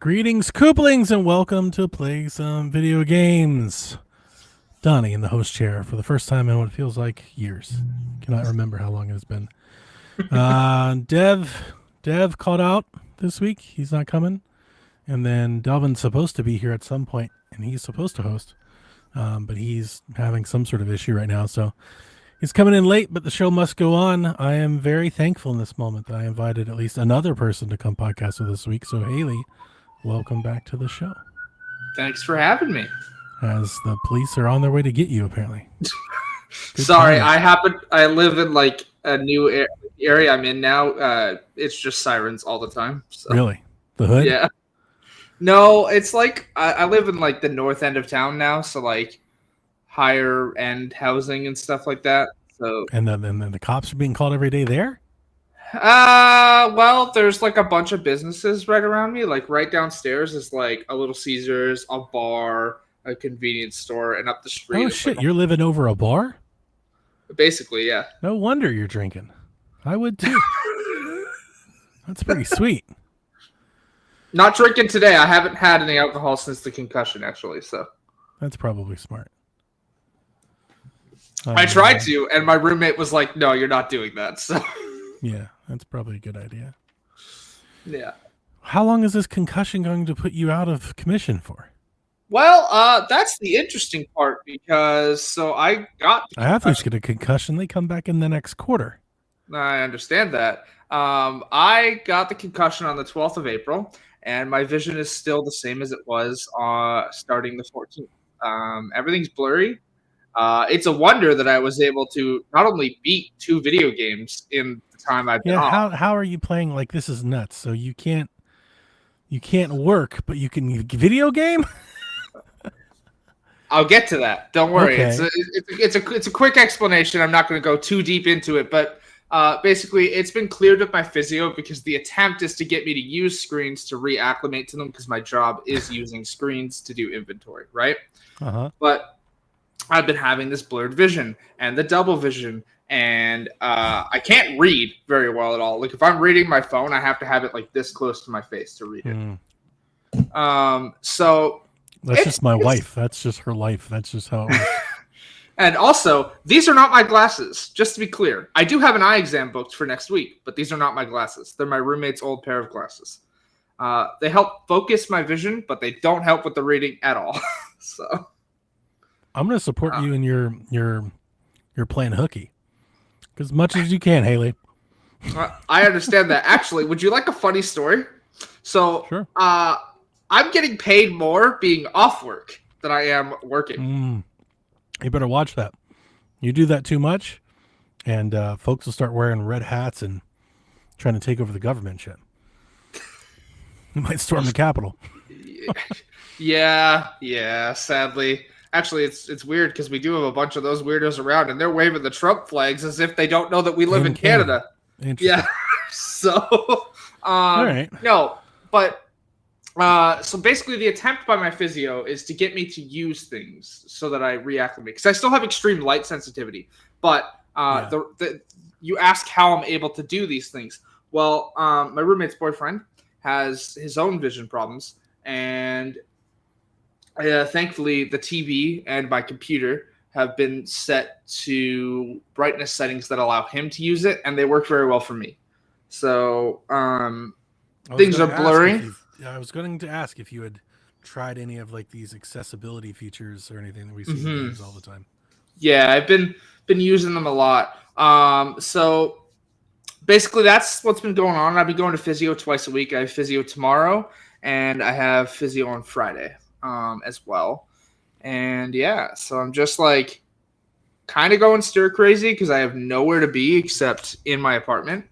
Greetings, Kooplings, and welcome to Play Some Video Games. Donnie in the host chair for the first time in what feels like years. Cannot remember how long it has been. Dev called out this week. He's not coming. And then Delvin's supposed to be here at some point, and he's supposed to host. But he's having some sort of issue right now, so he's coming in late, but the show must go on. I am very thankful in this moment that I invited at least another person to come podcast with us this week. So Haley, welcome back to the show. Thanks for having me. As the police are on their way to get you, apparently. Sorry, I live in like a new area I'm in now. It's just sirens all the time. So. Really? The hood? Yeah. No, it's like I live in like the north end of town now, so like higher end housing and stuff like that. So And then the cops are being called every day there? Well, there's like a bunch of businesses right around me. Like right downstairs is like a Little Caesars, a bar, a convenience store, and up the street. Oh shit, you're living over a bar? Basically, yeah. No wonder you're drinking. I would too. That's pretty sweet. Not drinking today. I haven't had any alcohol since the concussion, actually. So that's probably smart. I tried to, and my roommate was like, "No, you're not doing that." So yeah, that's probably a good idea. Yeah. How long is this concussion going to put you out of commission for? Well, that's the interesting part because athletes get a concussion, they come back in the next quarter. I understand that. I got the concussion on the 12th of April, and my vision is still the same as it was starting the 14th. Everything's blurry. It's a wonder that I was able to not only beat 2 video games in the time I've been off. How are you playing like this is nuts? So you can't work, but you can video game? I'll get to that. Don't worry. Okay. It's a quick explanation. I'm not going to go too deep into it, but basically, it's been cleared with my physio because the attempt is to get me to use screens to reacclimate to them because my job is using screens to do inventory, right? But I've been having this blurred vision and the double vision, and I can't read very well at all. Like if I'm reading my phone, I have to have it like this close to my face to read it. So that's just my wife. That's just her life. That's just how it works. And also, these are not my glasses, just to be clear. I do have an eye exam booked for next week, but these are not my glasses. They're my roommate's old pair of glasses. They help focus my vision, but they don't help with the reading at all. So I'm going to support you in your plan hooky. As much as you can, Haley. I understand that. Actually, would you like a funny story? So, sure. I'm getting paid more being off work than I am working. You better watch that. You do that too much, and folks will start wearing red hats and trying to take over the government shit. You might storm the Capitol. Yeah, sadly. Actually, it's weird because we do have a bunch of those weirdos around, and they're waving the Trump flags as if they don't know that we live in Canada. Yeah. So, all right. No, but so basically the attempt by my physio is to get me to use things so that I reacclimate. Because I still have extreme light sensitivity. But you ask how I'm able to do these things. Well, my roommate's boyfriend has his own vision problems. And thankfully, the TV and my computer have been set to brightness settings that allow him to use it. And they work very well for me. So things are blurring. I was going to ask if you had tried any of like these accessibility features or anything that we see in games all the time. Yeah, I've been using them a lot. So basically that's what's been going on. I've been going to physio twice a week. I have physio tomorrow and I have physio on Friday as well. And yeah, so I'm just like kind of going stir crazy because I have nowhere to be except in my apartment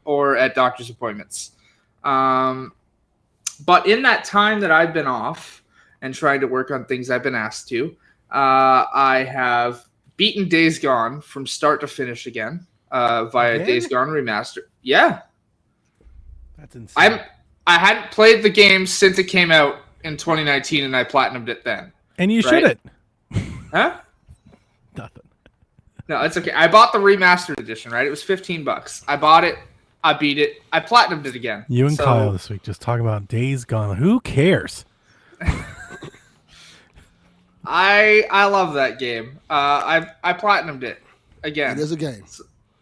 or at doctor's appointments. But in that time that I've been off and trying to work on things I've been asked to, I have beaten Days Gone from start to finish again via Days Gone Remastered. Yeah. That's insane. I hadn't played the game since it came out in 2019 and I platinumed it then. And you should it. Huh? Nothing. No, it's okay. I bought the remastered edition, right? It was $15. I bought it I beat it. I platinumed it again. You and Kyle this week just talking about Days Gone. Who cares? I love that game. I platinumed it again. It is a game.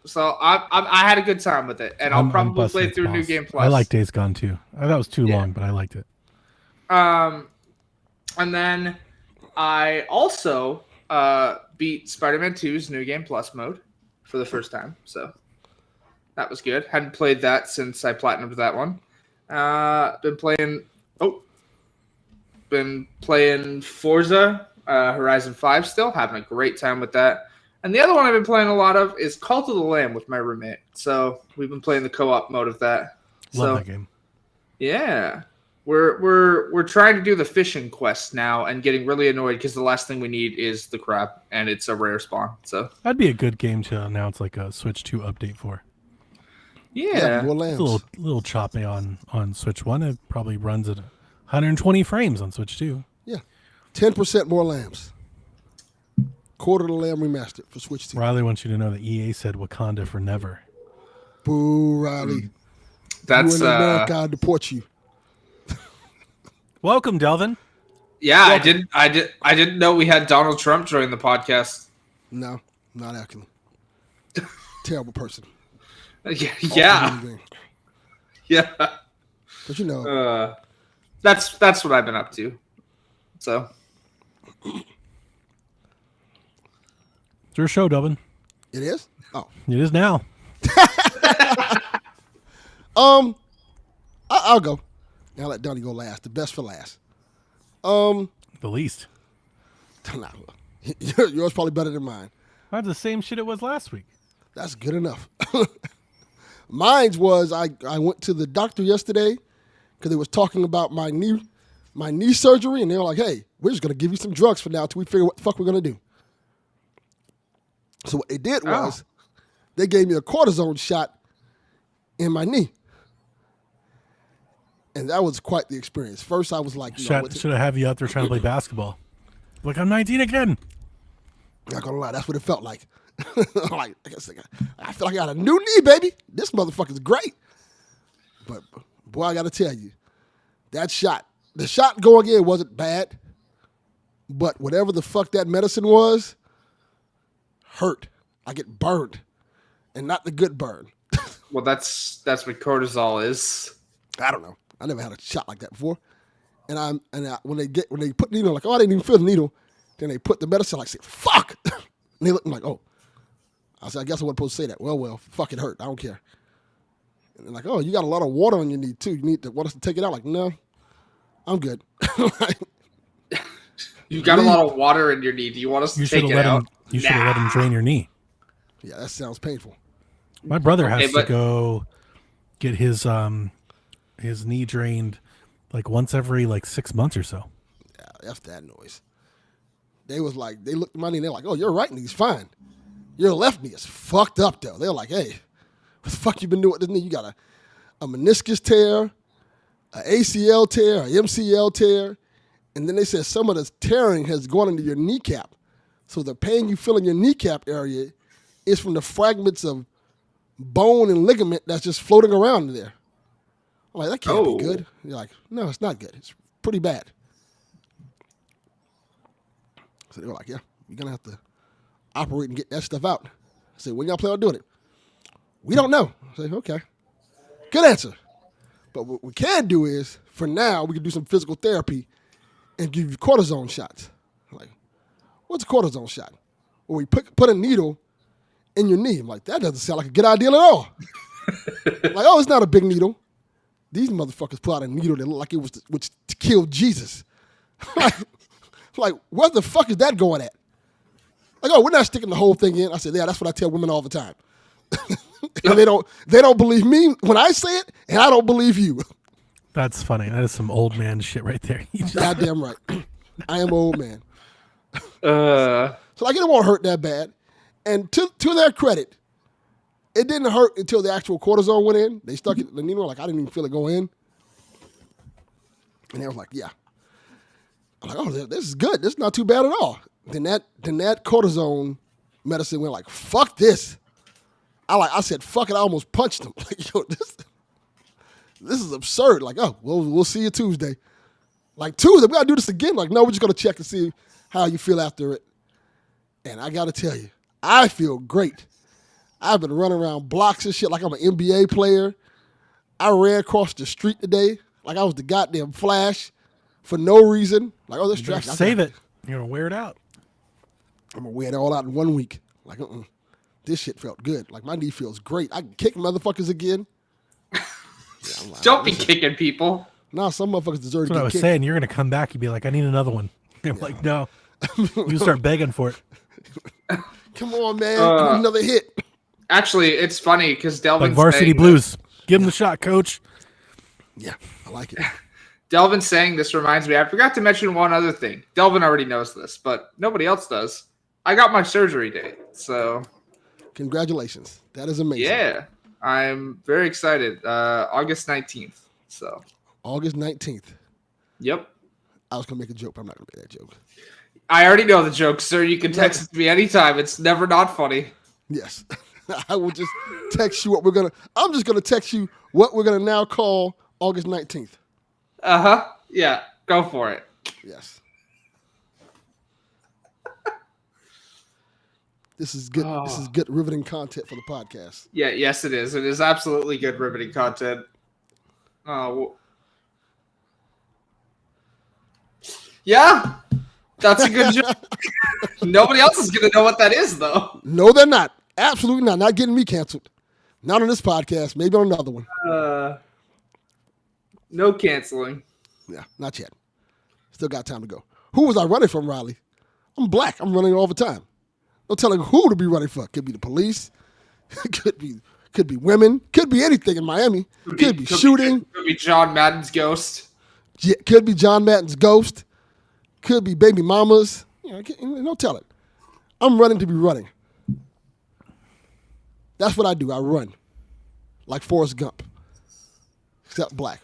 So I had a good time with it, and I'll probably play through New Game Plus. I like Days Gone too. That was too long, but I liked it. And then I also beat Spider-Man 2's New Game Plus mode for the first time. So that was good. Hadn't played that since I platinumed that one. Been playing Forza Horizon 5 still. Having a great time with that. And the other one I've been playing a lot of is Cult of the Lamb with my roommate. So we've been playing the co-op mode of that. Love that game. Yeah. We're trying to do the fishing quest now and getting really annoyed because the last thing we need is the crab, and it's a rare spawn. So that'd be a good game to announce like a Switch 2 update for. Yeah. More lambs. It's a little choppy on Switch 1. It probably runs at 120 frames on Switch 2. Yeah. 10% more lambs. Quarter of the Lamb remastered for Switch 2. Riley wants you to know that EA said Wakanda for never. Boo, Riley. That's you in America, I'll deport you. Welcome, Delvin. Yeah, welcome. I didn't know we had Donald Trump join the podcast. No, not actually. Terrible person. Yeah. Yeah. But you know. That's what I've been up to. So It's your show, Delvin. It is? Oh. It is now. I'll go. I'll let Donnie go last. The best for last. The least. Nah, yours probably better than mine. I had the same shit it was last week. That's good enough. Mine's was I went to the doctor yesterday because they was talking about my knee surgery, and they were like, hey, we're just going to give you some drugs for now until we figure what the fuck we're going to do. So what they did was they gave me a cortisone shot in my knee. And that was quite the experience. First, I was like, should I have you out there trying to play basketball? Like, I'm 19 again. Not gonna lie, that's what it felt like. I feel like I got a new knee, baby. This motherfucker's great. But boy, I gotta tell you, that shot, the shot going in wasn't bad, but whatever the fuck that medicine was, hurt. I get burned, and not the good burn. Well, that's what cortisol is. I don't know. I never had a shot like that before. And when they put the needle, like, oh, I didn't even feel the needle. Then they put the medicine, like, say, fuck. And they look like, oh. I said, I guess I wasn't supposed to say that. Well, fuck, it hurt. I don't care. And they're like, oh, you got a lot of water on your knee too. You want us to take it out? Like, no, I'm good. You got a lot of water in your knee. Do you want us to take it out? You should have let him drain your knee. Yeah, that sounds painful. My brother has to go get his knee drained like once every 6 months or so. Yeah, F that noise. They was like, they looked at my knee and they're like, oh, your right knee's fine. Your left knee is fucked up though. They're like, hey, what the fuck you been doing with this knee? You got a meniscus tear, an ACL tear, an MCL tear, and then they said some of the tearing has gone into your kneecap. So the pain you feel in your kneecap area is from the fragments of bone and ligament that's just floating around there. I'm like, that can't be good. You're like, no, it's not good. It's pretty bad. So they were like, yeah, you're going to have to operate and get that stuff out. I said, when y'all plan on doing it? We don't know. I said, okay. Good answer. But what we can do is, for now, we can do some physical therapy and give you cortisone shots. I'm like, what's a cortisone shot? Or we put a needle in your knee. I'm like, that doesn't sound like a good idea at all. Like, oh, it's not a big needle. These motherfuckers put out a needle that looked like it was to kill Jesus. Like, where the fuck is that going at? Like, oh, we're not sticking the whole thing in. I said, yeah, that's what I tell women all the time. And they don't believe me when I say it, and I don't believe you. That's funny. That is some old man shit right there. Goddamn right. I am an old man. So like, it won't hurt that bad. And to their credit, it didn't hurt until the actual cortisone went in. They stuck it in the needle, like I didn't even feel it go in. And they was like, yeah. I'm like, oh, this is good. This is not too bad at all. Then that cortisone medicine went like, fuck this. I said, fuck it. I almost punched him. Like, yo, this is absurd. Like, oh, we'll see you Tuesday. Like, Tuesday, we got to do this again. Like, no, we're just going to check and see how you feel after it. And I got to tell you, I feel great. I've been running around blocks and shit like I'm an NBA player. I ran across the street today like I was the goddamn Flash for no reason. Like, oh, this traffic. Save it. You're going to wear it out. I'm going to wear it all out in 1 week. Like, this shit felt good. Like, my knee feels great. I can kick motherfuckers again. Don't be kicking people. Nah, some motherfuckers deserve That's to what get I was kicked. saying. You're going to come back. You'd be like, I need another one. I'm like, no. You start begging for it. Come on, man. Give me another hit. Actually, it's funny because Delvin's Like Varsity saying Blues. Give him the shot, coach. Yeah, I like it. Delvin saying this reminds me. I forgot to mention one other thing. Delvin already knows this, but nobody else does. I got my surgery date, so Congratulations. That is amazing. yeah, I'm very excited. August 19th. So August 19th. yep. I was going to make a joke, but I'm not going to make that joke. I already know the joke, sir. You can text it to me anytime. It's never not funny. Yes. I will just text you I'm just going to text you what we're going to now call August 19th. Uh-huh. Yeah, go for it. Yes. This is good. Oh. This is good riveting content for the podcast. Yeah, yes, it is. It is absolutely good riveting content. Oh. Yeah, that's a good joke. Nobody else is going to know what that is, though. No, they're not. Absolutely not. Not getting me canceled. Not on this podcast. Maybe on another one. No canceling. Yeah, not yet. Still got time to go. Who was I running from, Riley? I'm black. I'm running all the time. No telling who to be running for. Could be the police. could be women. Could be anything in Miami. Could be shooting. Could be John Madden's ghost. Yeah, could be John Madden's ghost. Could be baby mamas. No telling. I'm running to be running. That's what I do. I run. Like Forrest Gump. Except black.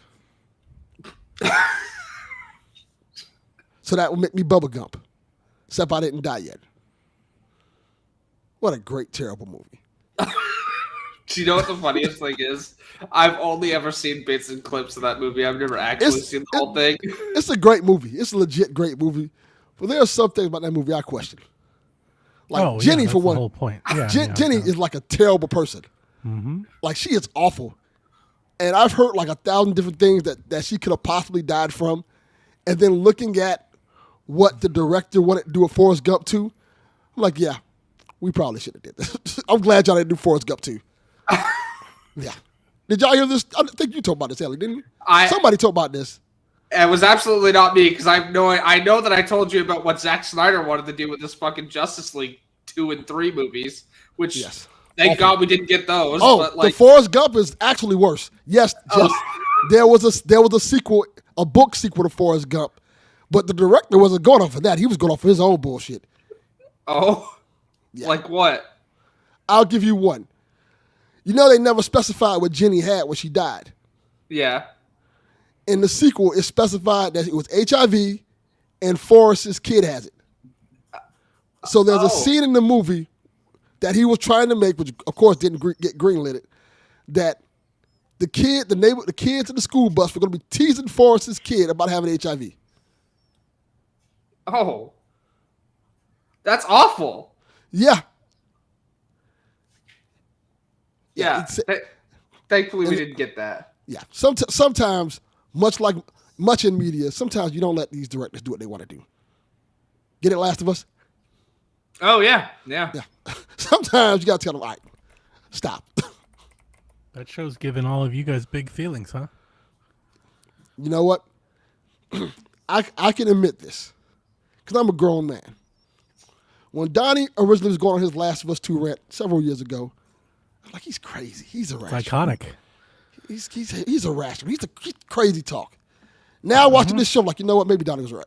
So that would make me Bubba Gump. Except I didn't die yet. What a great, terrible movie. Do you know what the funniest thing is? I've only ever seen bits and clips of that movie. I've never actually seen the whole thing. It's a great movie. It's a legit great movie. But there are some things about that movie I question. Like Jenny, that's for the one. whole point. Yeah, Jenny is like a terrible person. Mm-hmm. Like, she is awful. And I've heard like 1,000 different things that she could have possibly died from. And then looking at what the director wanted to do a Forrest Gump 2, I'm like, yeah, we probably should have did this. I'm glad y'all didn't do Forrest Gump 2. Yeah. Did y'all hear this? I think you talked about this, Ellie, didn't you? Somebody talked about this. It was absolutely not me because I know that I told you about what Zack Snyder wanted to do with this fucking Justice League 2 and 3 movies, which thank God we didn't get those. Oh, but like, the Forrest Gump is actually worse. Yes, there was a sequel, a book sequel to Forrest Gump, but the director wasn't going off of that. He was going off of his own bullshit. Oh, yeah. Like what? I'll give you one. You know they never specified what Jenny had when she died. Yeah. In the sequel, it specified that it was HIV and Forrest's kid has it. So there's a scene in the movie that he was trying to make, which of course didn't get greenlit, that the kids in the school bus were going to be teasing Forrest's kid about having HIV. Oh. That's awful. Yeah. Yeah. Thankfully, we didn't get that. Yeah. Sometimes, much in media, sometimes you don't let these directors do what they want to do. Get it, Last of Us? Oh, yeah. Yeah. Sometimes you got to tell them, all right, stop. That show's giving all of you guys big feelings, huh? You know what? I can admit this because I'm a grown man. When Donnie originally was going on his Last of Us 2 rant several years ago, I was like, he's crazy. He's irrational. It's iconic. He's irrational. He's crazy talk. Now watching this show, I'm like, you know what? Maybe Donnie was right.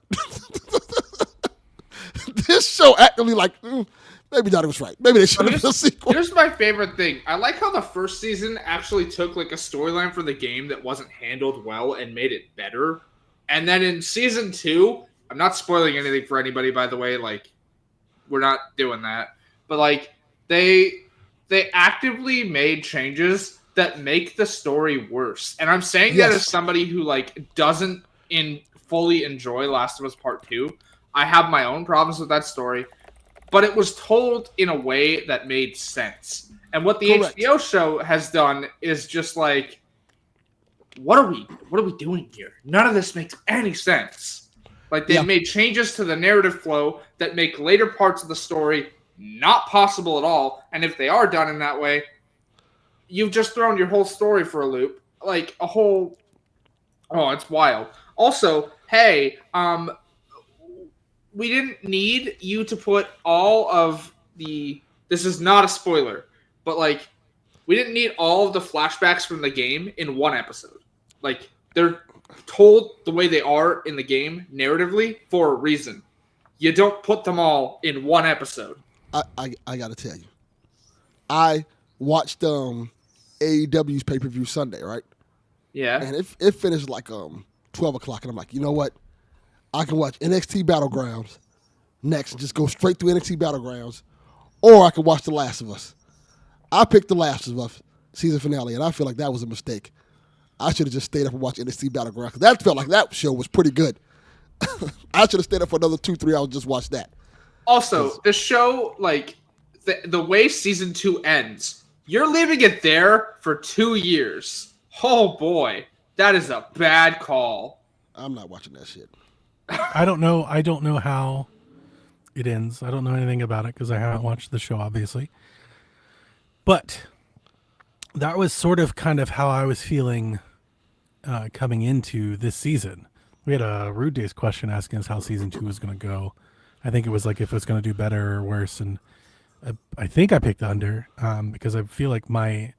This show actively like, maybe Donnie was right. Maybe they should have been a sequel. Here's my favorite thing. I like how the first season actually took like a storyline for the game that wasn't handled well and made it better. And then in season 2, I'm not spoiling anything for anybody, by the way. Like, we're not doing that. But like, they they actively made changes that make the story worse. And I'm saying that as somebody who like doesn't fully enjoy Last of Us Part 2. I have my own problems with that story, but it was told in a way that made sense. And what the HBO show has done is just like, what are we doing here? None of this makes any sense. Like they've made changes to the narrative flow that make later parts of the story not possible at all. And if they are done in that way, you've just thrown your whole story for a loop. Like a whole, it's wild. Also, hey, we didn't need you to put all of the, this is not a spoiler, but like, we didn't need all of the flashbacks from the game in one episode. Like, they're told the way they are in the game narratively for a reason. You don't put them all in one episode. I got to tell you, I watched AEW's pay-per-view Sunday, right? Yeah. And it finished like 12 o'clock, and I'm like, you know what? I can watch NXT Battlegrounds next and just go straight through NXT Battlegrounds, or I can watch The Last of Us. I picked The Last of Us season finale, and I feel like that was a mistake. I should have just stayed up and watched NXT Battlegrounds, because that felt like that show was pretty good. I should have stayed up for another 2-3 hours just watch that. Also, the show, like, the way season 2 ends, you're leaving it there for 2 years. Oh, boy. That is a bad call. I'm not watching that shit. I don't know how it ends. I don't know anything about it because I haven't watched the show, obviously. But that was sort of kind of how I was feeling coming into this season. We had a Rude Days question asking us how season 2 was going to go. I think it was like if it was going to do better or worse, and I think I picked under because I feel like my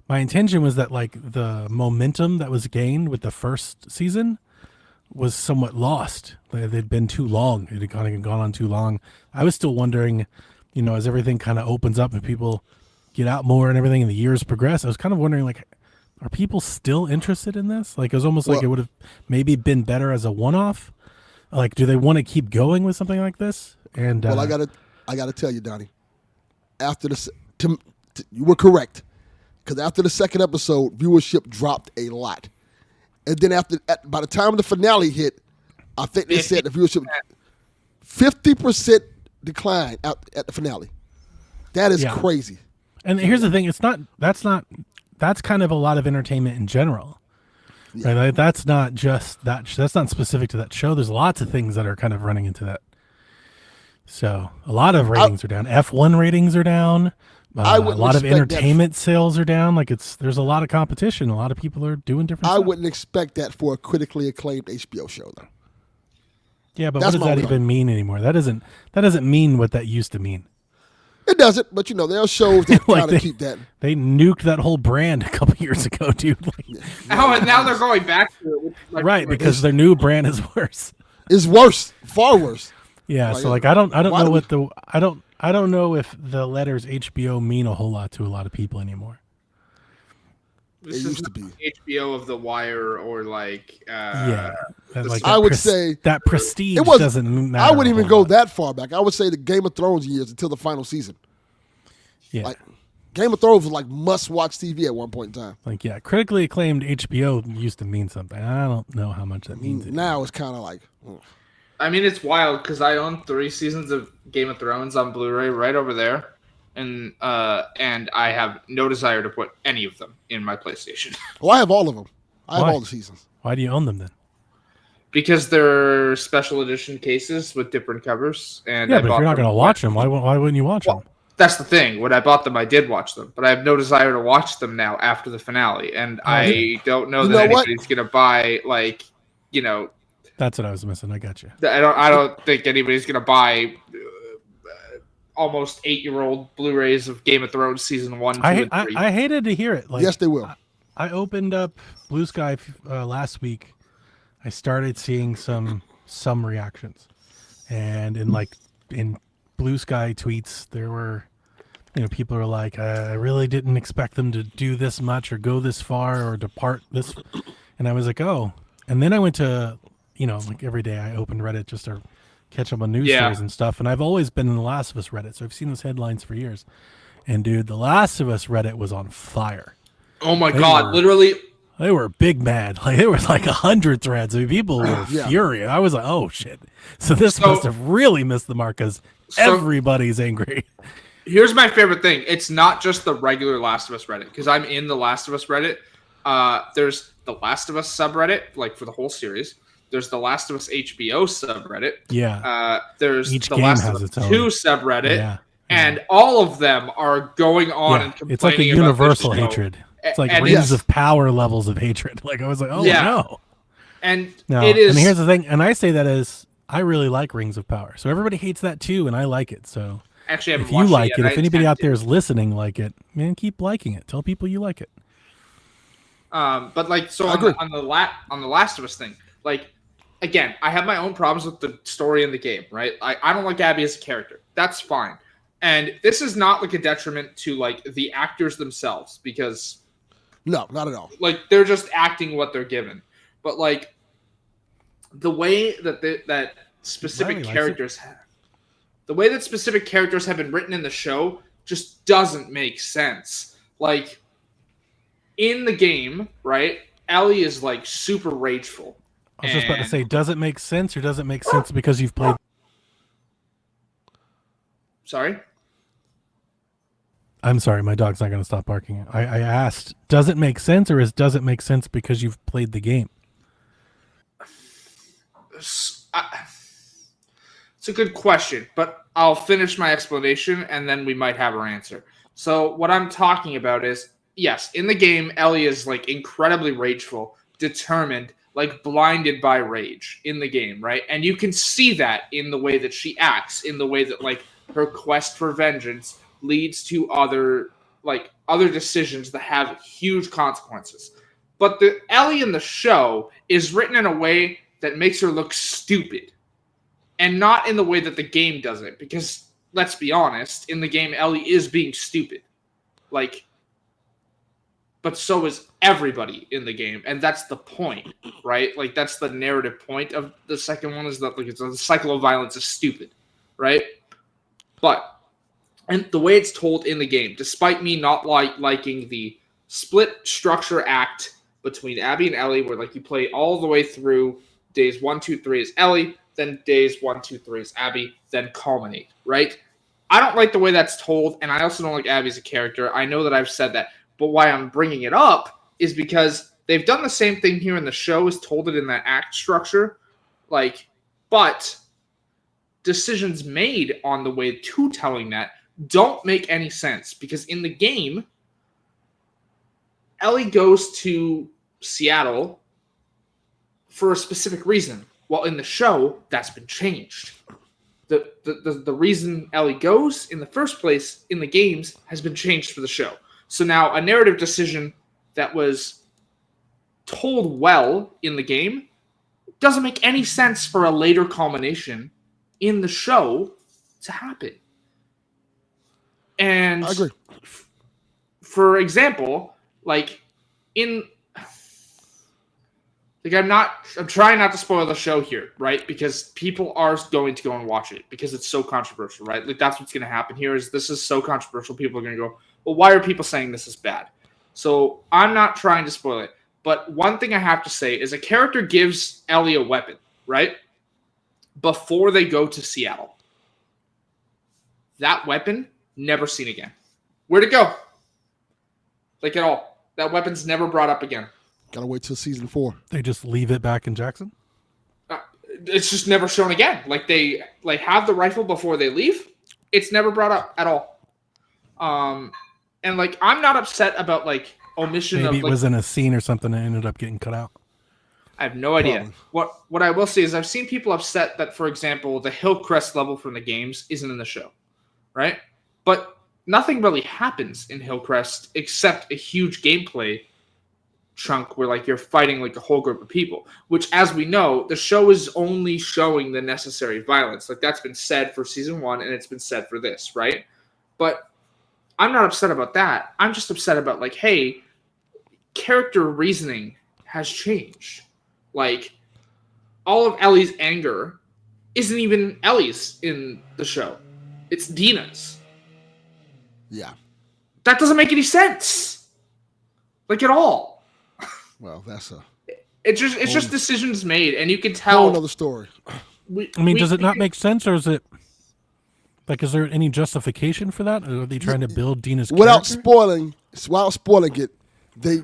intention was that like the momentum that was gained with the first season was somewhat lost. Like, they'd been too long. It had kind of gone on too long. I was still wondering, as everything kind of opens up and people get out more and everything and the years progress, I was kind of wondering, like, are people still interested in this? Like, it was almost like it would have maybe been better as a one-off. Like, do they want to keep going with something like this? And well, I gotta tell you, Donnie, after you were correct, because after the second episode, viewership dropped a lot. And then by the time the finale hit, I think they said the viewership 50% decline at the finale. That is crazy. And here's the thing: that's kind of a lot of entertainment in general. Yeah. Right? Like, that's not just that. That's not specific to that show. There's lots of things that are kind of running into that. So a lot of ratings are down. F1 ratings are down. A lot of entertainment sales are down. Like there's a lot of competition. A lot of people are doing different stuff. I wouldn't expect that for a critically acclaimed HBO show, though. Yeah, but what does that even mean anymore? That doesn't mean what that used to mean. It doesn't, but there are shows that like kind of keep that. They nuked that whole brand a couple years ago, dude. And now they're going back to it. Right, because their new brand is worse. It's worse, far worse. Yeah, so like I don't know if the letters HBO mean a whole lot to a lot of people anymore. This used to be HBO of The Wire or like I would say that prestige doesn't matter. I wouldn't even go that far back. I would say the Game of Thrones years until the final season. Yeah, like Game of Thrones was like must-watch TV at one point in time. Like critically acclaimed HBO used to mean something. I don't know how much that means anymore. Now it's kind of like. I mean, it's wild because I own 3 seasons of Game of Thrones on Blu-ray right over there, and I have no desire to put any of them in my PlayStation. Well, I have all of them. I have all the seasons. Why do you own them then? Because they're special edition cases with different covers. And yeah, but if you're not going to watch them, why wouldn't you watch them? That's the thing. When I bought them, I did watch them, but I have no desire to watch them now after the finale, and I don't know that anybody's going to buy That's what I was missing. I got you. I don't think anybody's going to buy almost 8-year-old Blu-rays of Game of Thrones season 1, 2, and 3. I hated to hear it. Like, yes, they will. I opened up Blue Sky last week. I started seeing some reactions, and in Blue Sky tweets, there were people are like, I really didn't expect them to do this much or go this far or depart this, and I was like, oh. And then I went to like every day I opened Reddit just to catch up on news stories and stuff, and I've always been in the Last of Us Reddit, so I've seen those headlines for years. And dude, The Last of Us Reddit was on fire. Oh my They god, were- literally. They were big mad. Like there was like 100 threads. I mean, people were Yeah. furious. I was like, oh shit. So this So- must have really missed the mark because So- everybody's angry. Here's my favorite thing. It's not just the regular Last of Us Reddit, because I'm in the Last of Us Reddit. There's the Last of Us subreddit, like for the whole series. There's the Last of Us HBO subreddit. Yeah. There's Each the game Last has of Us its own. 2 subreddit. Yeah. And all of them are going on and complaining It's like a about universal this show. hatred. It's like And rings it's- of power levels of hatred. Like I was like, oh Yeah. no. And No. it is. And here's the thing, and I say that as I really like Rings of Power. So everybody hates that too, and I like it. So actually, I haven't if you watched like yet. it, I if anybody intend out to. there is listening like it, man, keep liking it. Tell people you like it. But like, so I on agree. the Last of Us thing, like, again, I have my own problems with the story in the game, right? I don't like Abby as a character. That's fine. And this is not like a detriment to like the actors themselves, because No, not at all. like they're just acting what they're given. But like the way that that specific Riley likes it. characters have, the way that specific characters have been written in the show just doesn't make sense. Like in the game, right? Ellie is like super rageful. I was just about to And- say, does it make sense or does it make sense because you've played? Sorry? I'm sorry, my dog's not going to stop barking. I asked, does it make sense or does it make sense because you've played the game? It's a good question, but I'll finish my explanation and then we might have our answer. So what I'm talking about is, yes, in the game, Ellie is like incredibly rageful, determined, like blinded by rage in the game, right? And you can see that in the way that she acts, in the way that like her quest for vengeance leads to other decisions that have huge consequences. But the Ellie in the show is written in a way that makes her look stupid. And not in the way that the game does it. Because, let's be honest, in the game, Ellie is being stupid. Like, but so is everybody in the game. And that's the point, right? Like, that's the narrative point of the second one, is that like it's the cycle of violence is stupid, right? But, and the way it's told in the game, despite me not liking the split structure act between Abby and Ellie, where like you play all the way through days 1, 2, 3 is Ellie, then days 1, 2, 3 is Abby, then culminate, right? I don't like the way that's told, and I also don't like Abby as a character. I know that I've said that, but why I'm bringing it up is because they've done the same thing here in the show, is told it in that act structure, like, but decisions made on the way to telling that don't make any sense, because in the game, Ellie goes to Seattle for a specific reason. Well, in the show, that's been changed. The reason Ellie goes in the first place in the games has been changed for the show. So now a narrative decision that was told well in the game doesn't make any sense for a later culmination in the show to happen. And I agree. for example, like in like I'm trying not to spoil the show here, right? Because people are going to go and watch it because it's so controversial, right? Like that's what's going to happen here, is this is so controversial. People are going to go, well, why are people saying this is bad? So I'm not trying to spoil it. But one thing I have to say is a character gives Ellie a weapon, right? Before they go to Seattle. That weapon, never seen again. Where'd it go? Like at all. That weapon's never brought up again. Gotta wait till season 4. They just leave it back in Jackson? It's just never shown again. Like they like have the rifle before they leave. It's never brought up at all. And like I'm not upset about like omission Maybe of it like, was in a scene or something and ended up getting cut out. I have no idea. Probably. What I will say is I've seen people upset that, for example, the Hillcrest level from the games isn't in the show, right? But nothing really happens in Hillcrest except a huge gameplay chunk where like you're fighting like a whole group of people, which, as we know, the show is only showing the necessary violence. Like that's been said for season 1 and it's been said for this, right? But I'm not upset about that. I'm just upset about like, hey, character reasoning has changed. Like, all of Ellie's anger isn't even Ellie's in the show. It's Dina's. Yeah. That doesn't make any sense, like at all. Well, that's a It's just decisions made, and you can whole tell. another story. Does it not make sense, or is it like, is there any justification for that? Or are they trying to build Dina's Without character? spoiling it,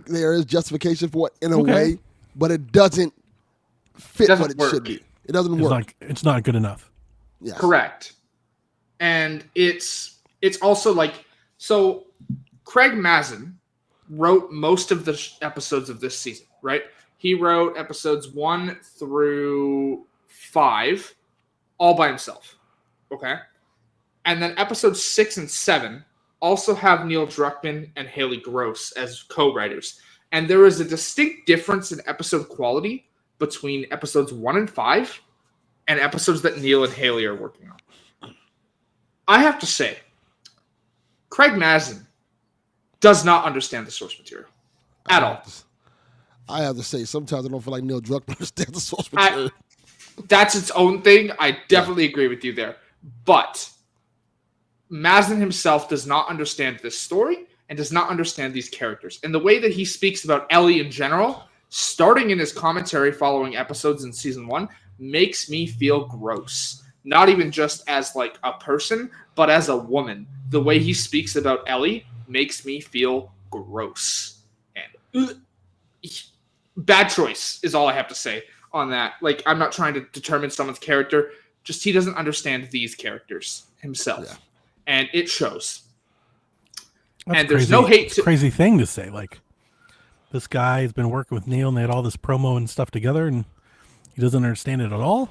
there is justification for it in a way, but it doesn't fit what it should be. It doesn't work. It's not good enough. Yes. Correct. And it's also like, so Craig Mazin wrote most of the episodes of this season, right? He wrote episodes 1 through 5 all by himself. Okay. And then episodes 6 and 7 also have Neil Druckmann and Haley Gross as co-writers. And there is a distinct difference in episode quality between episodes 1 and 5 and episodes that Neil and Haley are working on. I have to say, Craig Mazin does not understand the source material at all. I have to say, sometimes I don't feel like Neil Druckmann understands the source material. That's its own thing. I definitely agree with you there. But Mazin himself does not understand this story and does not understand these characters. And the way that he speaks about Ellie in general, starting in his commentary following episodes in season 1, makes me feel gross. Not even just as like a person, but as a woman. The way he speaks about Ellie makes me feel gross. And bad choice is all I have to say on that. Like, I'm not trying to determine someone's character. Just he doesn't understand these characters himself. Yeah. And it shows. That's and there's crazy. no hate. It's a crazy thing to say. Like, this guy has been working with Neil and they had all this promo and stuff together and he doesn't understand it at all.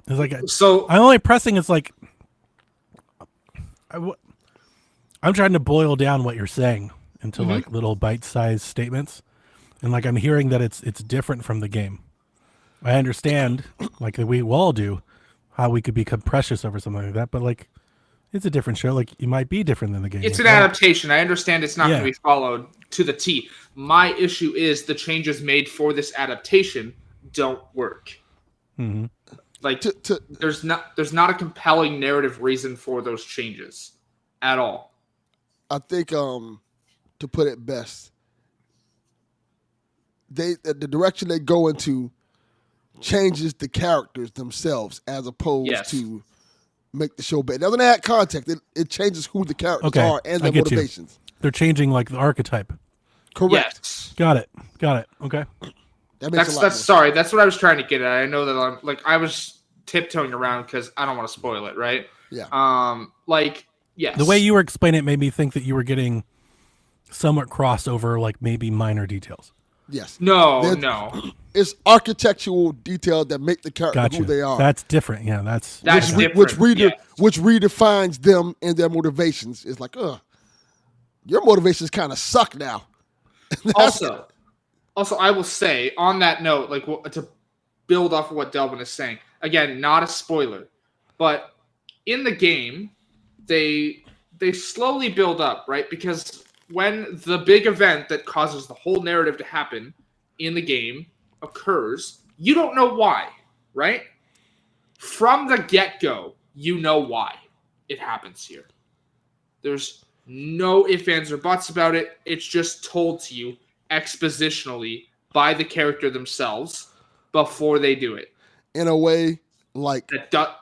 It's like, so I'm only pressing. It's like, I'm trying to boil down what you're saying into like little bite-sized statements. And like, I'm hearing that it's different from the game. I understand, like we all do, how we could become precious over something like that. But like, it's a different show. Like, you might be different than the game. It's like, an adaptation. I understand it's not going to be followed to the T. My issue is the changes made for this adaptation don't work. Mm-hmm. Like, there's not a compelling narrative reason for those changes at all. I think, to put it best, the direction they go into changes the characters themselves as opposed to make the show better. It doesn't add context. It changes who the characters are and their motivations. They're changing like the archetype. Correct. Yes. Got it. Okay. That's what I was trying to get at. I know that I was tiptoeing around because I don't want to spoil it, right? Yeah. Yes. The way you were explaining it made me think that you were getting somewhat crossover, like maybe minor details. Yes. No. It's architectural details that make the character who they are. That's different. Yeah, that's different. Which redefines them and their motivations. It's like, your motivations kind of suck now. Also, I will say on that note, like to build off of what Delvin is saying, again, not a spoiler, but in the game, they slowly build up, right? Because when the big event that causes the whole narrative to happen in the game occurs, you don't know why, right? From the get-go, you know why it happens here. There's no ifs, ands, or buts about it. It's just told to you expositionally by the character themselves before they do it. In a way, like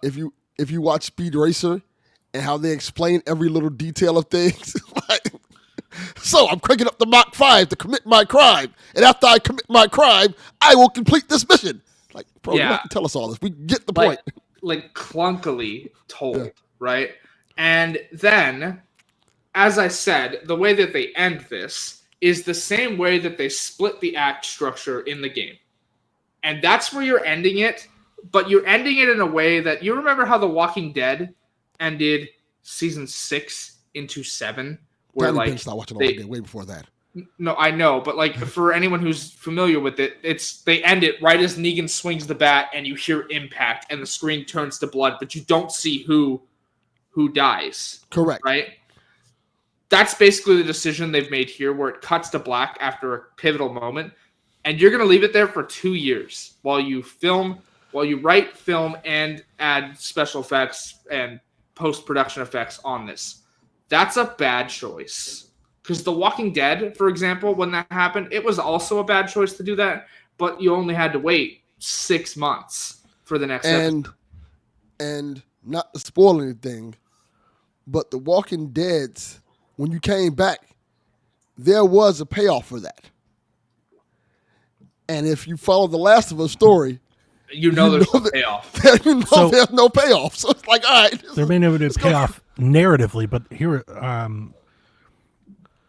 if you watch Speed Racer and how they explain every little detail of things, like, so I'm cranking up the Mach 5 to commit my crime, and after I commit my crime, I will complete this mission. Like, bro, you don't have to tell us all this. We get the point. Like clunkily told, right? And then, as I said, the way that they end this is the same way that they split the act structure in the game. And that's where you're ending it, but you're ending it in a way that you remember how The Walking Dead ended season 6 into 7? Where like start watching The Walking Dead way before that. No, I know, but like for anyone who's familiar with it, they end it right as Negan swings the bat and you hear impact and the screen turns to blood, but you don't see who dies. Correct. Right? That's basically the decision they've made here, where it cuts to black after a pivotal moment, and you're going to leave it there for 2 years while you write, film, and add special effects and post-production effects on this. That's a bad choice. Because The Walking Dead, for example, when that happened, it was also a bad choice to do that, but you only had to wait 6 months for the next episode. And not to spoil anything, but The Walking Dead's, when you came back, there was a payoff for that. And if you follow the Last of Us story, there's no payoff. There's no payoff. So it's like, all right. There may never be a payoff narratively, but here,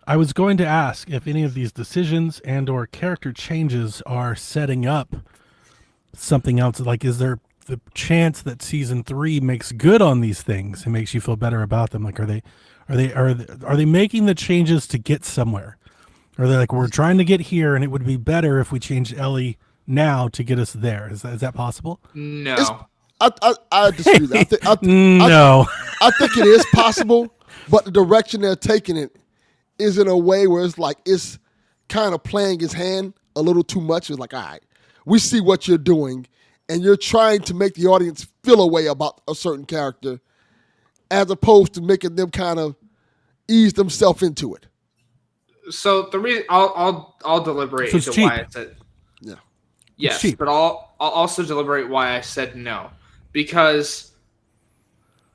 I was going to ask if any of these decisions and or character changes are setting up something else. Like, is there the chance that season 3 makes good on these things and makes you feel better about them? Like, are they making the changes to get somewhere? Or they're like, we're trying to get here, and it would be better if we changed Ellie now to get us there. Is that possible? No. I disagree. No. I think it is possible, but the direction they're taking it is in a way where it's like it's kind of playing his hand a little too much. It's like, all right, we see what you're doing, and you're trying to make the audience feel a way about a certain character, as opposed to making them kind of ease themselves into it. So the reason I'll deliberate into why I said yes, but I'll also deliberate why I said no, because,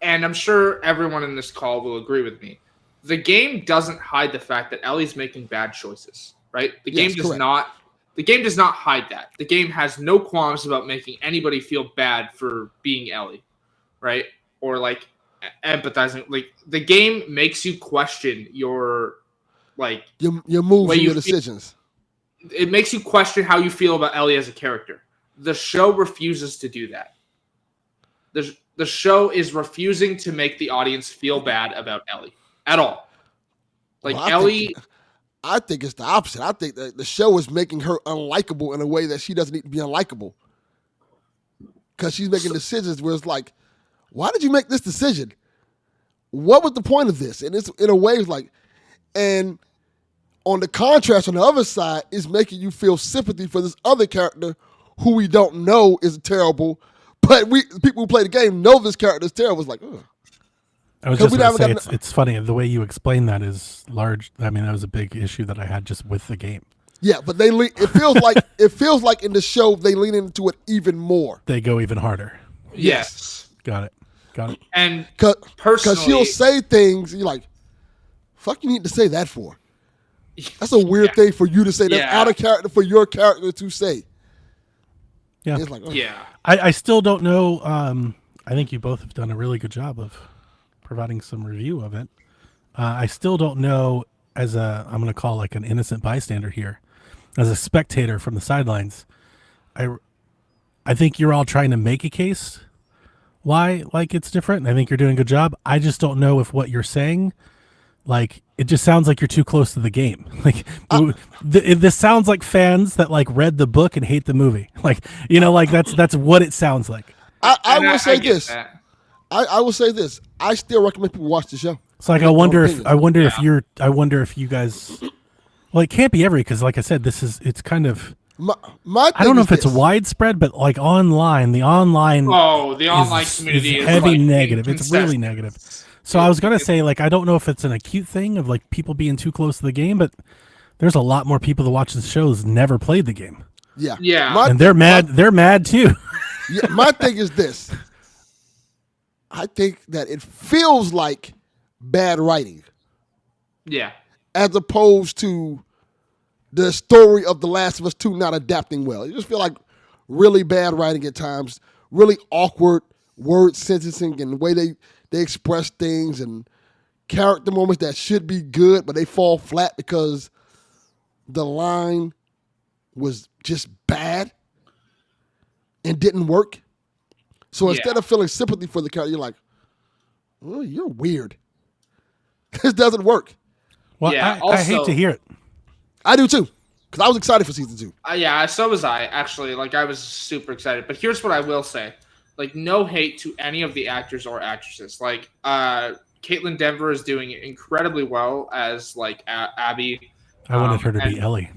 and I'm sure everyone in this call will agree with me, the game doesn't hide the fact that Ellie's making bad choices, right? The game does not hide that. The game has no qualms about making anybody feel bad for being Ellie, right? Or like empathizing. Like, the game makes you question your moves and your decisions. It makes you question how you feel about Ellie as a character. The show refuses to do that. The show is refusing to make the audience feel bad about Ellie at all. Like, Ellie... I think it's the opposite. I think that the show is making her unlikable in a way that she doesn't need to be unlikable. Because she's making decisions where it's like, why did you make this decision? What was the point of this? And it's in a way it's like, and on the contrast, on the other side, is making you feel sympathy for this other character who we don't know is terrible, but people who play the game know this character is terrible. It's like, ugh. I was just going to say, it's funny. The way you explain that is large. I mean, that was a big issue that I had just with the game. Yeah, but it feels like in the show they lean into it even more. They go even harder. Yes. Got it. And because she'll say things, you're like, fuck you need to say that for? That's a weird thing for you to say. That's out of character for your character to say. Yeah. It's like, oh. Yeah. I still don't know. I think you both have done a really good job of providing some review of it. I still don't know, I'm going to call like an innocent bystander here, as a spectator from the sidelines. I think you're all trying to make a case why like it's different. And I think you're doing a good job. I just don't know if what you're saying, like, it just sounds like you're too close to the game. Like, this sounds like fans that like read the book and hate the movie. Like, like that's what it sounds like. I will say this. I will say this. I still recommend people watch the show. It's like I wonder if you guys. Well, it can't be every, because like I said, it's kind of. My I don't know if it's widespread, but like online, the online community is heavy like negative. It's really negative. So I was gonna say, like, I don't know if it's an acute thing of like people being too close to the game, but there's a lot more people that watch the shows never played the game. Yeah. And they're mad. They're mad too. Yeah, my thing is this. I think that it feels like bad writing. Yeah. As opposed to the story of The Last of Us 2 not adapting well. You just feel like really bad writing at times, really awkward word sentencing and the way they express things, and character moments that should be good, but they fall flat because the line was just bad and didn't work. So instead of feeling sympathy for the character, you're like, oh, you're weird. This doesn't work. Well, I hate to hear it. I do too, because I was excited for season 2. Yeah, so was I, actually. Like, I was super excited. But here's what I will say. Like, no hate to any of the actors or actresses. Like, Caitlin Denver is doing incredibly well as, like, Abby. I wanted her to be Ellie.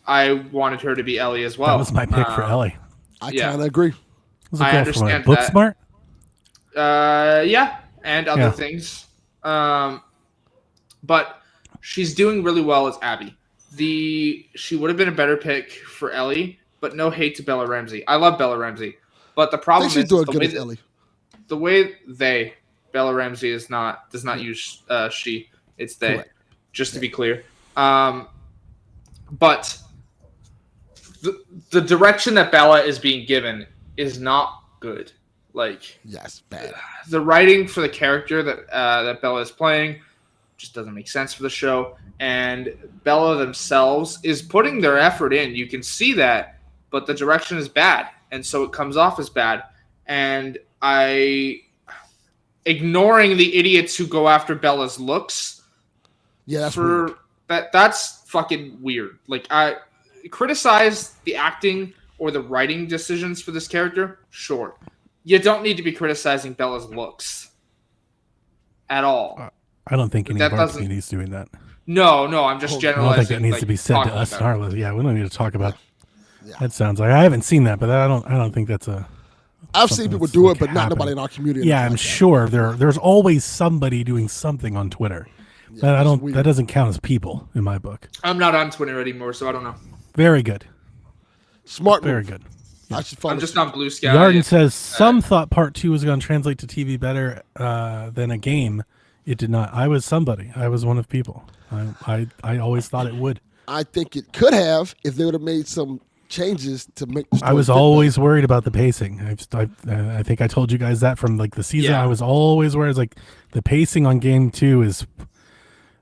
I wanted her to be Ellie as well. That was my pick for Ellie. I kind of agree. I understand Book smart? Yeah, and other things. But She's doing really well as Abby. She would have been a better pick for Ellie, but no hate to Bella Ramsey. I love Bella Ramsey, but the I problem think she's is doing the good way as Ellie. the way Bella Ramsey does not use she. It's they. Correct. Just to be clear, but the direction that Bella is being given is not good. Like, Yes, bad. the writing for the character that Bella is playing just doesn't make sense for the show, and Bella themselves is putting their effort in. You can see that, but the direction is bad, and so it comes off as bad. And ignoring the idiots who go after Bella's looks. Yeah, that's weird. That's fucking weird. Like, I criticize the acting or the writing decisions for this character, sure. You don't need to be criticizing Bella's looks at all. I don't think any That of our doesn't- community's doing that. No, I'm just I don't generalizing. think that needs like, to be said to talking us about in our list. Yeah, we don't need to talk about. Yeah. That sounds like I haven't seen that, but I don't think that's a. I've something seen people that's, do like, it, but not happening. nobody in our community. Yeah, like I'm that. sure there's always somebody doing something on Twitter. Yeah, That I it's don't. weird. That doesn't count as people in my book. I'm not on Twitter anymore, so I don't know. Very good. Smart move. Very good. I should follow I'm just suit. on Blue Sky. Yarden says some thought part 2 was going to translate to TV better than a game. It did not. I was somebody. I was one of people. I always thought it would. I think it could have if they would have made some changes to make the story I was fit always worried about the pacing. I think I told you guys that from like the season. Yeah. I was always worried. Like the pacing on game 2 is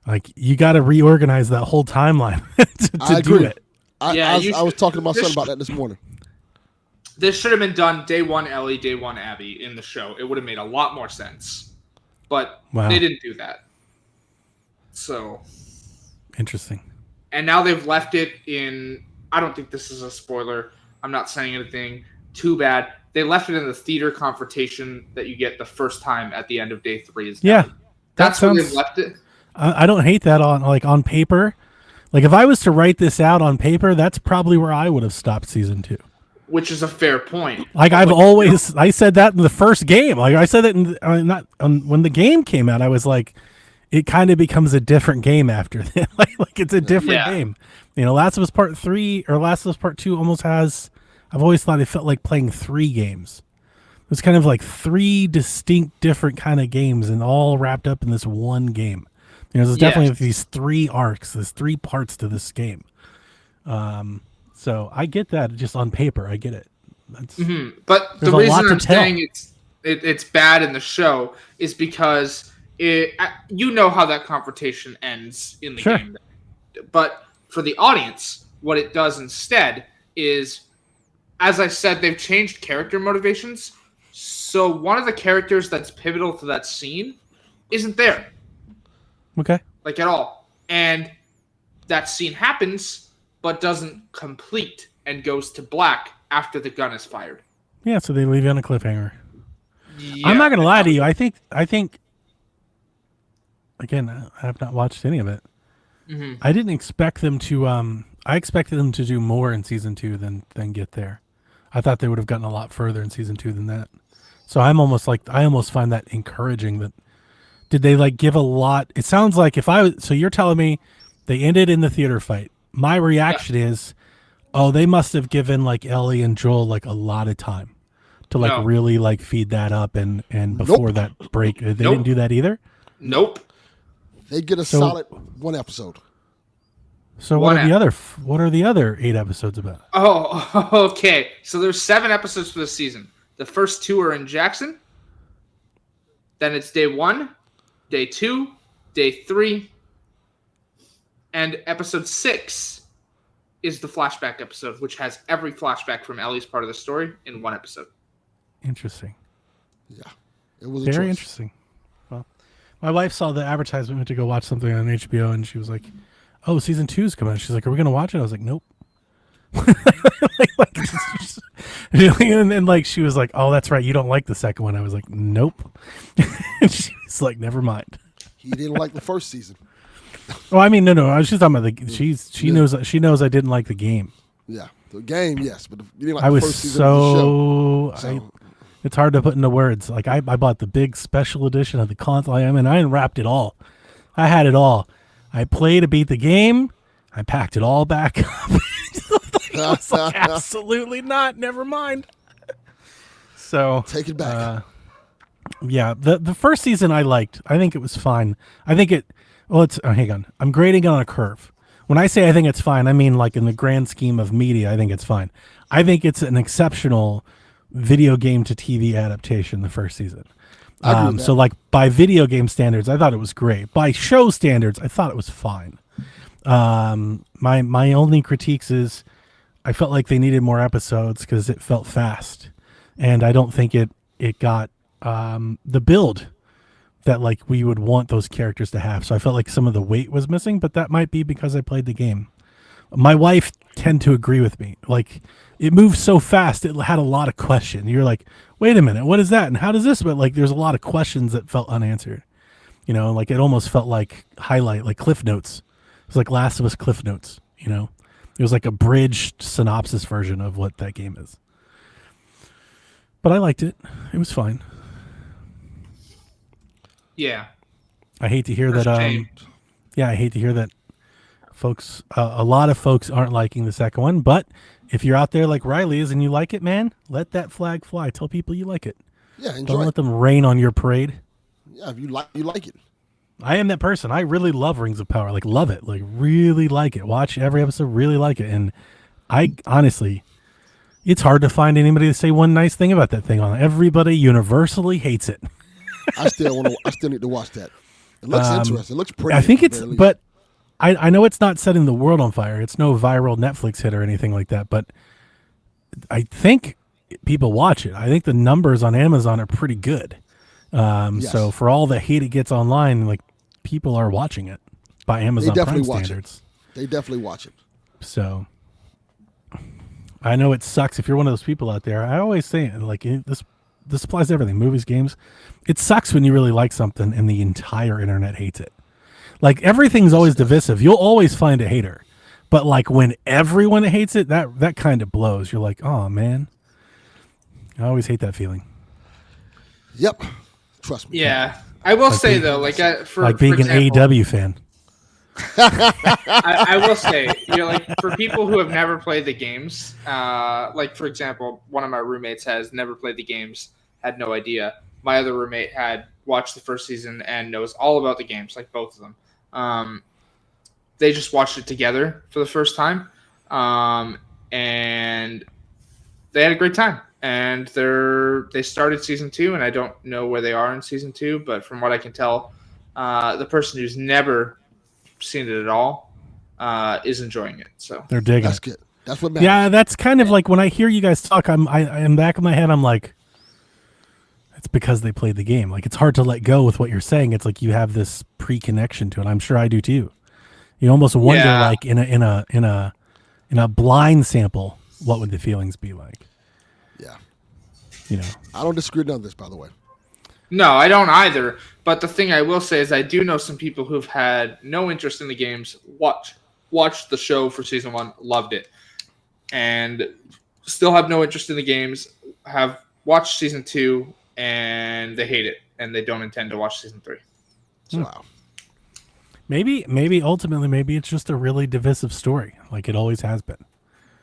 like you got to reorganize that whole timeline to I do agree. it. Yeah, I was talking to my son this- about that this morning. This should have been done day one Ellie, day one Abby in the show. It would have made a lot more sense. But Wow. they didn't do that. So, Interesting. and now they've left it in, I don't think this is a spoiler. I'm not saying anything too bad. They left it in the theater confrontation that you get the first time at the end of day 3. Is Yeah, Ellie. That's where sounds- they've left it. I don't hate that on paper. Like if I was to write this out on paper, that's probably where I would have stopped season 2. Which is a fair point. Like I said that in the first game. Like I said that when the game came out, I was like, it kind of becomes a different game after that. like it's a different Yeah. game. You know, Last of Us Part 3 or Last of Us Part 2 almost has. I've always thought it felt like playing 3 games. It was kind of like 3 distinct, different kind of games, and all wrapped up in this one game. You know, there's definitely Yes. these 3 arcs. There's 3 parts to this game. So I get that just on paper. I get it. That's, But There's the a reason lot to I'm tell. saying it's bad in the show is because you know how that confrontation ends in the Sure. game. But for the audience, what it does instead is, as I said, they've changed character motivations. So one of the characters that's pivotal to that scene isn't there, Okay. like at all. And that scene happens, but doesn't complete and goes to black after the gun is fired. Yeah, so they leave you on a cliffhanger. Yeah. I'm not gonna lie to you. I think again, I have not watched any of it. Mhm. I didn't expect them to. I expected them to do more in season 2 than get there. I thought they would have gotten a lot further in season 2 than that. So I almost find that encouraging. That did they like give a lot? It sounds like if I was. So you're telling me they ended in the theater fight. My reaction is, oh, they must have given like Ellie and Joel like a lot of time to like No. really like feed that up and before that break. They didn't do that either. Nope. They get a So- solid 1 episode. So One what are the other 8 episodes about? Oh, okay. So there's 7 episodes for the season. The first 2 are in Jackson. Then it's day 1, day 2, day 3, and episode 6 is the flashback episode, which has every flashback from Ellie's part of the story in 1 episode. Interesting. Yeah, it was a Very choice. interesting. Well, my wife saw the advertisement, went to go watch something on HBO, and she was like, "Oh, season 2's coming out." She's like, "Are we gonna watch it?" I was like, "Nope." and then like she was like, "Oh, that's right, you don't like the second one." I was like, "Nope." And she's like, "Never mind." He didn't like the first season. Oh, I mean, no. I was just talking about she knows I didn't like the game. Yeah, the game, yes, but you didn't like I the was first season of the show. So, it's hard to put into words. Like I bought the big special edition of the console. I unwrapped it all. I had it all. I play to beat the game. I packed it all back up. I was like, absolutely not. Never mind. So Take it back. Yeah, the first season I liked. I think it was fine. I think it. Well, it's hang on. I'm grading on a curve. When I say I think it's fine, I mean like in the grand scheme of media, I think it's fine. I think it's an exceptional video game to TV adaptation. The first season. I agree with that. So like by video game standards, I thought it was great. By show standards, I thought it was fine. My only critiques is I felt like they needed more episodes because it felt fast, and I don't think it got the build that like we would want those characters to have. So I felt like some of the weight was missing, but that might be because I played the game. My wife tend to agree with me. Like it moved so fast, it had a lot of questions. You're like, wait a minute, what is that? And how does this? But like, there's a lot of questions that felt unanswered. You know, like it almost felt like like Cliff Notes. It was like Last of Us Cliff Notes. You know, it was like a bridged synopsis version of what that game is. But I liked it. It was fine. Yeah. I hate to hear For that. shame. Yeah, I hate to hear that. Folks, a lot of folks aren't liking the second one. But if you're out there like Riley is and you like it, man, let that flag fly. Tell people you like it. Yeah, enjoy Don't it. let them rain on your parade. Yeah, if you like it. I am that person. I really love Rings of Power. Like love it. Like really like it. Watch every episode. Really like it. And I honestly, it's hard to find anybody to say one nice thing about that thing. On everybody universally hates it. I still need to watch that. It looks interesting. It looks pretty. I think at the it's, very least. but I know it's not setting the world on fire. It's no viral Netflix hit or anything like that. But I think people watch it. I think the numbers on Amazon are pretty good. Yes. So for all the hate it gets online, like people are watching it by Amazon Prime definitely watch it. standards. They definitely watch it. So I know it sucks if you're one of those people out there. I always say it, like this applies to everything, movies, games. It sucks when you really like something and the entire internet hates it. Like everything's always divisive. You'll always find a hater. But like when everyone hates it, that kind of blows. You're like, oh man. I always hate that feeling. Yep. Trust me. Yeah. I will say though, like for Like being for an example, AEW fan. I will say, you know, like for people who have never played the games, like for example, one of my roommates has never played the games, had no idea. My other roommate had watched the first season and knows all about the games, like both of them. They just watched it together for the first time, and they had a great time. And they started season 2, and I don't know where they are in season 2, but from what I can tell, the person who's never seen it at all is enjoying it. So They're digging That's it. good. That's what matters. Yeah, that's kind of like when I hear you guys talk, I'm back of my head, I'm like, it's because they played the game. Like it's hard to let go with what you're saying. It's like you have this pre-connection to it. I'm sure I do too. You almost wonder, Yeah. like in a blind sample, what would the feelings be like? Yeah. You know, I don't disagree with none of this, by the way. no, I don't either. But the thing I will say is I do know some people who've had no interest in the games, watched the show for season 1, loved it, and still have no interest in the games, have watched season 2, and they hate it, and they don't intend to watch season 3. Hmm. Wow. maybe ultimately, maybe it's just a really divisive story, like it always has been.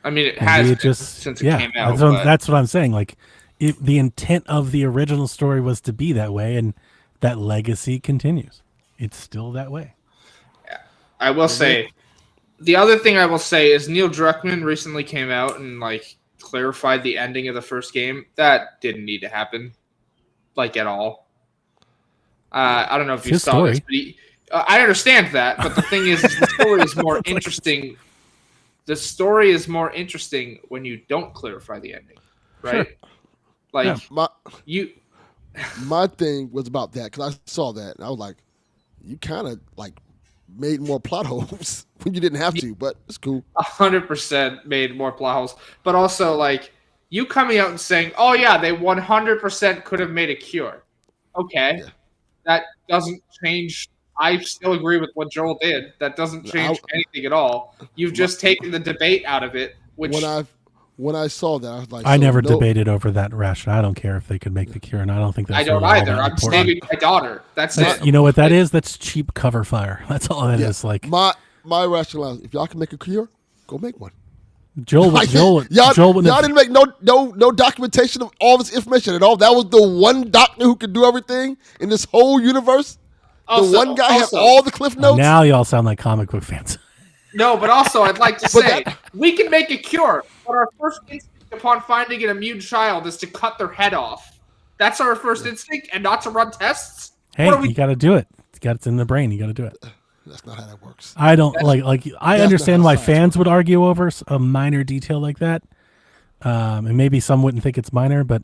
I mean, it Maybe has it been since it came out. That's what I'm saying. Like, the intent of the original story was to be that way, and that legacy continues. It's still that way. I will say, the other thing I will say is Neil Druckmann recently came out and like clarified the ending of the first game. That didn't need to happen, like at all. I don't know if It's you his saw story. this, but I understand that. But the thing is the story is more interesting. The story is more interesting when you don't clarify the ending, right? Sure. Like Yeah. My thing was about that because I saw that and I was like, you kind of like made more plot holes when you didn't have to, but it's cool. 100% made more plot holes, but also like you coming out and saying, "Oh yeah, they 100% could have made a cure." Okay, Yeah. that doesn't change. I still agree with what Joel did. That doesn't change anything at all. You've just taken the debate out of it, which when I saw that, I was like, I so never no- debated over that ration. I don't care if they could make the cure, and I don't think that's I don't really all either. that I'm important. saving my daughter. That's it. You know what that is? That's cheap cover fire. That's all that is. Yeah. Like My rationale: if y'all can make a cure, go make one. Joel, Like, Joel, y'all Joel wouldn't have- didn't make no documentation of all this information at all. That was the one doctor who could do everything in this whole universe. The one guy had all the cliff notes. now y'all sound like comic book fans. No, but also I'd like to say that- we can make a cure, but our first instinct upon finding an immune child is to cut their head off. That's our first instinct, and not to run tests. Hey, What are we- you got to do it. It's in the brain. You got to do it. That's not how that works. I don't like. I that's understand not why how science fans would argue over a minor detail like that, and maybe some wouldn't think it's minor, but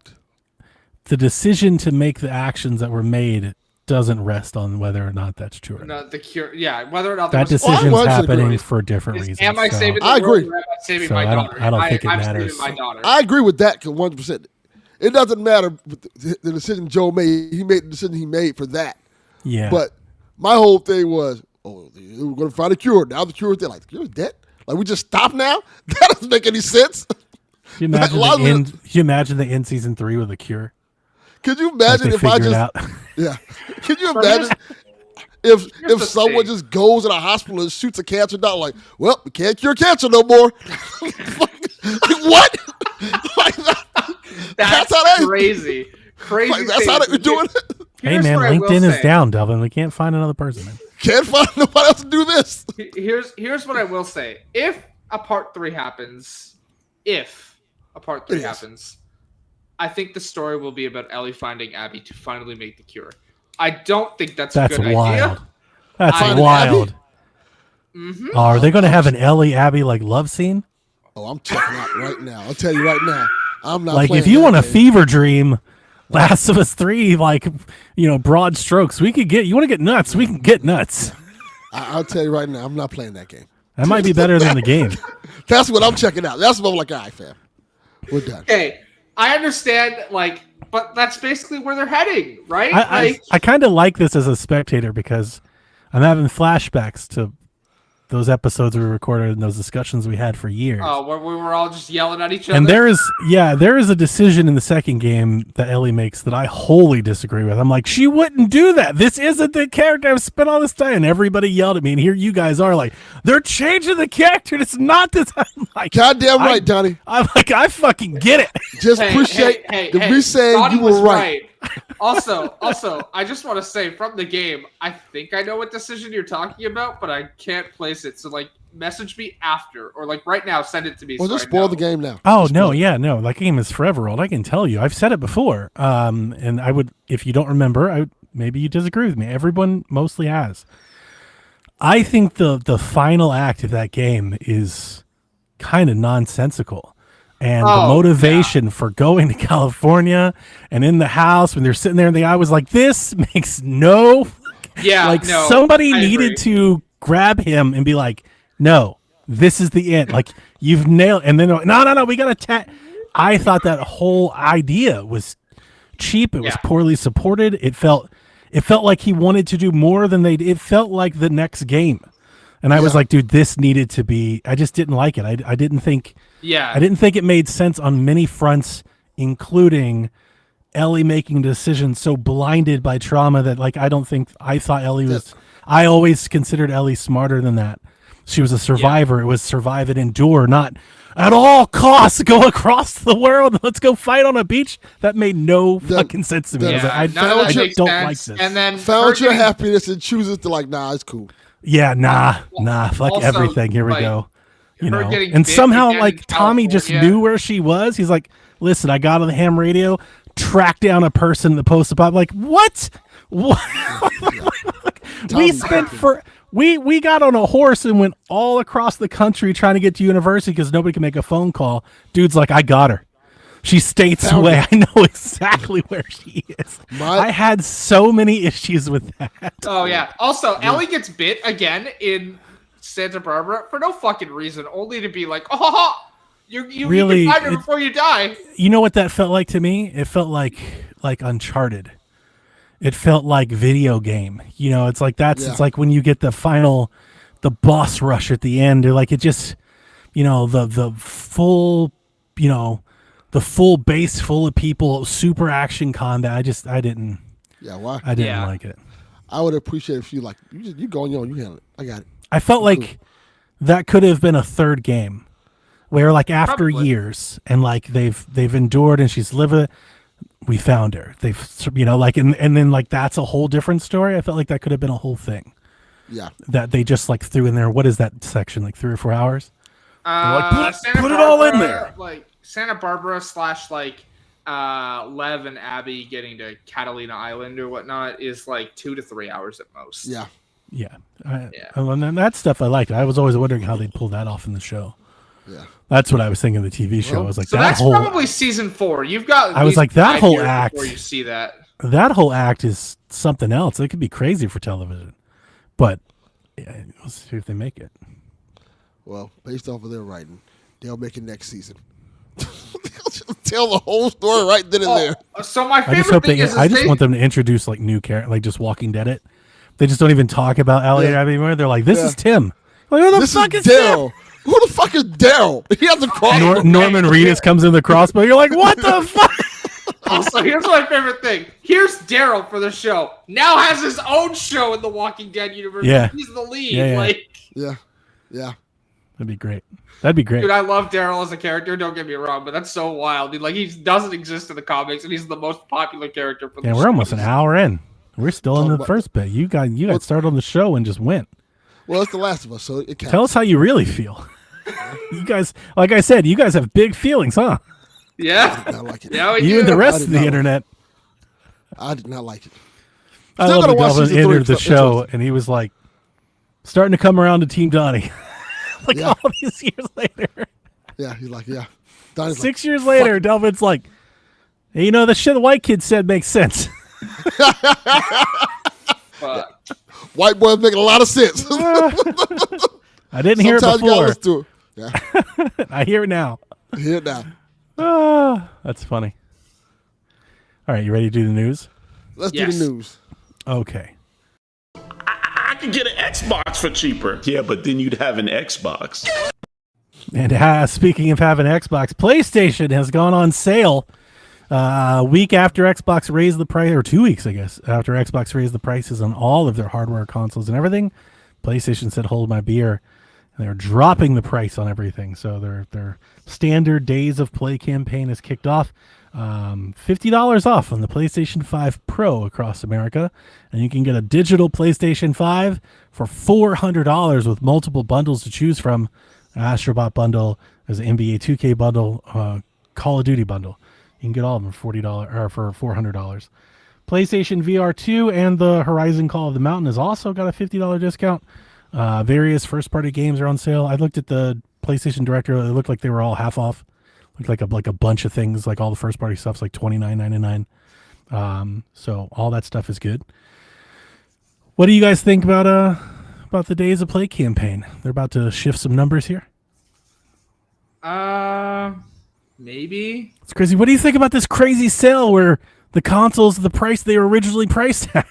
the decision to make the actions that were made doesn't rest on whether or not that's true. Or not. No, the cure, yeah, whether or not there That was decision's Well, I happening agree. for different reasons. Am I so- saving the I world agree. or am I saving So my I don't- daughter? I don't think it I'm matters. saving my daughter. I agree with that 100%. It doesn't matter with the decision Joe made. He made the decision he made for that. Yeah, But my whole thing was, we're going to find a cure. Now the cure is dead. Like, the cure is dead? Like, we just stop now? That doesn't make any sense. Can you imagine a lot the of end? Can you imagine the end season 3 with a cure? Could you Like imagine they if I figure it just... out. Yeah. Can you So imagine if the someone thing. just goes in a hospital and shoots a cancer doctor like, well, we can't cure cancer no more. Like, what? Like, That's how that- crazy. Crazy. like, that's how they're doing it. Hey Here's man, what I will LinkedIn is say. down, Delvin. We can't find another person. Man. Can't find nobody else to do this. Here's what I will say. If a part 3 happens, It is. I think the story will be about Ellie finding Abby to finally make the cure. I don't think that's That's a good wild. idea. That's Finding wild. Mhm. Oh, are they going to have an Ellie Abby like love scene? Oh, I'm checking out right now. I'll tell you right now. I'm not Like playing if you that want a game. fever dream, Last of Us 3, like broad strokes, we could get. You want to get nuts? We can get nuts. I'll tell you right now. I'm not playing that game. That might be better than the game. That's what I'm checking out. That's what I'm like, all right, fam. We're done. Okay, I understand, but that's basically where they're heading, right? I kind of like this as a spectator because I'm having flashbacks to those episodes we recorded and those discussions we had for years. where we were all just yelling at each other. And there is a decision in the second game that Ellie makes that I wholly disagree with. I'm like, she wouldn't do that. This isn't the character I've spent all this time. And everybody yelled at me, and here you guys are like, they're changing the character. It's not this. I'm like, Goddamn right, Donnie. I'm like, I fucking get it. Just Hey, appreciate hey, the hey, me saying Donnie you were was right. Also, I just want to say from the game, I think I know what decision you're talking about, but I can't place it. So message me after, or right now, send it to me. Well, so just I spoil know. the game now. Oh Just no, spoil it. yeah, no. That game is forever old. I can tell you. I've said it before. And I would, if you don't remember, maybe you disagree with me. Everyone mostly has. I think the final act of that game is kind of nonsensical. And the motivation for going to California and in the house when they're sitting there, I was like, this makes no. Somebody I needed agree. to grab him and be like, no, this is the end. Like, you've nailed. And then no, we got to. I thought that whole idea was cheap. It was poorly supported. It felt like he wanted to do more than they. It felt like the next game. And I was like, dude, this needed to be. I just didn't like it. I didn't think. Yeah. I didn't think it made sense on many fronts, including Ellie making decisions so blinded by trauma that I thought Ellie was. I always considered Ellie smarter than that. She was a survivor. It was survive and endure, not at all costs go across the world. Let's go fight on a beach. That made no fucking sense to me. I was like, none of that I makes don't sense. like this. And then Found your her getting- happiness and chooses to nah, it's cool. Yeah, nah, fuck Also, everything. Here we go. her getting And bit somehow again in Tommy just California. knew where she was. He's like, listen, I got on the ham radio, tracked down a person in the post op. Like, what? What? We spent we got on a horse and went all across the country trying to get to university because nobody can make a phone call. Dude's like, I got her. She states Found away. her. I know exactly where she is. I had so many issues with that. Oh yeah. Also, Ellie gets bit again in Santa Barbara for no fucking reason, only to be like, oh, you Really, can find her before you die. You know what that felt like to me? It felt like Uncharted. It felt like video game. It's like it's like when you get the boss rush at the end, or like it just, the full the full base full of people, super action combat. I didn't Why? like it. I would appreciate if you you go on your own, you handle it. I got it. I felt like that could have been a third game, where like after Probably. years and like they've endured and she's living. We found her. They've and then like that's a whole different story. I felt like that could have been a whole thing. Yeah. That they just like threw in there. What is that section? Like 3 or 4 hours? Like, Santa put it all in Barbara, there. Like Santa Barbara / like Lev and Abby getting to Catalina Island or whatnot is like 2 to 3 hours at most. Yeah. Yeah. And then that stuff I liked. I was always wondering how they'd pull that off in the show. Yeah. That's what I was thinking of the TV show. I was like, So that's probably season 4. You've got. I was like, that whole act. Before you see that. That whole act is something else. It could be crazy for television, but yeah, let's see if they make it. Well, based off of their writing, they'll make it next season. Tell the whole story right then and there. So my favorite I just hope thing is I just want them to introduce like new characters, like just Walking Dead it. They just don't even talk about Elliot anymore. They're like, this is Tim. Like, who the fuck is Daryl? Who the fuck is Daryl? He has a crossbow. Norman Reedus comes in the crossbow. You're like, what the fuck? Also, here's my favorite thing. Here's Daryl for the show. Now has his own show in the Walking Dead universe. Yeah. He's the lead. Yeah. Like, Yeah. That'd be great. That'd be great. dude, I love Daryl as a character. Don't get me wrong, but that's so wild. Dude, like, he doesn't exist in the comics, and he's the most popular character for the Yeah, show. we're almost an hour in. We're still in the about- first bit. You got started on the show and just went. Well, it's The Last of Us, so it counts. Tell us how you really feel. You guys, like I said, you guys have big feelings, huh? Yeah. I did not like it. Yeah, we You do. and the I rest did of the not. internet. I did not like it. I Still love gotta that watch Delvin season 3. entered the It's show interesting. and he was like starting to come around to Team Donnie. Like Yeah. all these years later. Yeah, he's like, yeah. Donnie's 6 years later, Delvin's like, hey, the shit the white kid said makes sense. But, white boys making a lot of sense. I didn't hear it Sometimes you gotta before. listen to it. Yeah, I hear it now. hear it now. That's funny. All right, you ready to do the news? Let's Yes. do the news. Okay. I could get an Xbox for cheaper. Yeah, but then you'd have an Xbox. And speaking of having Xbox, PlayStation has gone on sale a week after Xbox raised the price, or 2 weeks, I guess, after Xbox raised the prices on all of their hardware consoles and everything. PlayStation said, hold my beer. And they're dropping the price on everything. So their standard days of play campaign has kicked off. $50 off on the PlayStation 5 Pro across America. And you can get a digital PlayStation 5 for $400 with multiple bundles to choose from. Astrobot bundle, there's an NBA 2K bundle, Call of Duty bundle. You can get all of them for $40 or for $400. PlayStation VR 2 and the Horizon Call of the Mountain has also got a $50 discount. Various first-party games are on sale. I looked at the PlayStation Director; it looked like they were all half off. Looked like a bunch of things, like all the first-party stuff's like $29.99. So all that stuff is good. What do you guys think about the Days of Play campaign? They're about to shift some numbers here. maybe. It's crazy. What do you think about this crazy sale where the consoles are the price they were originally priced at?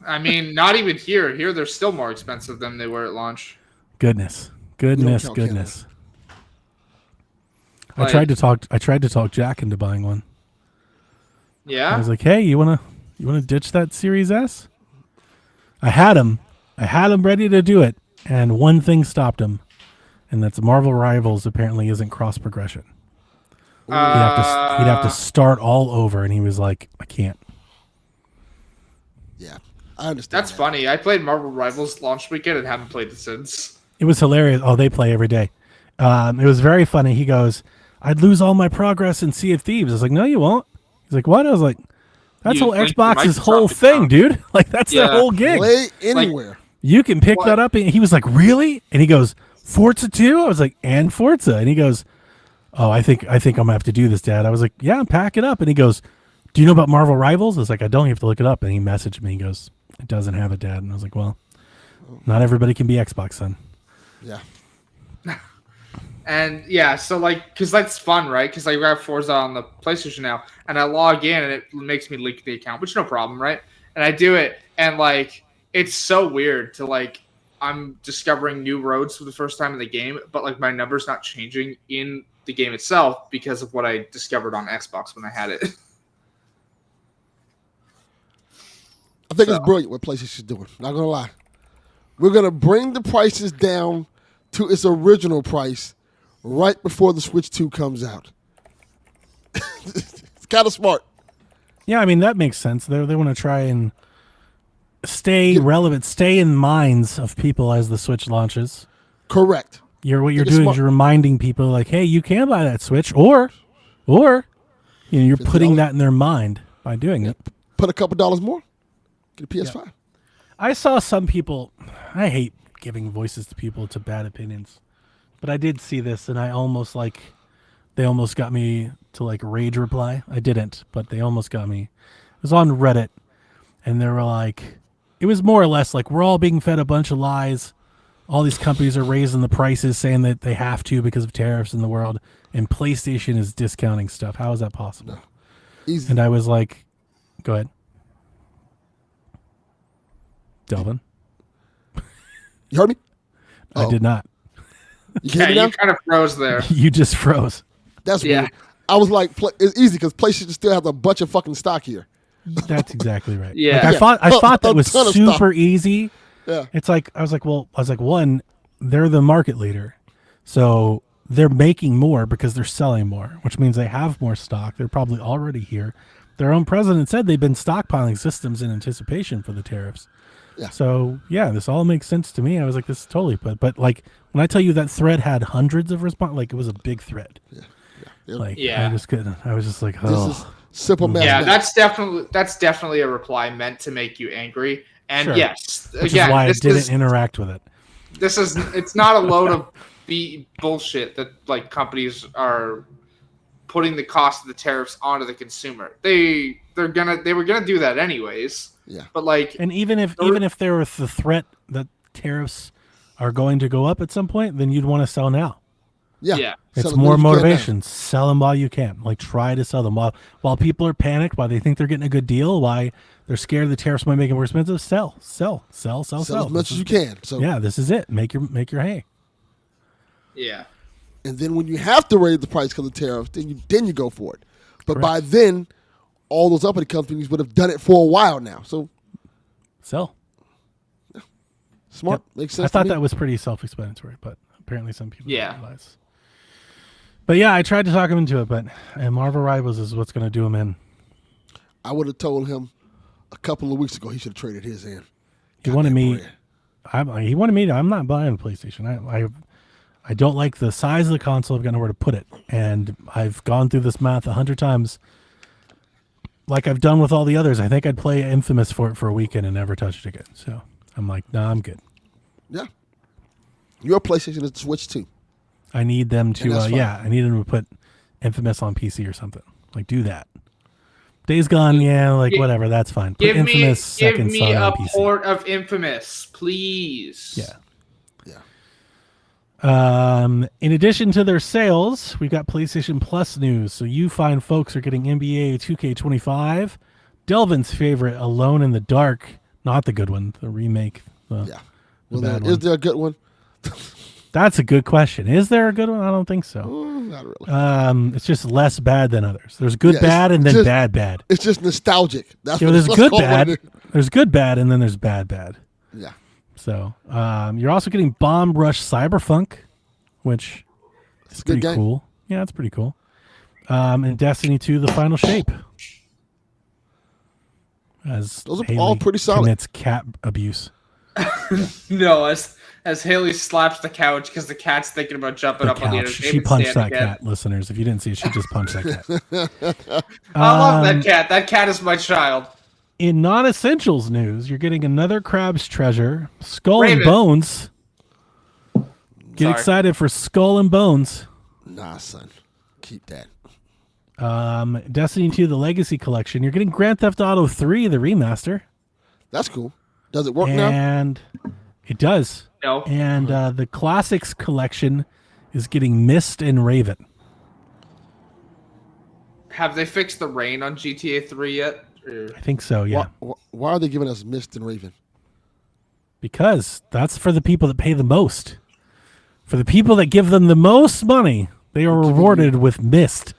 I mean, not even here. Here, they're still more expensive than they were at launch. Goodness. count I tried to talk Jack into buying one. I Yeah. was like, "Hey, you wanna ditch that Series S?" I had him ready to do it, and one thing stopped him, and that's Marvel Rivals apparently isn't cross progression. He'd have to start all over, and he was like, "I can't." Yeah, I understand. That's funny. I played Marvel Rivals launch weekend and haven't played it since. It was hilarious. Oh, they play every day. It was very funny. He goes, "I'd lose all my progress in Sea of Thieves." I was like, "No, you won't." He's like, "What?" I was like, "That's You whole think Xbox's Microsoft whole could thing, count. dude. Like that's their Yeah. whole gig. Play anywhere. You can pick What? that up." And he was like, "Really?" And he goes, "Forza 2?" I was like, "And Forza." And he goes, "Oh, I think I'm gonna have to do this, Dad." I was like, "Yeah, pack it up." And he goes, "Do you know about Marvel Rivals?" I was like, "I don't. You have to look it up." And he messaged me. He goes, "It doesn't have it, Dad." And I was like, "Well, not everybody can be Xbox, son." Yeah. And yeah, so like, cause that's fun, right? Cause I grab Forza on the PlayStation now, and I log in, and it makes me link the account, which no problem, right? And I do it, and like, it's so weird to like, I'm discovering new roads for the first time in the game, but like my number's not changing in the game itself because of what I discovered on Xbox when I had it. I think it's brilliant what PlayStation's doing. Not gonna lie, we're gonna bring the prices down to its original price right before the Switch 2 comes out. It's kind of smart. Yeah, I mean that makes sense. They want to try and stay relevant, stay in minds of people as the Switch launches. Correct. What you're doing is you're reminding people like, hey, you can buy that Switch, or you're putting that in their mind by doing it. Put a couple dollars more, get a PS5. Yeah. I saw some people. I hate giving voices to people to bad opinions, but I did see this, and they almost got me to like rage reply. I didn't, but they almost got me. It was on Reddit, and they were like, it was more or less like we're all being fed a bunch of lies. All these companies are raising the prices, saying that they have to because of tariffs in the world, and PlayStation is discounting stuff. How is that possible? No. Easy. And I was like, go ahead. Delvin? You heard me? I did not. You can hear me now? You kind of froze there. You just froze. That's weird. I was like, it's easy because PlayStation still has a bunch of fucking stock here. That's exactly right. Yeah. Like, I thought that was ton of super easy. Yeah. It's like I was like, one, they're the market leader, so they're making more because they're selling more, which means they have more stock. They're probably already here. Their own president said they've been stockpiling systems in anticipation for the tariffs. Yeah. So yeah, this all makes sense to me. I was like, this is totally, but like when I tell you that thread had hundreds of response, like it was a big thread. Yeah. Like Yeah. I just couldn't. I was just like, This oh. is simple math. Yeah, that's definitely a reply meant to make you angry. And Sure. yes, Which again, is why I this didn't is interact with it. it's not a load of bullshit that like companies are putting the cost of the tariffs onto the consumer. They were gonna do that anyways. Yeah. But like, And even if there was the threat that tariffs are going to go up at some point, then you'd want to sell now. yeah. It's Sell as more many as you can motivation. Sell them while you can. Like try to sell them while people are panicked, while they think they're getting a good deal, why they're scared the tariffs might make it more expensive. Sell now. Sell as much as you can. So Yeah, this is it. Make your hay. Yeah. and then when you have to raise the price because of tariffs, then you go for it. But Correct. by then, all those uppity companies would have done it for a while now. So Sell. smart. Yep. Makes sense. I thought to me. that was pretty self-explanatory, but apparently some people Yeah. don't realize. But yeah, I tried to talk him into it, but Marvel Rivals is what's going to do him in. I would have told him a couple of weeks ago he should have traded his in. He Got wanted that me. bread. He wanted me to. I'm not buying a PlayStation. I don't like the size of the console. I've got nowhere to put it, and I've gone through this math 100 times. Like I've done with all the others. I think I'd play Infamous for it for a weekend and never touch it again. So I'm like, nah, I'm good. Yeah. Your PlayStation is the Switch too. I need them And to. that's fine. I need them to put Infamous on PC or something. Like do that. Days Gone, yeah, like whatever. That's fine. Put Give Infamous me Second Son a on PC. port of Infamous, please. Yeah. Yeah. In addition to their sales, we've got PlayStation Plus news. So you fine folks are getting NBA 2K25, Delvin's favorite, Alone in the Dark, not the good one, the remake. Yeah. The Well, bad is one. there a good one? That's a good question. Is there a good one? I don't think so. Not really. It's just less bad than others. There's good, Yeah, it's bad, and then just- bad. It's just nostalgic. That's You know, what there's let's good, call it what bad. it is. There's good, bad, and then there's bad. Yeah. So you're also getting Bomb Rush Cyberpunk, which is a good pretty game. cool. Yeah, it's pretty cool. And Destiny 2: The Final Shape. As Those are Haley all pretty solid. commits cat abuse. No, as Haley slaps the couch because the cat's thinking about jumping The up on the couch. entertainment She punched stand that again. cat, listeners. If you didn't see it, she just punched that cat. I love Um, that cat. That cat is my child. In non-essentials news, you're getting another Crab's Treasure, Skull and Raven. Bones. Get Sorry. excited for Skull and Bones. Nah, son. Keep that. Destiny 2: The Legacy Collection. You're getting Grand Theft Auto 3, the remaster. That's cool. Does it work now? And it does. No. And the Classics Collection is getting Mist and Raven. Have they fixed the rain on GTA 3 yet? I think so, yeah. Why are they giving us Mist and Raven? Because that's for the people that pay the most. For the people that give them the most money, they are rewarded with Myst.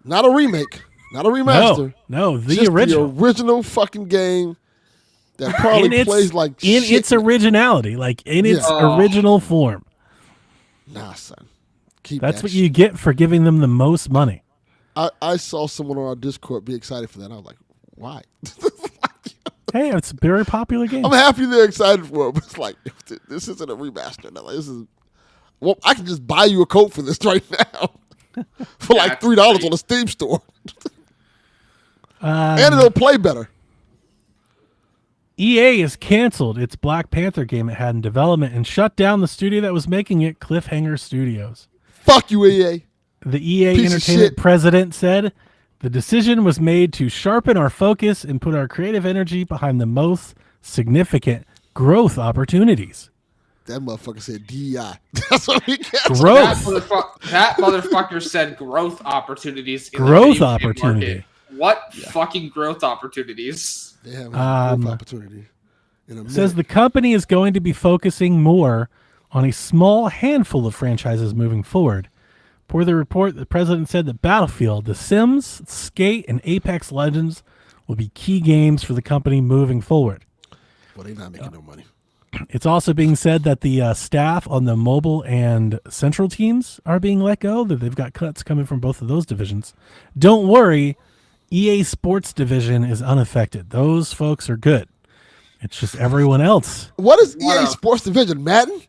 Not a remake, not a remaster. No, the just original. The original fucking game that probably plays like in shit. its originality, like in its original form. Nah, son. Keep That's that what shit. you get for giving them the most money. I saw someone on our Discord be excited for that. I was like, why? Hey, it's a very popular game. I'm happy they're excited for it, but it's like, this isn't a remaster. Like, this is, well, I can just buy you a code for this right now for like $3 on the Steam store. And it'll play better. EA has canceled its Black Panther game it had in development and shut down the studio that was making it, Cliffhanger Studios. Fuck you, EA. The EA Piece of Entertainment shit. president said, the decision was made to sharpen our focus and put our creative energy behind the most significant growth opportunities. That motherfucker said DEI. That's what he canceled. Growth. That motherfucker said growth opportunities. In Growth the video game opportunity. market. What fucking growth opportunities? They have a growth opportunity. In a minute. Says the company is going to be focusing more on a small handful of franchises moving forward. Per the report, the president said that Battlefield, The Sims, Skate, and Apex Legends will be key games for the company moving forward. Well, they're not making no money. It's also being said that the staff on the mobile and central teams are being let go, that they've got cuts coming from both of those divisions. Don't worry, EA Sports division is unaffected. Those folks are good. It's just everyone else. What is EA Sports Division? Madden?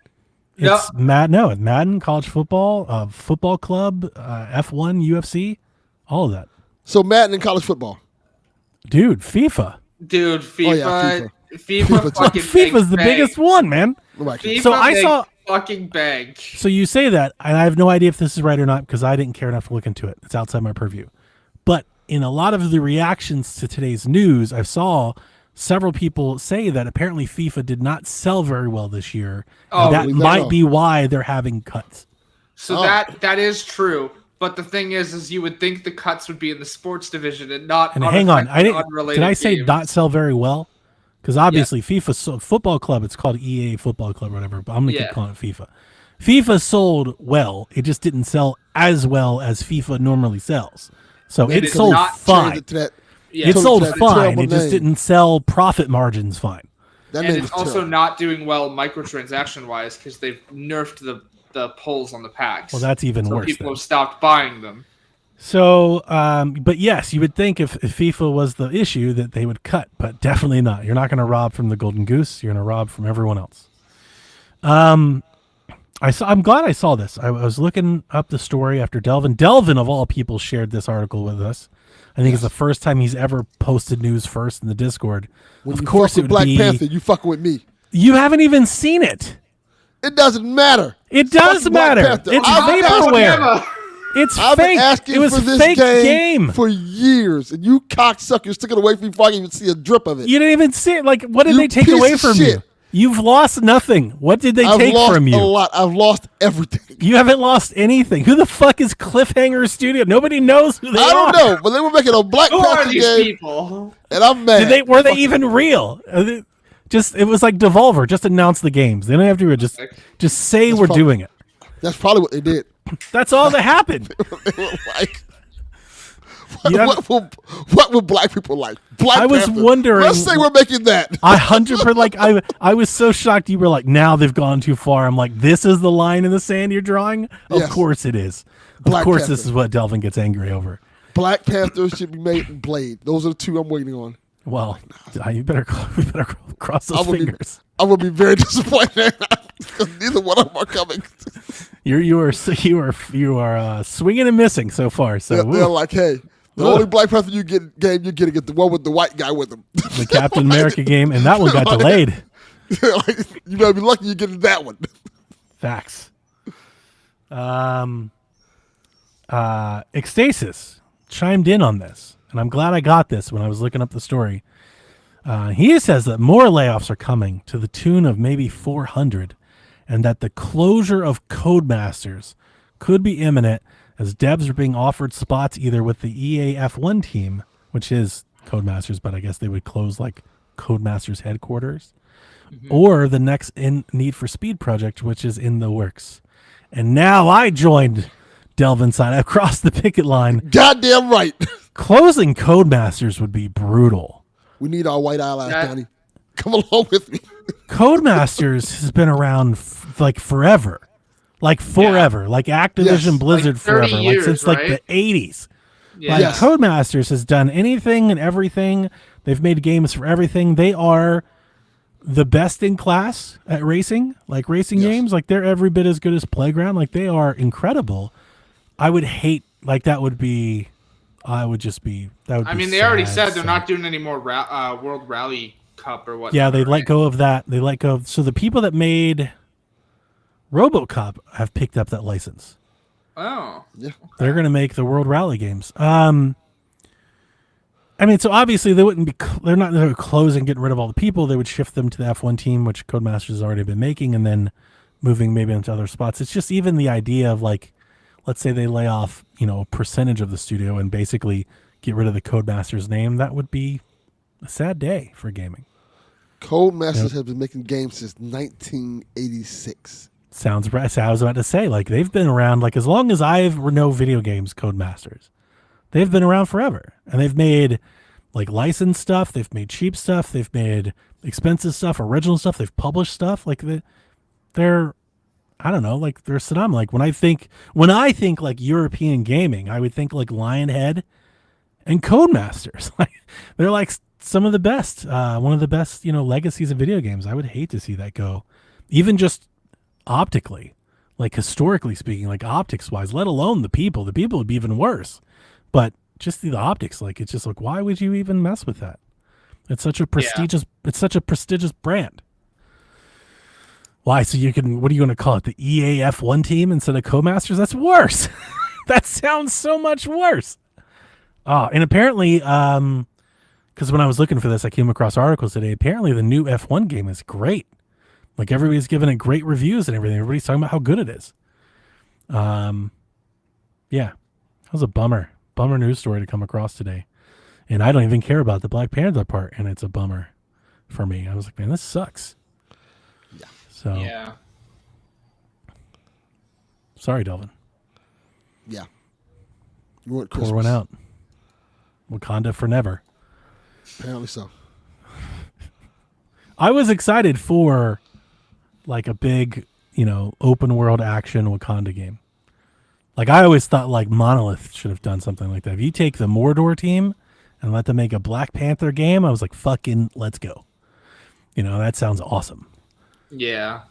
It's Madden, college football, football club, F1, UFC, all of that. So Madden and college football. Dude, FIFA. Dude, FIFA. Oh, yeah, FIFA fucking FIFA's the biggest one, man. Right. FIFA So I saw fucking bank. So you say that, and I have no idea if this is right or not because I didn't care enough to look into it. It's outside my purview. But in a lot of the reactions to today's news, I saw several people say that apparently FIFA did not sell very well this year. And that might be why they're having cuts. So that is true. But the thing is you would think the cuts would be in the sports division and not. And hang on, did I say not sell very well? Because obviously FIFA football club, it's called EA Football Club or whatever. But I'm gonna keep calling it FIFA. FIFA sold well. It just didn't sell as well as FIFA normally sells. So it sold fine. It sold fine. It just didn't sell profit margins fine. And it's also not doing well microtransaction wise because they've nerfed the pulls on the packs. Well, that's even worse. People have stopped buying them. So, but yes, you would think if FIFA was the issue that they would cut, but definitely not. You're not going to rob from the golden goose. You're going to rob from everyone else. I'm glad I saw this. I was looking up the story after Delvin. Delvin, of all people, shared this article with us. I think it's the first time he's ever posted news first in the Discord. When of course, it would Black Panther, you fucking with me. You haven't even seen it. It doesn't matter. It does matter. It's vaporware. I've been asking for this game for years, and you cocksuckers took it away from me before I even see a drip of it. You didn't even see it. Like, what did they take away from you? You've lost nothing. What did they take from you? I've lost a lot. I've lost everything. You haven't lost anything. Who the fuck is Cliffhanger Studio? Nobody knows who they are. I don't know, but they were making a Black Panther game, people? And I'm mad. Were they even real? It was like Devolver. Just announce the games. They don't have to just say we're doing it. That's probably what they did. That's all that happened. They were like, what will black people like? Black I was Panther. wondering. Let's say we're making that. 100%. I was so shocked. You were like, now they've gone too far. I'm like, this is the line in the sand you're drawing. Of course it is. Of course, Panther. This is what Delvin gets angry over. Black Panther should be made in Blade. Those are the two I'm waiting on. Well, we better cross those fingers. I will be very disappointed because neither one of them are coming. You are swinging and missing so far. So they're like, hey, the only Black Panther you get the one with the white guy with him. The Captain America game, and that one got delayed. You better be lucky you get that one. Facts. Ecstasis chimed in on this, and I'm glad I got this when I was looking up the story. He says that more layoffs are coming to the tune of maybe 400, and that the closure of Codemasters could be imminent as devs are being offered spots either with the EA F1 team, which is Codemasters, but I guess they would close like Codemasters headquarters, or the next Need for Speed project, which is in the works. And now I joined Delvin's side across the picket line. Goddamn right. Closing Codemasters would be brutal. We need our white allies, Donnie. Come along with me. Codemasters has been around like forever. Like forever. Like Activision Yes. Blizzard Like 30 forever. years, like since right? like the 80s. Yeah. Like Yes. Codemasters has done anything and everything. They've made games for everything. They are the best in class at racing, like racing Yes. games. Like they're every bit as good as Playground. Like they are incredible. I would hate like that would be. I would just be. That would. I be mean, they already sad, said they're sad. not doing any more World Rally Cup or what. Yeah, they let go of that. They let go of. So the people that made RoboCop have picked up that license. Oh. Yeah. They're going to make the World Rally games. I mean, so obviously they wouldn't be. They're closing, getting rid of all the people. They would shift them to the F1 team, which Codemasters has already been making, and then moving maybe into other spots. It's just even the idea of like, let's say they lay off, a percentage of the studio and basically get rid of the Codemasters name. That would be a sad day for gaming. Codemasters have been making games since 1986. Sounds right. So I was about to say, like, they've been around, like, as long as I've know video games, Codemasters. They've been around forever. And they've made, like, licensed stuff. They've made cheap stuff. They've made expensive stuff, original stuff. They've published stuff. Like, they're, I don't know, like, they're synonymous. Like, when I think, like, European gaming, I would think, like, Lionhead and Codemasters. Like, they're, like, some of the best, one of the best, legacies of video games. I would hate to see that go. Even just optically, like historically speaking, like optics wise, let alone the people would be even worse. But just the optics, like it's just like, why would you even mess with that? It's such a prestigious brand. Why? So you can, what are you going to call it? The EA F1 team instead of Codemasters? That's worse. That sounds so much worse. And apparently, because when I was looking for this, I came across articles today. Apparently the new F1 game is great. Like everybody's giving it great reviews and everything. Everybody's talking about how good it is. Yeah, that was a bummer news story to come across today. And I don't even care about the Black Panther part, and it's a bummer for me. I was like, man, this sucks. Yeah. So Yeah. sorry, Delvin. Yeah. You want Pour Christmas. one out. Wakanda for never. Apparently so. I was excited for like a big, open world action Wakanda game. Like I always thought like Monolith should have done something like that. If you take the Mordor team and let them make a Black Panther game, I was like, fucking let's go. That sounds awesome. Yeah.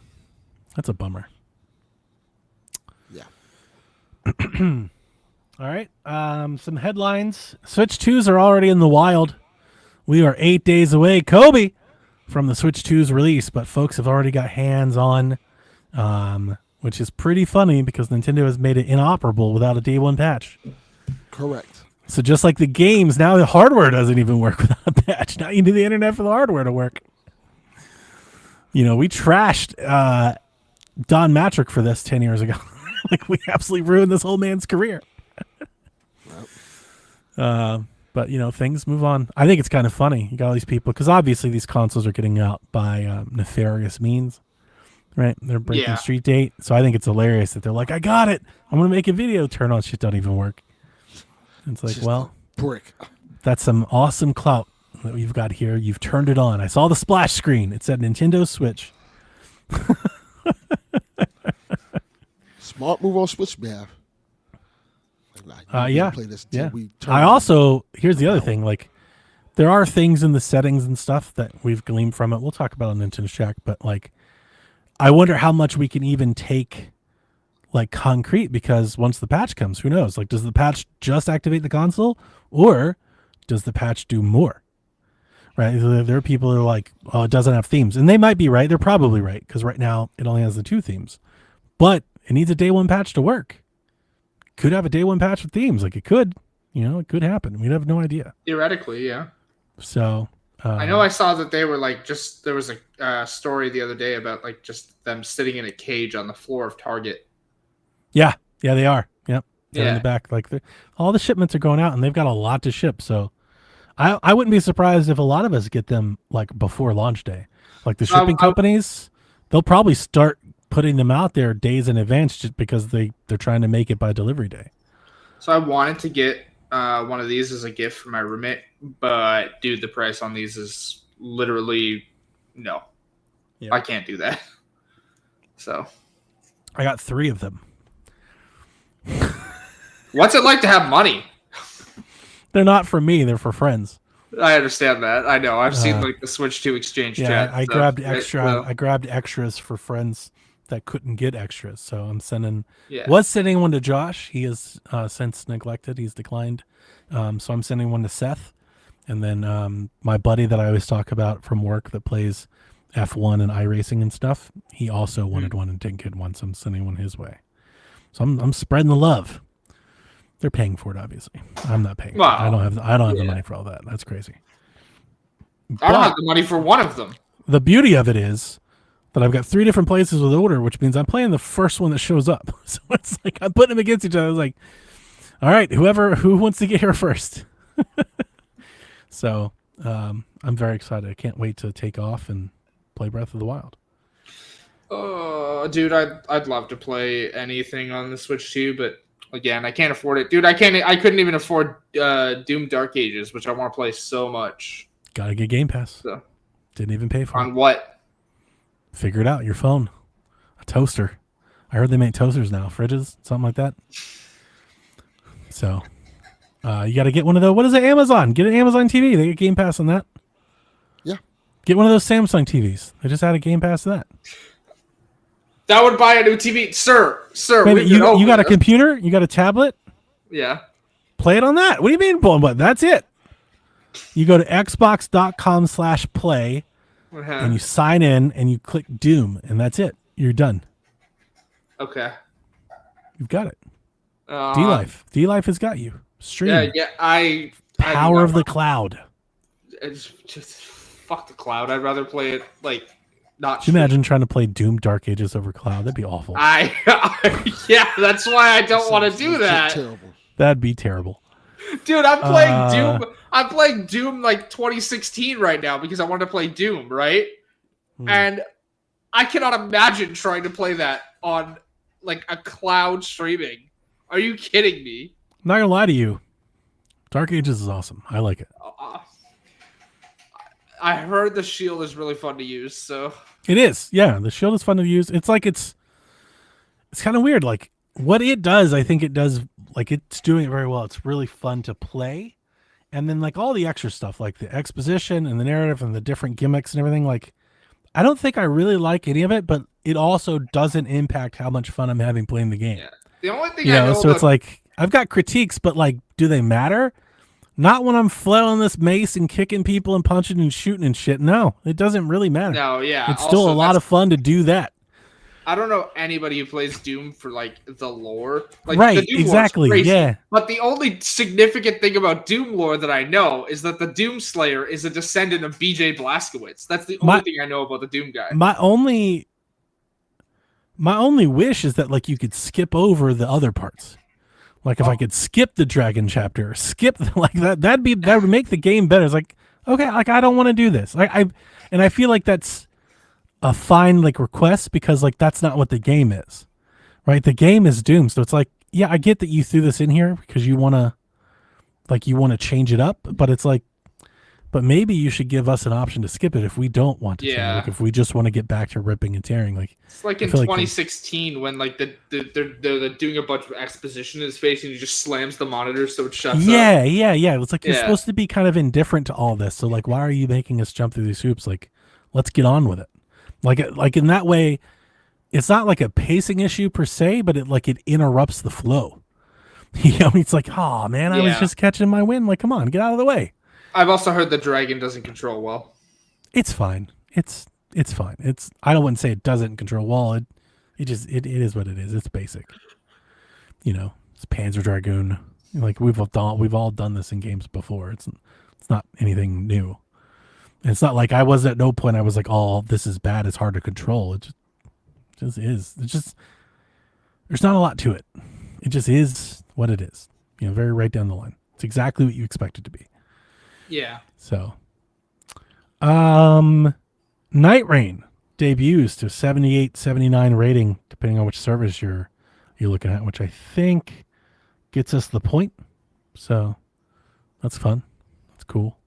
That's a bummer. Yeah. All right. Some headlines. Switch 2s are already in the wild. We are 8 days away, Kobe, from the Switch 2's release, but folks have already got hands on, which is pretty funny because Nintendo has made it inoperable without a day one patch. Correct. So just like the games, now the hardware doesn't even work without a patch. Now you need the internet for the hardware to work. We trashed Don Matrick for this 10 years ago. Like we absolutely ruined this whole man's career. But things move on. I think it's kind of funny. You got all these people because obviously these consoles are getting out by nefarious means, right? They're breaking street date, so I think it's hilarious that they're like, "I got it. I'm gonna make a video." Turn on, shit don't even work. It's like, Just well, a brick. that's some awesome clout that we've got here. You've turned it on. I saw the splash screen. It said Nintendo Switch. Smart move on Switch behalf. Yeah. Play this Yeah. we turn I it on. also, here's the other thing, like there are things in the settings and stuff that we've gleaned from it. We'll talk about it on Nintendo Shack, but like I wonder how much we can even take like concrete because once the patch comes, who knows? Like does the patch just activate the console or does the patch do more? Right? There are people who are like, oh, it doesn't have themes. And they might be right. They're probably right because right now it only has the 2 themes. But it needs a day one patch to work. Could have a day one patch with themes. Like it could, it could happen. We have no idea. Theoretically, yeah. So I know I saw that they were like there was a story the other day about like just them sitting in a cage on the floor of Target. Yeah, they are. Yep. They're in Yeah. the back. Like all the shipments are going out and they've got a lot to ship. So I wouldn't be surprised if a lot of us get them like before launch day. Like the shipping companies, they'll probably start putting them out there days in advance just because they're trying to make it by delivery day. So I wanted to get one of these as a gift for my roommate, but dude, the price on these is literally no. Yep. I can't do that. So I got 3 of them. What's it like to have money? They're not for me, they're for friends. I understand that. I know. I've seen like the Switch 2 exchange chat. I grabbed extras for friends that couldn't get extras. So I'm sending one to Josh. He has since neglected. He's declined. So I'm sending one to Seth. And then my buddy that I always talk about from work that plays F1 and iRacing and stuff, he also wanted one and didn't get one, so I'm sending one his way. So I'm spreading the love. They're paying for it, obviously. I'm not paying. Wow. I don't have the money for all that. That's crazy. I don't have the money for one of them. The beauty of it is that I've got 3 different places with order, which means I'm playing the first one that shows up. So it's like I'm putting them against each other. I was like, all right, who wants to get here first? So I'm very excited. I can't wait to take off and play Breath of the Wild. Dude, I'd love to play anything on the Switch 2, but again, I can't afford it. Dude, I couldn't even afford Doom Dark Ages, which I want to play so much. Gotta get Game Pass. So, didn't even pay for it. On what? Figure it out. Your phone. A toaster. I heard they make toasters now. Fridges, something like that. So, you got to get one of those. What is it? Amazon. Get an Amazon TV. They get Game Pass on that. Yeah. Get one of those Samsung TVs. They just added Game Pass to that. That would buy a new TV. Sir. Wait, you got a computer? You got a tablet? Yeah. Play it on that. What do you mean, but that's it. You go to xbox.com/play and you sign in and you click Doom and that's it. You're done. Okay. You've got it. D-Life. D-Life has got you. Stream. Yeah. Power of the cloud. It's just fuck the cloud. I'd rather play it like not. Could you imagine trying to play Doom Dark Ages over cloud? That'd be awful. Yeah, that's why I don't want to do that. Terrible. That'd be terrible. Dude, I'm playing Doom. I'm playing Doom like 2016 right now because I want to play Doom, right? And I cannot imagine trying to play that on like a cloud streaming. Are you kidding me? I'm not gonna lie to you. Dark Ages is awesome. I like it. I heard the shield is really fun to use, so it is. Yeah, the shield is fun to use. It's like it's kind of weird. Like what it does, I think it does. Like it's doing it very well. It's really fun to play, and then like all the extra stuff, like the exposition and the narrative and the different gimmicks and everything. Like I don't think I really like any of it, but it also doesn't impact how much fun I'm having playing the game. Yeah. The only thing I know, so it's like I've got critiques, but like, do they matter? Not when I'm flailing this mace and kicking people and punching and shooting and shit. No, it doesn't really matter. No, yeah. It's still a lot of fun to do that. I don't know anybody who plays Doom for like the lore. Like, right, the Doom exactly. Crazy, yeah. But the only significant thing about Doom lore that I know is that the Doom Slayer is a descendant of BJ Blazkowicz. That's the only thing I know about the Doom guy. My only wish is that like you could skip over the other parts. Like if I could skip the dragon chapter, like that would make the game better. It's like, okay, like I don't want to do this. I feel like that's a fine like request because like that's not what the game is. Right? The game is Doom. So it's like, yeah, I get that you threw this in here because you want to change it up, but it's like, but maybe you should give us an option to skip it if we don't want to. Yeah. Like if we just want to get back to ripping and tearing. Like it's like in 2016 when like they're doing a bunch of exposition in his face and he just slams the monitor so it shuts up. Yeah. It's like you're supposed to be kind of indifferent to all this. So like, why are you making us jump through these hoops? Like, let's get on with it. Like in that way, it's not like a pacing issue per se, but it interrupts the flow. You know, it's like, oh man, I was just catching my wind. Like, come on, get out of the way. I've also heard the dragon doesn't control well. It's fine. It's fine. I don't want to say it doesn't control well. It is what it is. It's basic. You know, it's Panzer Dragoon. Like we've all done this in games before. It's not anything new. And it's not like I was at no point I was like, oh, this is bad. It's hard to control. It just is. It's just there's not a lot to it. It just is what it is. You know, very right down the line. It's exactly what you expect it to be. Yeah. So, Night Rain debuts to 78, 79 rating, depending on which service you're looking at, which I think gets us the point. So that's fun. That's cool.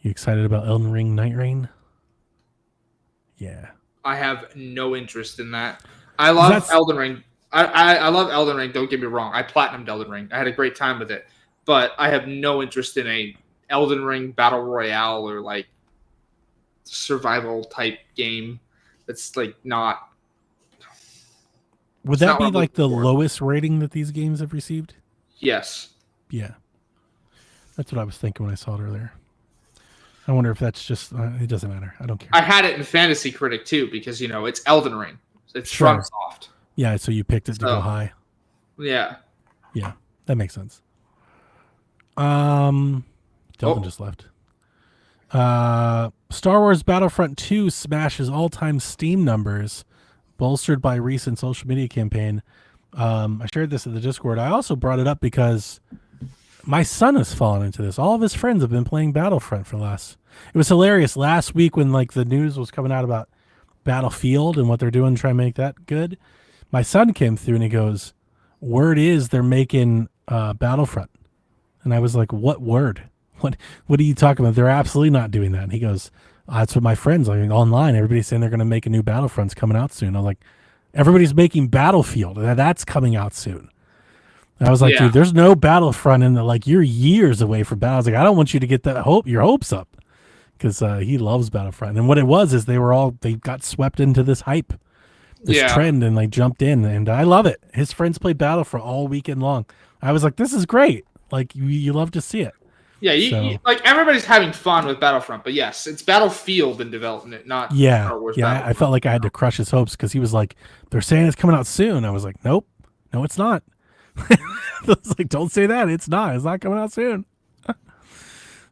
You excited about Elden Ring Night Rain? Yeah. I have no interest in that. I love Elden Ring. I love Elden Ring. Don't get me wrong. I platinumed Elden Ring. I had a great time with it, but I have no interest in a Elden Ring battle royale or like survival type game. That's like not. Would that be like the lowest rating that these games have received? Yes. Yeah. That's what I was thinking when I saw it earlier. I wonder if that's just. It doesn't matter. I don't care. I had it in Fantasy Critic too because it's Elden Ring. It's FromSoft. Yeah, so you picked it to go high. Yeah. Yeah, that makes sense. Delvin just left. Star Wars Battlefront 2 smashes all-time Steam numbers, bolstered by recent social media campaign. I shared this in the Discord. I also brought it up because my son has fallen into this. All of his friends have been playing Battlefront for it was hilarious last week when like the news was coming out about Battlefield and what they're doing to try and make that good. My son came through and he goes, word is they're making Battlefront. And I was like, what word? What are you talking about? They're absolutely not doing that. And he goes, that's what my friends are online. Everybody's saying they're going to make a new Battlefront's coming out soon. I was like, everybody's making Battlefield. That's coming out soon. And I was like, dude, there's no Battlefront in you're years away from Battle. I was like, I don't want you to get your hopes up because he loves Battlefront. And what it was is they got swept into this hype. This trend and they jumped in and I love it. His friends played Battlefront all weekend long. I was like, this is great. Like you love to see it. Yeah, you, everybody's having fun with Battlefront, but yes, it's Battlefield in development, not Star Wars. Yeah, I felt like I had to crush his hopes because he was like, they're saying it's coming out soon. I was like, nope, no, it's not. I was like, don't say that. It's not coming out soon.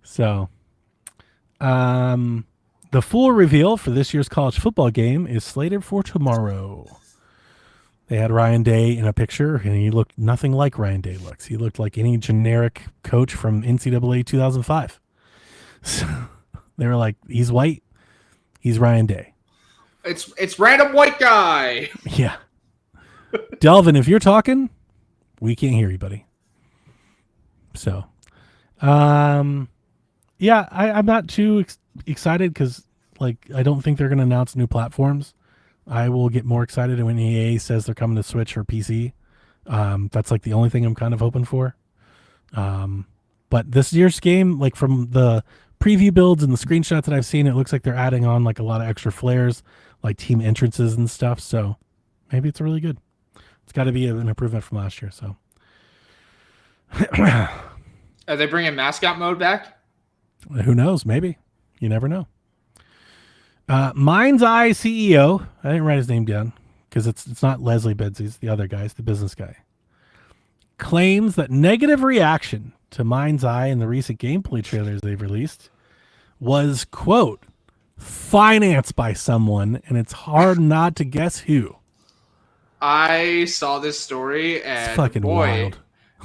So, the full reveal for this year's college football game is slated for tomorrow. They had Ryan Day in a picture, and he looked nothing like Ryan Day looks. He looked like any generic coach from NCAA 2005. So they were like, he's white. He's Ryan Day. It's random white guy. Yeah. Delvin, if you're talking, we can't hear you, buddy. So, yeah, I'm not too excited because, I don't think they're going to announce new platforms. I will get more excited when EA says they're coming to Switch or PC. That's the only thing I'm kind of hoping for. But this year's game, from the preview builds and the screenshots that I've seen, it looks like they're adding on a lot of extra flares, like team entrances and stuff. So maybe it's really good. It's got to be an improvement from last year. So are they bringing mascot mode back? Who knows? Maybe. You never know. Mind's Eye CEO, I didn't write his name down because it's not Leslie Benzie, it's the other guy, it's the business guy, claims that negative reaction to Mind's Eye in the recent gameplay trailers they've released was, quote, financed by someone, and it's hard not to guess who. I saw this story, and it's fucking wild.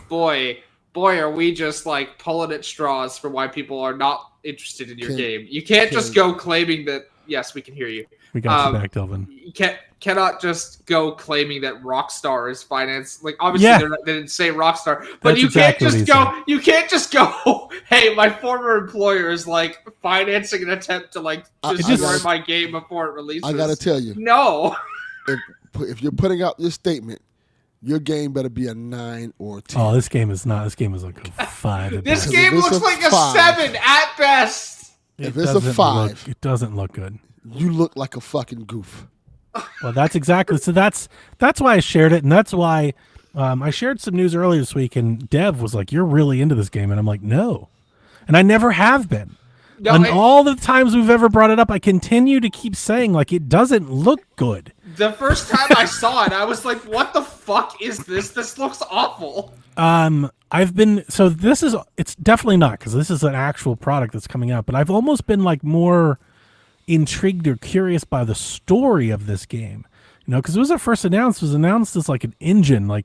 Boy, are we just pulling at straws for why people are not interested in your game. You can't just go claiming that. Yes, we can hear you. We got you back, Delvin. You cannot just go claiming that Rockstar is financed. Obviously, they didn't say Rockstar, but you can't just go. You can't just go. Hey, my former employer is financing an attempt to destroy my game before it releases. I gotta tell you, no. If you're putting out this statement, your game better be a 9 or 10. Oh, this game is not. This game is a 5. This game looks like a 7 at best. If it's a 5, it doesn't look good. You look like a fucking goof. Well, that's exactly. So that's why I shared it, and that's why I shared some news earlier this week. And Dev was like, "You're really into this game," and I'm like, "No," and I never have been. No, and all the times we've ever brought it up, I continue to keep saying it doesn't look good. The first time I saw it, I was like, "What the fuck is this? This looks awful." It's definitely not because this is an actual product that's coming out, but I've almost been more intrigued or curious by the story of this game, because it was first announced as an engine, a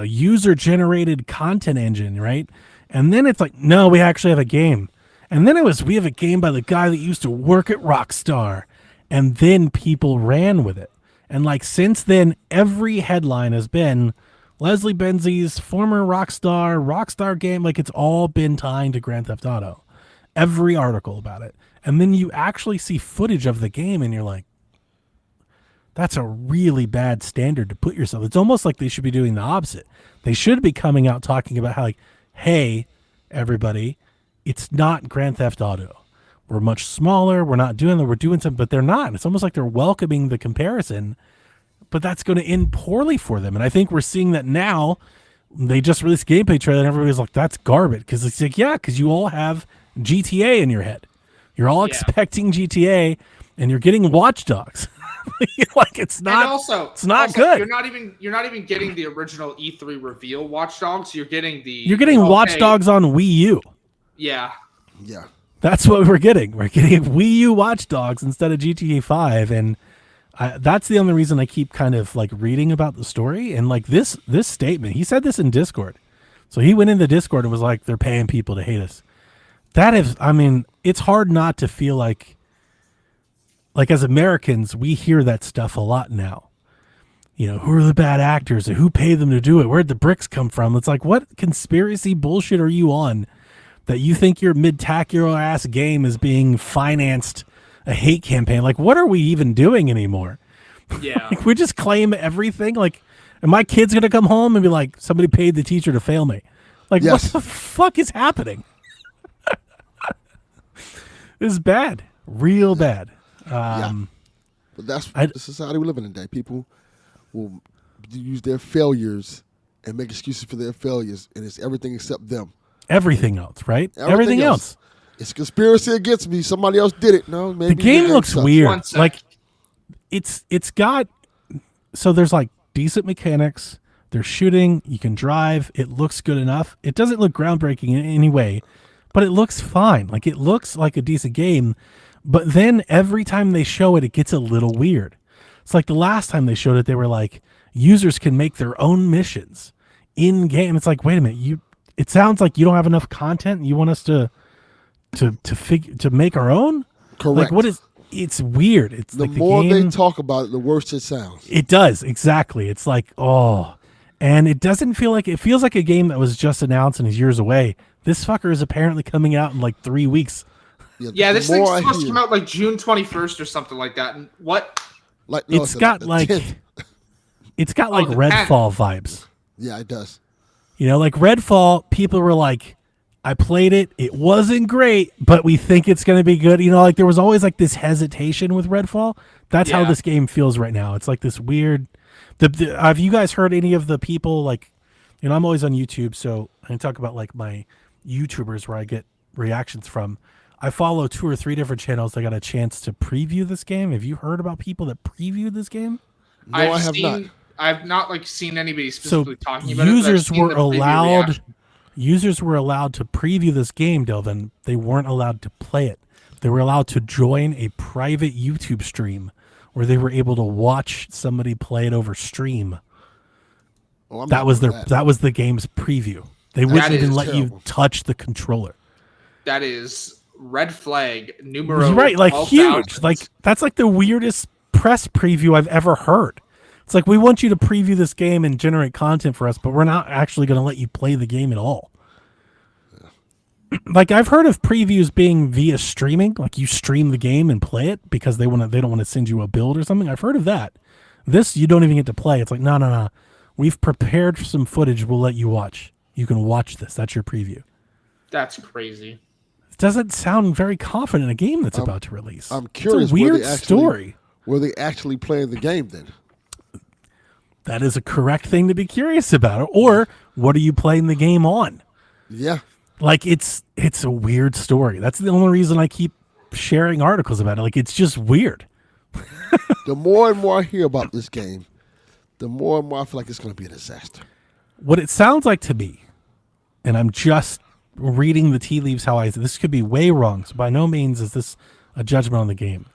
user generated content engine, right? And then it's no, we actually have a game. And then it was, we have a game by the guy that used to work at Rockstar. And then people ran with it. And like since then, every headline has been Leslie Benzies, former Rockstar game. Like it's all been tying to Grand Theft Auto. Every article about it. And then you actually see footage of the game and you're like, that's a really bad standard to put yourself. It's almost like they should be doing the opposite. They should be coming out talking about how like, hey, everybody, it's not Grand Theft Auto. We're much smaller. We're not doing that. We're doing something, but they're not. It's almost like they're welcoming the comparison, but that's going to end poorly for them. And I think we're seeing that now. They just released a gameplay trailer and everybody's like, that's garbage. Because it's like, yeah, because you all have GTA in your head. You're all expecting GTA and you're getting Watch Dogs. Like it's not. And also, it's not good. You're not even getting the original E3 reveal Watch Dogs. You're getting Watch Dogs on Wii U. Yeah. Yeah. That's what we're getting. We're getting Wii U Watch Dogs instead of GTA 5, and that's the only reason I keep kind of like reading about the story. And like this statement, he said this in Discord. So he went into Discord and was like, "They're paying people to hate us." That is, I mean, it's hard not to feel like as Americans, we hear that stuff a lot now. You know, who are the bad actors? Who paid them to do it? Where'd the bricks come from? It's like, what conspiracy bullshit are you on that you think your mid-tacular ass game is being financed a hate campaign? Like, what are we even doing anymore? Yeah. Like, we just claim everything. Like, and my kid's going to come home and be like, somebody paid the teacher to fail me. Like, Yes. What the fuck is happening? This is bad. Real bad. But that's the society we live in today. People will use their failures and make excuses for their failures, and it's everything except them. Everything else, right? Everything else. It's conspiracy against me. Somebody else did it. No, maybe The game looks sucks. weird. Like it's got, so there's like decent mechanics. There's shooting. You can drive. It looks good enough. It doesn't look groundbreaking in any way, but it looks fine. Like it looks like a decent game. But then every time they show it, it gets a little weird. It's like the last time they showed it, they were like, users can make their own missions in game. It's like, wait a minute, it sounds like you don't have enough content. You want us to make our own? Correct. Like, it's weird. It's the like more the game, they talk about it, the worse it sounds. It does, exactly. It's like, and it doesn't feel like, it feels like a game that was just announced and is years away. This fucker is apparently coming out in like 3 weeks. Yeah, this thing's supposed to come out like June 21st or something like that. And what? Like no, It's got like 10th. Redfall vibes. Yeah, it does. You know, like Redfall, people were like, I played it. It wasn't great, but we think it's going to be good. You know, like there was always like this hesitation with Redfall. That's how this game feels right now. It's like this weird. Have you guys heard any of the people like, you know, I'm always on YouTube, so I can talk about like my YouTubers where I get reactions from. I follow 2 or 3 different channels that got a chance to preview this game. Have you heard about people that previewed this game? No, I have not. I've not like seen anybody specifically talking about users it. Users were allowed to preview this game, Delvin. They weren't allowed to play it. They were allowed to join a private YouTube stream where they were able to watch somebody play it over stream. Oh, that was the game's preview. They wouldn't even let you touch the controller. That is red flag numero. Right, like 12,000. huge. Like that's like the weirdest press preview I've ever heard. It's like, we want you to preview this game and generate content for us, but we're not actually going to let you play the game at all. Like I've heard of previews being via streaming, like you stream the game and play it because they don't want to send you a build or something. I've heard of that. This you don't even get to play. It's like, no. We've prepared some footage. We'll let you watch. You can watch this. That's your preview. That's crazy. It doesn't sound very confident in a game that's about to release. I'm curious. It's a weird story. Were they actually playing the game then? That is a correct thing to be curious about. Or what are you playing the game on? Yeah. Like it's a weird story. That's the only reason I keep sharing articles about it. Like it's just weird. The more and more I hear about this game, the more and more I feel like it's going to be a disaster. What it sounds like to me, and I'm just reading the tea leaves this could be way wrong. So by no means is this a judgment on the game.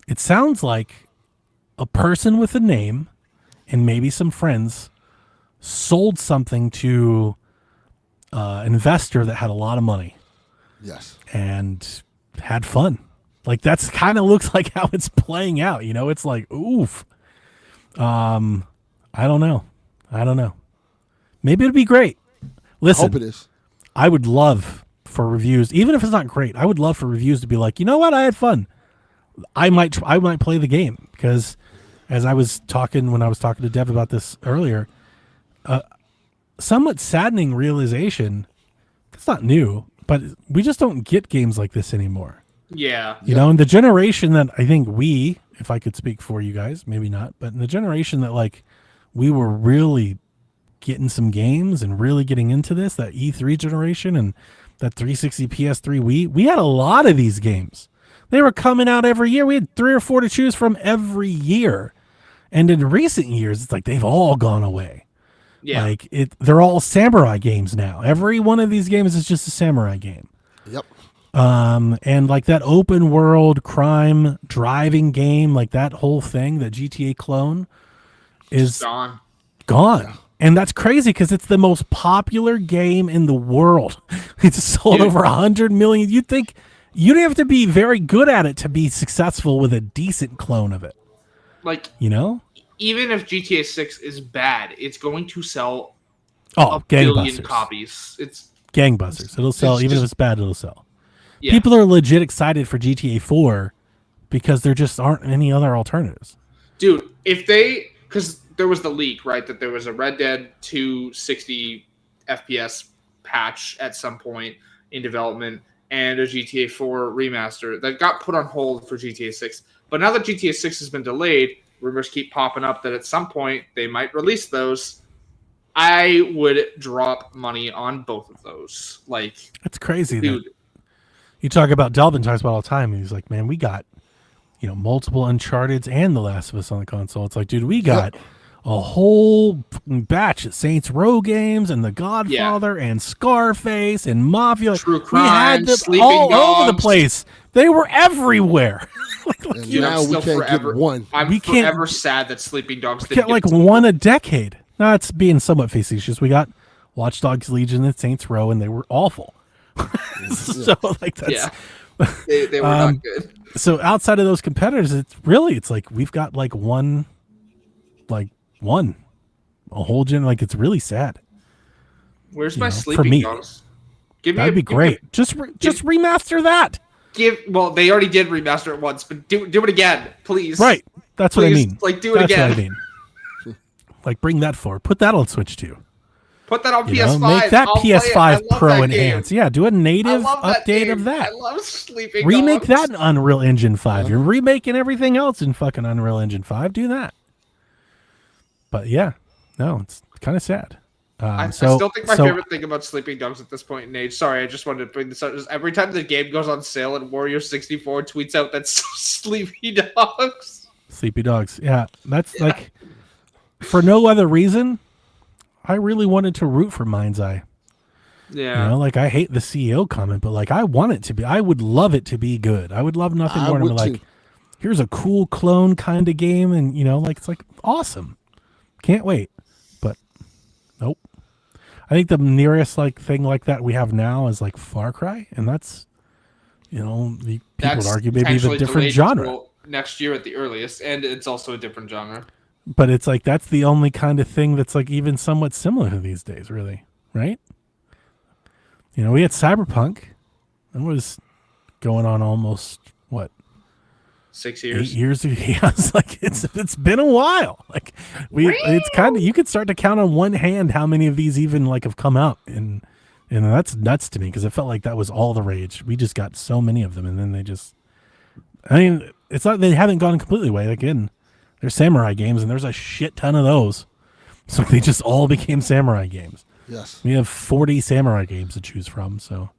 It sounds like a person with a name and maybe some friends sold something to an investor that had a lot of money. Yes. and had fun. Like that's kind of looks like how it's playing out. You know, it's like, oof. I don't know. Maybe it'd be great. Listen, I hope it is. I would love for reviews, even if it's not great. I would love for reviews to be like, you know what, I had fun. I might play the game because, as I was talking when I was talking to Dev about this earlier, somewhat saddening realization. It's not new, but we just don't get games like this anymore. Yeah. You know, and the generation that I think we, if I could speak for you guys, maybe not, but in the generation that like we were really getting some games and really getting into this, that E3 generation and that 360 PS3 we had a lot of these games. They were coming out every year. We had 3 or 4 to choose from every year. And in recent years, it's like they've all gone away. Yeah. Like they're all samurai games now. Every one of these games is just a samurai game. Yep. And like that open world crime driving game, like that whole thing, that GTA clone is gone. Yeah. And that's crazy because it's the most popular game in the world. It's sold over 100 million. You'd think you'd have to be very good at it to be successful with a decent clone of it. Like, you know, even if GTA 6 is bad, it's going to sell a billion gangbusters. copies. It's Gangbusters. It'll sell. It's Even just- if it's bad, it'll sell. yeah. People are legit excited for GTA 4 because there just aren't any other alternatives. Dude, because there was the leak, right, that there was a Red Dead 2 60 FPS patch at some point in development and a GTA 4 remaster that got put on hold for GTA 6. But now that GTA 6 has been delayed, rumors keep popping up that at some point they might release those. I would drop money on both of those. Like, It's crazy. dude, That you talk about Delvin talks about all the time. And he's like, man, we got, multiple Uncharted's and The Last of Us on the console. It's like, dude, we got a whole fucking batch of Saints Row games and The Godfather and Scarface and Mafia. True We Crime, had them Sleeping all over the Dogs. place. They were everywhere. And Dude, I'm now we still can't forever- get one. I'm We can't- forever sad that Sleeping Dogs didn't Get like one a decade. Now it's being somewhat facetious. We got Watch Dogs Legion and Saints Row, and they were awful. So like that's Yeah. They were not good. so outside of those competitors, it's like we've got like one a whole gen. Like it's really sad. Where's you my know, for Sleeping me, Dogs? Give me That'd be great. Just remaster that. Well, they already did remaster it once, but do it again, please. Right. That's what I Please, mean. like, do it That's again. what I mean. Like bring that forward. Put that on Switch too. Put that on You know, PS5. make that I'll play it. I PS5 love Pro that game. enhance. Yeah, do a I native love that update game. of that. I love Sleeping Remake Dogs. that in Unreal Engine 5. You're remaking everything else in fucking Unreal Engine 5. Do that. But yeah, no, it's kind of sad. I still think my favorite thing about Sleeping Dogs at this point in age. Sorry, I just wanted to bring this up. Is every time the game goes on sale and Warrior 64 tweets out that Sleepy Dogs. Sleepy Dogs. Yeah, that's like for no other reason. I really wanted to root for Mind's Eye. Yeah. You know, like I hate the CEO comment, but like I want it to be. I would love it to be good. I would love nothing more than would like, too. here's a cool clone kind of game, and like it's like awesome. Can't wait. But nope. I think the nearest like thing like that we have now is like Far Cry, and that's people would argue maybe the potentially different delayed genre. until next year at the earliest, and it's also a different genre. But it's like that's the only kind of thing that's like even somewhat similar to these days, really, right? We had Cyberpunk. It was going on almost 6 8 years. years ago. Yeah, it's like it's been a while. Like it's kind of you could start to count on one hand how many of these even like have come out, and that's nuts to me because it felt like that was all the rage. We just got so many of them, and then they just. I mean, it's not they haven't gone completely away. Again, there's samurai games, and there's a shit ton of those. So they just all became samurai games. Yes. We have 40 samurai games to choose from. So,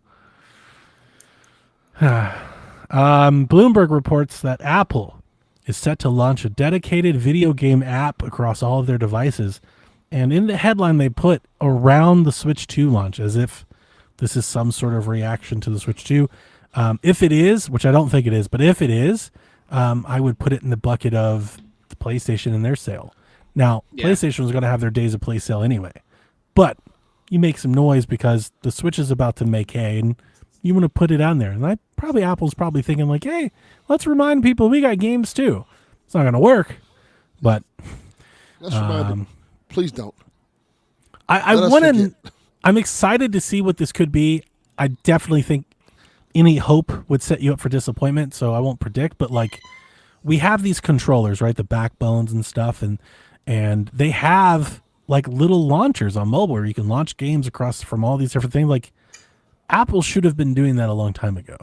Bloomberg reports that Apple is set to launch a dedicated video game app across all of their devices. And in the headline, they put around the Switch 2 launch, as if this is some sort of reaction to the Switch 2. If it is, which I don't think it is, but if it is, I would put it in the bucket of the PlayStation and their sale. Now, PlayStation was going to have their days of play sale anyway, but you make some noise because the Switch is about to make hay, and You want to put it on there. And Apple's probably thinking like, hey, let's remind people we got games too. It's not going to work, but Let's remind them. Please don't. I'm excited to see what this could be. I definitely think any hope would set you up for disappointment, so I won't predict, but like we have these controllers, right? The backbones and stuff, and they have like little launchers on mobile where you can launch games across from all these different things. Like Apple should have been doing that a long time ago.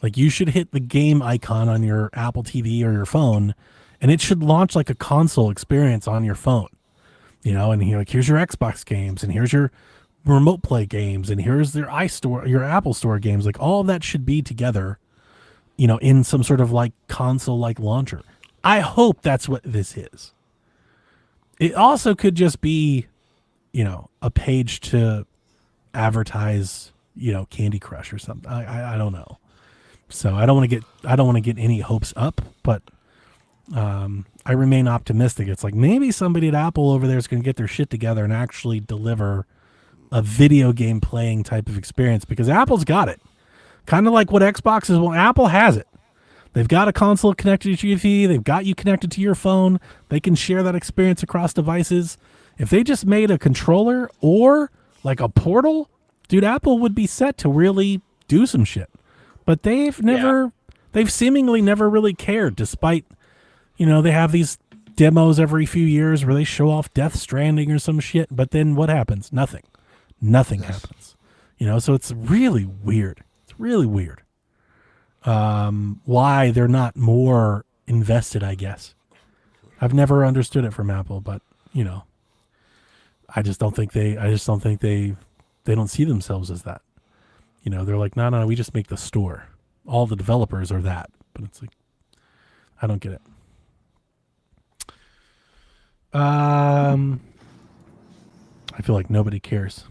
Like you should hit the game icon on your Apple TV or your phone, and it should launch like a console experience on your phone. And you're like, here's your Xbox games, and here's your remote play games, and here's your iStore, your Apple Store games. Like all of that should be together, in some sort of like console like launcher. I hope that's what this is. It also could just be, a page to advertise, Candy Crush or something. I don't know. So I don't want to get any hopes up, but I remain optimistic. It's like maybe somebody at Apple over there is going to get their shit together and actually deliver a video game playing type of experience, because Apple's got it. Kind of like what Xbox is. Well, Apple has it. They've got a console connected to your TV. They've got you connected to your phone. They can share that experience across devices. If they just made a controller or like a portal, dude, Apple would be set to really do some shit. But they've seemingly never really cared, despite, they have these demos every few years where they show off Death Stranding or some shit. But then what happens? Nothing happens. So it's really weird. It's really weird. Why they're not more invested, I guess. I've never understood it from Apple, but I just don't think they don't see themselves as that. They're like, no, we just make the store. All the developers are that, but it's like, I don't get it. I feel like nobody cares.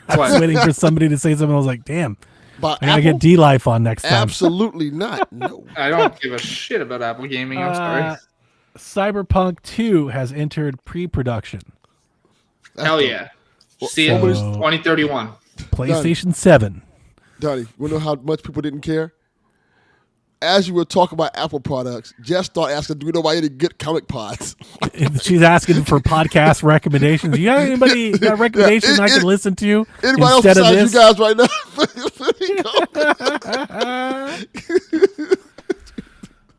I was waiting for somebody to say something. I was like, damn. But I gotta get D-Life on next time. Absolutely not. No. I don't give a shit about Apple gaming. I'm sorry. Cyberpunk 2 has entered pre-production. Hell yeah. See it 2031. PlayStation 7. Donnie, you know how much people didn't care? As you were talking about Apple products, Jess started asking, do we know about any good comic pods? She's asking for podcast recommendations. You got anybody got a recommendation I can listen to anybody else instead of besides this? you guys right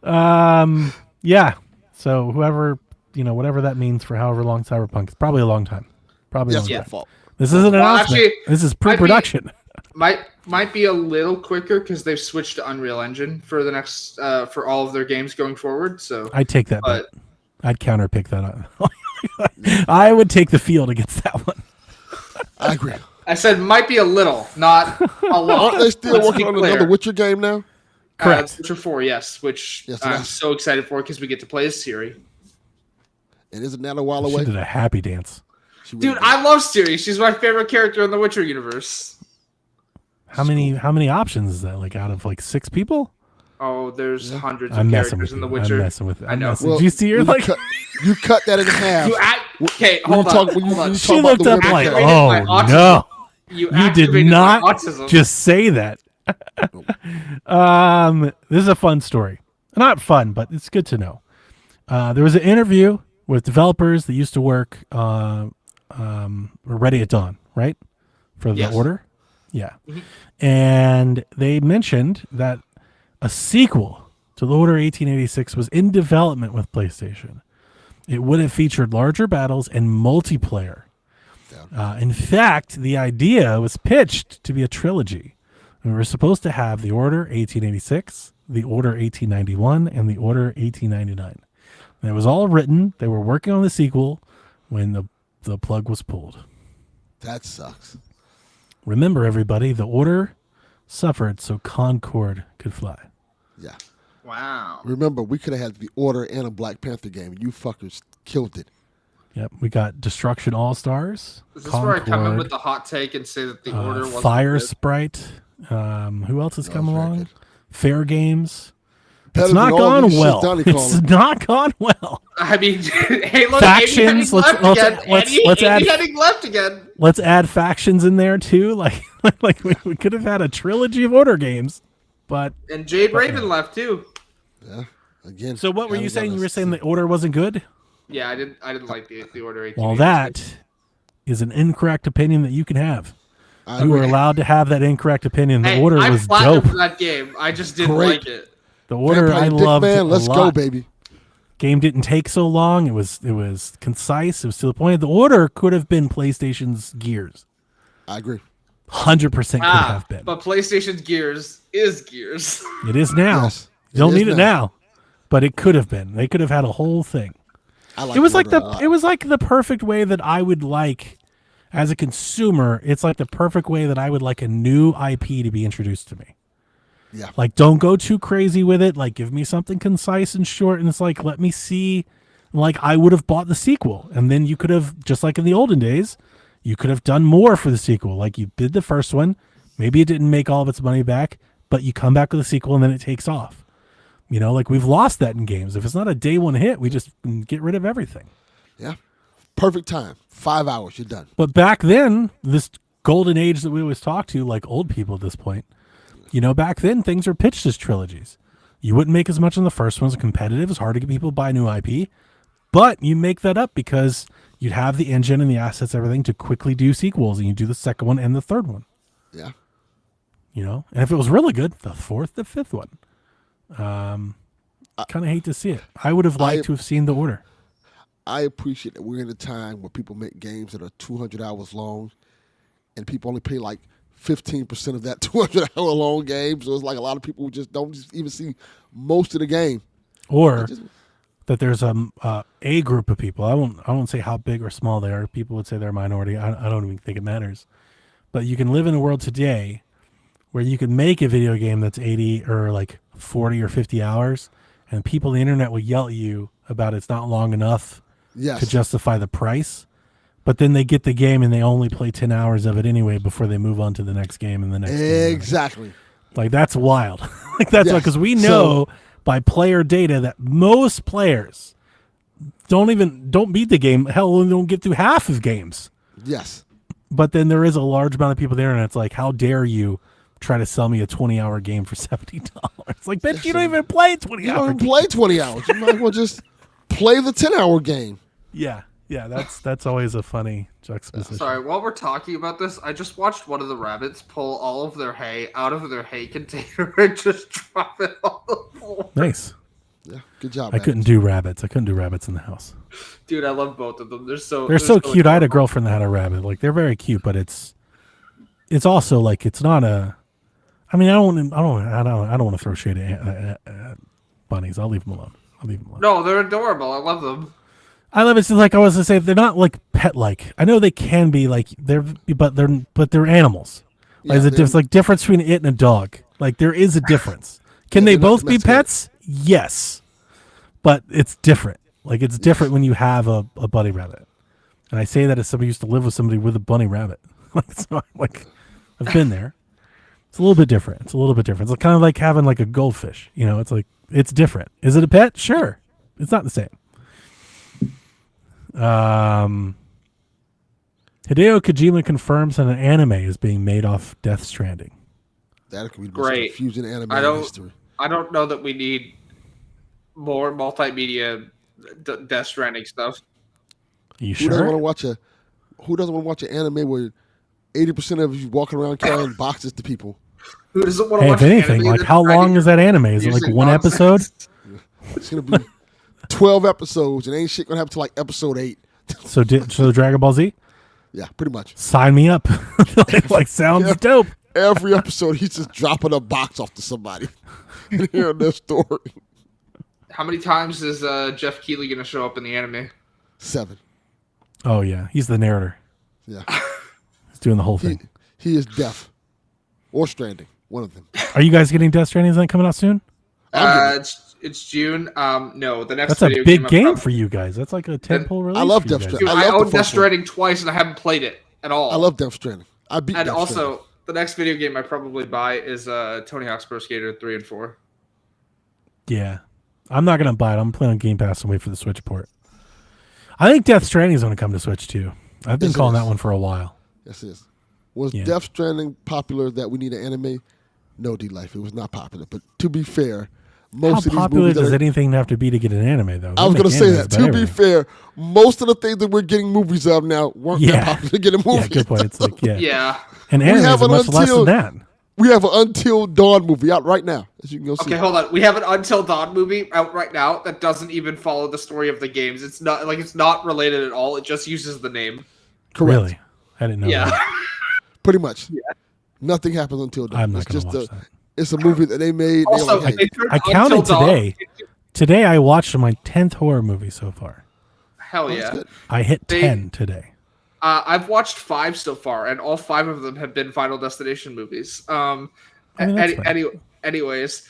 now? Yeah. So whoever, whatever that means for however long Cyberpunk, it's probably a long time. Probably a long time. Fault. This isn't an announcement. Actually, this is pre-production. Might be a little quicker because they've switched to Unreal Engine for the next for all of their games going forward. So I'd take that. Bet. I'd counterpick that up. I would take the field against that one. I agree. I said might be a little, not a lot. Aren't they still working on another Witcher game now? Correct. Witcher 4, yes, which I'm so excited for because we get to play as Ciri. And isn't that a while away? She did a happy dance. Dude, I love Ciri. She's my favorite character in the Witcher universe. How many options is that? Like out of like 6 people? Oh, there's hundreds of characters in the Witcher. I'm messing with it. I know. Well, did you see her like? You cut that in half. Okay, hold on. She looked up like, oh no, you did not just say that. This is a fun story. Not fun, but it's good to know. There was an interview with developers that used to work Ready at Dawn, right? For the Order. Yeah. Mm-hmm. And they mentioned that a sequel to The Order 1886 was in development with PlayStation. It would have featured larger battles and multiplayer. In fact, the idea was pitched to be a trilogy. We were supposed to have The Order 1886, The Order 1891, and The Order 1899. And it was all written. They were working on the sequel when the plug was pulled. That sucks. Remember, everybody, the Order suffered so Concord could fly. Yeah. Wow. Remember, we could have had the Order and a Black Panther game. You fuckers killed it. Yep. We got Destruction All-Stars. Is this Concord, where I come in with the hot take and say that the Order wasn't Fire good? Sprite. Who else has come along? Fair Games. Better It's not than all gone these shit well. Donnie It's calling. not gone well. I mean, Halo Factions, let's add- heading left again. Let's add factions in there too. Like we could have had a trilogy of Order games, but And Jade Raven left too. Yeah. Again. so what were you Amazon saying? You is- were saying the Order wasn't good. Yeah, I didn't like the Order 18. Well, that is an incorrect opinion that you can have. I You were agree. allowed to have that incorrect opinion. The Hey, Order I was platinumed dope. that game. I just didn't Great. like it. The Order I Vampire Dick loved Man, a let's lot. go, baby. Game didn't take so long. It was concise. It was to the point. The Order could have been PlayStation's Gears. I agree. 100% could have been. But PlayStation's Gears is Gears. It is now. Yes, You don't it is need it now, but it could have been. They could have had a whole thing. I like It was like Order a lot. it was like the perfect way that I would like as a consumer. It's like the perfect way that I would like a new IP to be introduced to me. Yeah. Like, don't go too crazy with it. Like, give me something concise and short, and it's like, let me see. Like, I would have bought the sequel, and then you could have, just like in the olden days, you could have done more for the sequel. Like, you did the first one, maybe it didn't make all of its money back, but you come back with a sequel, and then it takes off. You know, like, we've lost that in games. If it's not a day one hit, we just get rid of everything. Yeah. Perfect time. 5 hours, you're done. But back then, this golden age that we always talk to, like old people at this point, you know, back then things were pitched as trilogies. You wouldn't make as much on the first one. It was competitive. It was hard to get people to buy new IP. But you make that up because you'd have the engine and the assets, everything to quickly do sequels. And you do the second one and the third one. Yeah. You know? And if it was really good, the fourth, the fifth one. Kind of hate to see it. I would have liked to have seen the Order. I appreciate that we're in a time where people make games that are 200 hours long and people only pay like 15% of that 200-hour long game. So it's like a lot of people just don't even see most of the game. Or that there's a group of people. I won't say how big or small they are. People would say they're a minority. I don't even think it matters. But you can live in a world today where you can make a video game that's 80 or like 40 or 50 hours, and people on the internet will yell at you about it's not long enough Yes. to justify the price. But then they get the game and they only play 10 hours of it anyway before they move on to the next game and the next game. Exactly. Like, that's wild. Like, that's Yes. because we know by player data that most players don't beat the game. Hell, they don't get through half of games. Yes. But then there is a large amount of people there, and it's like, how dare you try to sell me a 20-hour game for $70? Like, bitch, you don't even play 20 You hours. don't even play 20 hours. You might as well just play the 10-hour game. Yeah, that's always a funny juxtaposition. Sorry, while we're talking about this, I just watched one of the rabbits pull all of their hay out of their hay container and just drop it on the floor. Nice. Yeah. Good job. I couldn't do rabbits. I couldn't do rabbits in the house. Dude, I love both of them. They're so Cute. I had a adorable. girlfriend that had a rabbit. Like, they're very cute, but it's also like, it's not a. I mean, I don't want to throw shade at bunnies. I'll leave them alone. No, they're adorable. I love them. I love it. It's like I was to say, they're not like pet-like. I know they can be like but they're animals. Like, Yeah, there's like difference between it and a dog. Like, there is a difference. Can Yeah, they they're not both be domesticated. pets? Yes, but it's different. Like, it's different when you have a bunny rabbit. And I say that as somebody who used to live with somebody with a bunny rabbit. Like, I've been there. It's a little bit different. It's like, kind of like having like a goldfish. You know, it's like, it's different. Is it a pet? Sure. It's not the same. Hideo Kojima confirms that an anime is being made off Death Stranding. That could be the Great. most confusing anime I in don't- history. I don't know that we need more multimedia Death Stranding stuff. Are you Who doesn't want sure? to watch an anime where 80% of you walking around carrying boxes to people? Who doesn't want to Hey, watch if anything, anime like, that's how dragging long is that anime? Is it like music one nonsense? episode? It's gonna be 12 episodes, and ain't shit gonna happen to like episode 8. So Dragon Ball Z? Yeah, pretty much. Sign me up. Like, sounds Yeah. dope. Every episode, he's just dropping a box off to somebody and hearing their story. How many times is Jeff Keighley going to show up in the anime? 7. Oh yeah, he's the narrator. Yeah, He's doing the whole thing. he is deaf or stranding. One of them. Are you guys getting Death Stranding? Is that coming out soon? It's June. No, the next That's a video big I'm game probably- for you guys. That's like a tentpole release. I love for you Death guys. Stranding. Dude, I I love the own first Death one. Stranding twice and I haven't played it at all. I love Death Stranding. I beat And Death also, Stranding. the next video game I probably buy is Tony Hawk's Pro Skater 3 and 4. Yeah. I'm not going to buy it. I'm playing on Game Pass and wait for the Switch port. I think Death Stranding is going to come to Switch too. I've been Yes, it calling is. that one for a while. Yes, it is. Was Yeah. Death Stranding popular that we need an anime? No, D-Life. It was not popular. But to be fair, most How of these popular movies does that are, anything have to be to get an anime, though? I was They going to make say animes that. about To be everything. fair, most of the things that we're getting movies of now weren't Yeah. that popular to get a movie. Yeah, good point. It's like, yeah. Yeah. And We animes have are an much less Until- than that. We have an Until Dawn movie out right now, as you can go see. Okay, hold on. We have an Until Dawn movie out right now that doesn't even follow the story of the games. It's not related at all. It just uses the name. Correct. Really? I didn't know Yeah. that. Pretty much. Nothing happens until Dawn. I'm not It's going to just watch that. It's a movie that they made. They Also, were like, hey, they turned I counted Until Dawn today. Today I watched my 10th horror movie so far. Hell that's yeah. good. I hit They- 10 today. I've watched 5 so far, and all 5 of them have been Final Destination movies. I mean, that's fine. Anyways,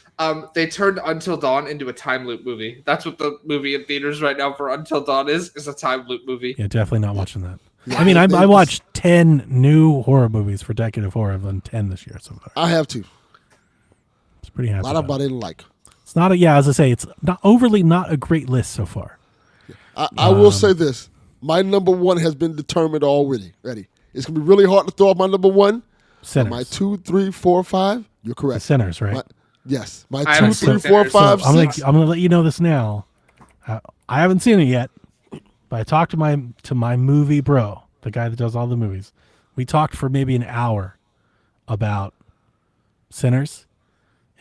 they turned Until Dawn into a time loop movie. That's what the movie in theaters right now for Until Dawn is a time loop movie. Yeah, definitely not watching that. Yeah, I mean, I they- watched 10 new horror movies for Decade of Horror. I've done 10 this year so far. I have to. It's pretty happy. A lot of about them I it. didn't like. It's not a, yeah, as I say, it's not overly not a great list so far. I will say this. My number one has been determined already. Ready. It's going to be really hard to throw off my number one. Sinners. My 2, 3, 4, 5. You're The correct. Sinners, right? Yes. My I 2, haven't 3, seen 4, Sinners. 5, I'm 6. gonna let you know this now. I haven't seen it yet, but I talked to my movie bro, the guy that does all the movies. We talked for maybe an hour about Sinners,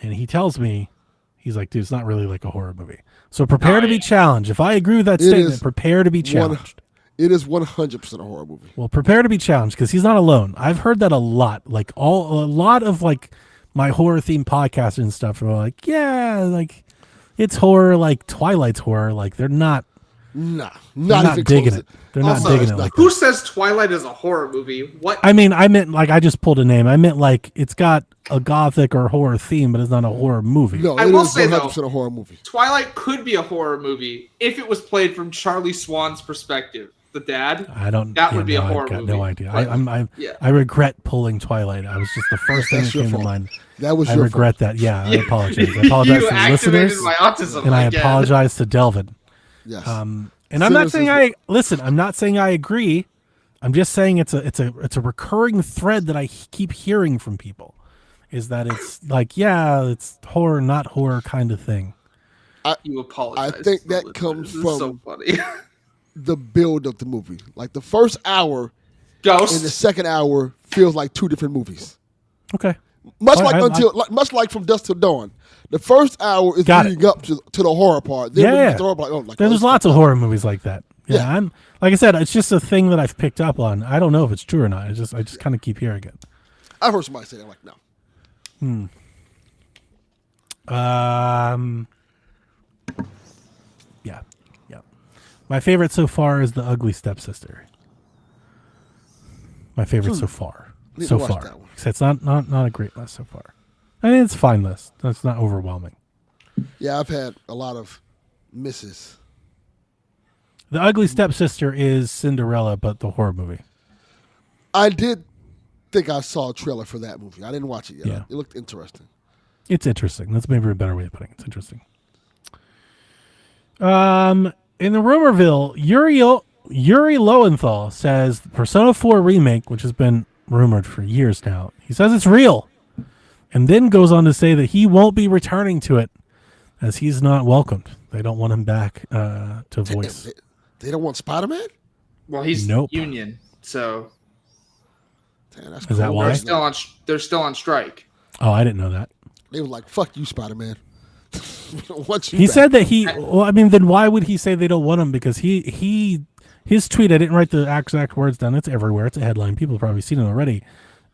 and he tells me, he's like, dude, it's not really like a horror movie. So prepare to be challenged. If I agree with that It statement, is prepare to be challenged. It is 100% a horror movie. Well, prepare to be challenged because he's not alone. I've heard that a lot. Like a lot of like my horror themed podcasts and stuff are like, yeah, like it's horror, like Twilight's horror. Like they're not Nah. They're not even digging close. it. They're not Also, digging it it's like Who that. says Twilight is a horror movie? What? I mean, I meant like I just pulled a name. I meant like it's got a gothic or horror theme, but it's not a horror movie. No, I it will is say, 100% a horror movie. Twilight could be a horror movie if it was played from Charlie Swan's perspective, the dad. I don't. That would be a no, horror I've got movie. no idea. But- I regret pulling Twilight. I was just the first thing that That's your came to fault. mind. That was I your regret that. Yeah, I You- apologize. I apologize you to the activated listeners, my autism and I again. apologize to Delvin. fault. Yes. And I'm not Sinners saying is- listen. I'm not saying I agree. I'm just saying it's a recurring thread that I keep hearing from people, is that it's like, yeah, it's horror, not horror kind of thing. You apologize. I think to the that listeners. comes This is so from- funny. The build of the movie. Like the first hour Ghost. and the second hour feels like two different movies. Okay. Much Well, much like From Dusk Till Dawn. The first hour is Got it. leading up to the horror part. Then Yeah, when you yeah. get to the horror part, oh, like, There's this lots of fucked up. horror movies like that. Yeah, Yeah. I'm like I said, it's just a thing that I've picked up on. I don't know if it's true or not. I just kind of keep hearing it. I've heard somebody say that. I'm like, no. Yeah. My favorite so far is The Ugly Stepsister. My favorite so far. Need to So watch far. that one. It's not a great list so far. I mean, it's a fine list. That's not overwhelming. Yeah, I've had a lot of misses. The Ugly Stepsister is Cinderella, but the horror movie. I did think I saw a trailer for that movie. I didn't watch it yet. Yeah. It looked interesting. It's interesting. That's maybe a better way of putting it. It's interesting. In the rumorville, Yuri Lowenthal says the Persona 4 remake, which has been rumored for years now, he says it's real, and then goes on to say that he won't be returning to it as he's not welcomed. They don't want him back to voice. They don't want Spider-Man? well, he's Nope. union, so Damn, that's Is that cool. why? they're still on strike. Oh, I didn't know that. They were like, fuck you, Spider-Man. We don't want you He back. said that well, I mean, then why would he say they don't want him? Because his tweet, I didn't write the exact words down. It's everywhere. It's a headline. People have probably seen it already.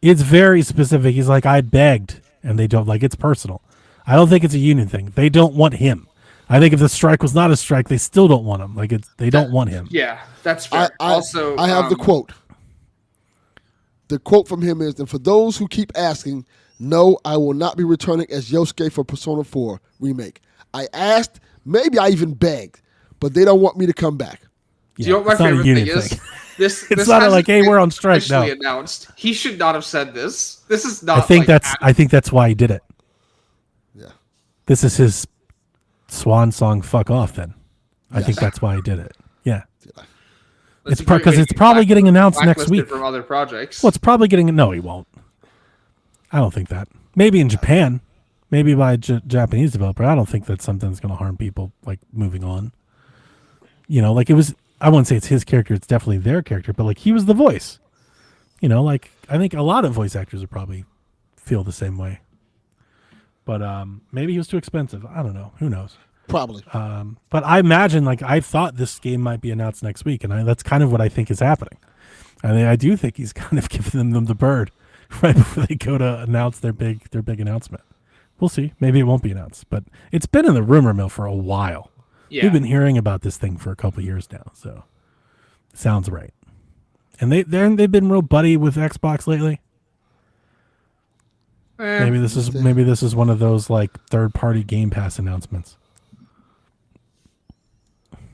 It's very specific. He's like, I begged, and they don't. Like, it's personal. I don't think it's a union thing. They don't want him. I think if the strike was not a strike, they still don't want him. Like, they don't want him. Yeah, that's fair. Also, I have the quote. The quote from him is, and for those who keep asking, no, I will not be returning as Yosuke for Persona 4 remake. I asked, maybe I even begged, but they don't want me to come back. Do you know what my it's not a favorite union thing is? thing. This It's this not hasn't like, hey, been we're on strike now. officially announced. He should not have said this. This is not. I think that's why he did it. Yeah. This is his swan song fuck off then. I Yes. think that's why he did it. Yeah. That's It's a great because way it's to get probably getting announced next blacklisted week. from other projects. Well, it's probably getting. No, he won't. I don't think that. Maybe in Japan, maybe by Japanese developer. I don't think that's something that's going to harm people like moving on. You know, like it was. I wouldn't say it's his character. It's definitely their character. But like he was the voice. You know, like I think a lot of voice actors would probably feel the same way. But maybe he was too expensive. I don't know. Who knows? Probably. But I imagine, like, I thought this game might be announced next week, and that's kind of what I think is happening. I mean, I do think he's kind of giving them the bird right before they go to announce their big announcement. We'll see. Maybe it won't be announced, but it's been in the rumor mill for a while. Yeah. We've been hearing about this thing for a couple years now, so it sounds right. And they've been real buddy with Xbox lately. Maybe this is one of those like third-party Game Pass announcements.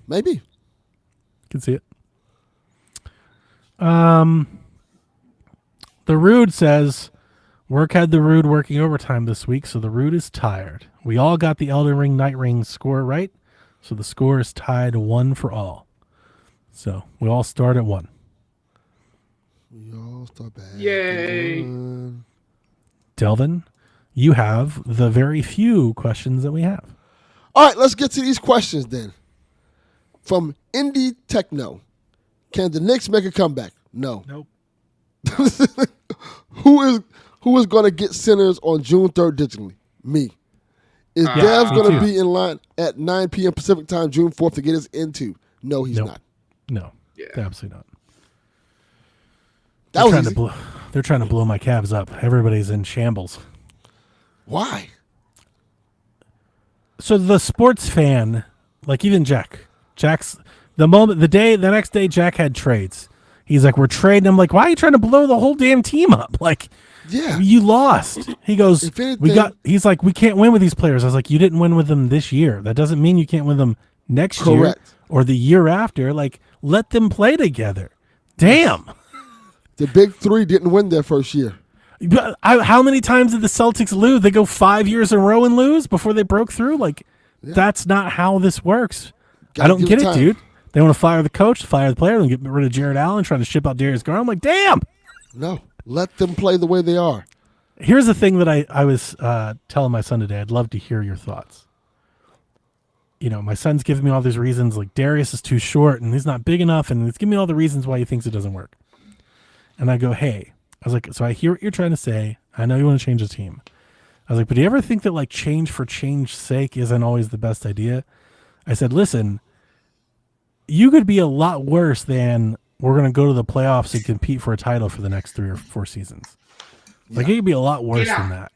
Maybe. Can see it. The Rude says, work had the Rude working overtime this week, so the Rude is tired. We all got the Elden Ring Night Ring score right, so the score is tied 1 for all. So we all start at 1. We all start back. Yay. Delvin, you have the very few questions that we have. All right, let's get to these questions then. From Indie Techno, can the Knicks make a comeback? No. Nope. Who is going to get centers on June 3rd digitally? Me. Is Devs me going to too. be in line at 9 p.m. Pacific time June 4th to get us into? No, he's Nope. not. No. Yeah. Absolutely not. That was easy. They're trying to blow my Cavs up. Everybody's in shambles. Why? So the sports fan, like even Jack's the next day Jack had trades. He's like, we're trading. I'm like, why are you trying to blow the whole damn team up? Like, Yeah. you lost. He goes, If anything- he's like, we can't win with these players. I was like, you didn't win with them this year. That doesn't mean you can't win them next year Correct. or the year after. Like, let them play together. Damn. The big three didn't win their first year. But how many times did the Celtics lose? They go 5 years in a row and lose before they broke through? Like, that's not how this works. Gotta I don't give get it it, time. dude. They want to fire the coach, fire the player, and get rid of Jared Allen, trying to ship out Darius Garland. I'm like, damn. No. Let them play the way they are. Here's the thing that I was telling my son today. I'd love to hear your thoughts. You know, my son's giving me all these reasons, like Darius is too short and he's not big enough, and he's giving me all the reasons why he thinks it doesn't work. And I go, hey, I was like, so I hear what you're trying to say. I know you want to change the team. I was like, but do you ever think that like change for change's sake isn't always the best idea? I said, listen, you could be a lot worse than we're going to go to the playoffs and compete for a title for the next 3 or 4 seasons. Like, it could be a lot worse than that.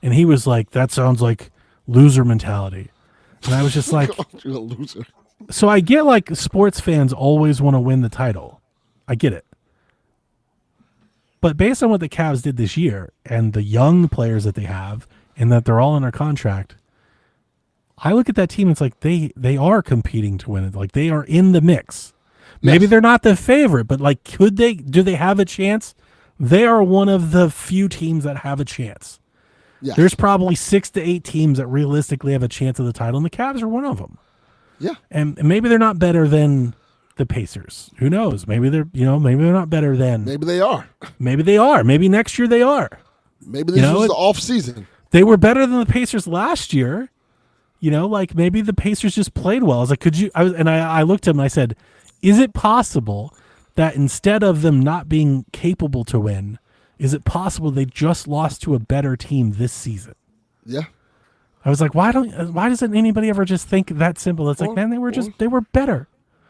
And he was like, that sounds like loser mentality. And I was just like, You're a loser. so I get like sports fans always want to win the title. I get it. But based on what the Cavs did this year and the young players that they have and that they're all under contract, I look at that team, it's like they are competing to win it. Like, they are in the mix. Maybe Yes. they're not the favorite, but like, do they have a chance? They are one of the few teams that have a chance. Yes. There's probably 6 to 8 teams that realistically have a chance of the title, and the Cavs are one of them. Yeah. And maybe they're not better than the Pacers. Who knows? Maybe they're not better than. Maybe they are. Maybe they are. Maybe next year they are. Maybe this was the off season. They were better than the Pacers last year. You know, like maybe the Pacers just played well. I was like, I looked at him and I said, is it possible that instead of them not being capable to win, is it possible they just lost to a better team this season? Yeah. I was like, why doesn't anybody ever just think that simple? It's like, man, they were better.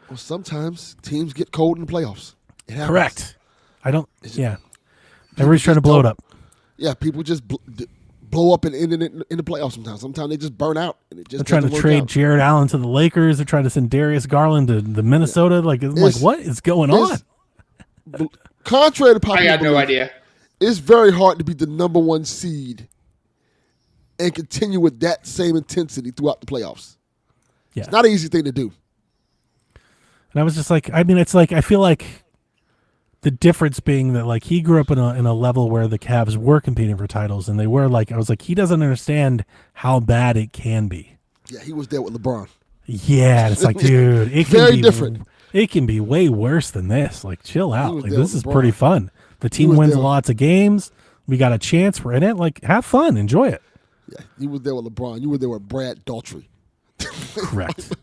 Well, sometimes teams get cold in the playoffs. It happens. Correct. Everybody's trying to blow it up. Yeah, people just blow up in the playoffs sometimes. Sometimes they just burn out. And it just They're trying to doesn't work trade out. Jared Allen to the Lakers. They're trying to send Darius Garland to the Minnesota. Like, I'm like, what is going on? Contrary to I popular got no belief, idea. it's very hard to be the number 1 seed and continue with that same intensity throughout the playoffs. Yeah. It's not an easy thing to do. And I was just like, I mean, it's like, I feel like the difference being that like he grew up in a level where the Cavs were competing for titles and they were like, I was like, he doesn't understand how bad it can be. Yeah, he was there with LeBron. Yeah, it's like, dude, it can Very be different. It can be way worse than this. Like, chill out. was Like, there this with is pretty LeBron. fun. The team was wins there with- lots of games. We got a chance. We're in it. Like, have fun. Enjoy it. Yeah, you was there with LeBron. You were there with Brad Daughtry. Correct.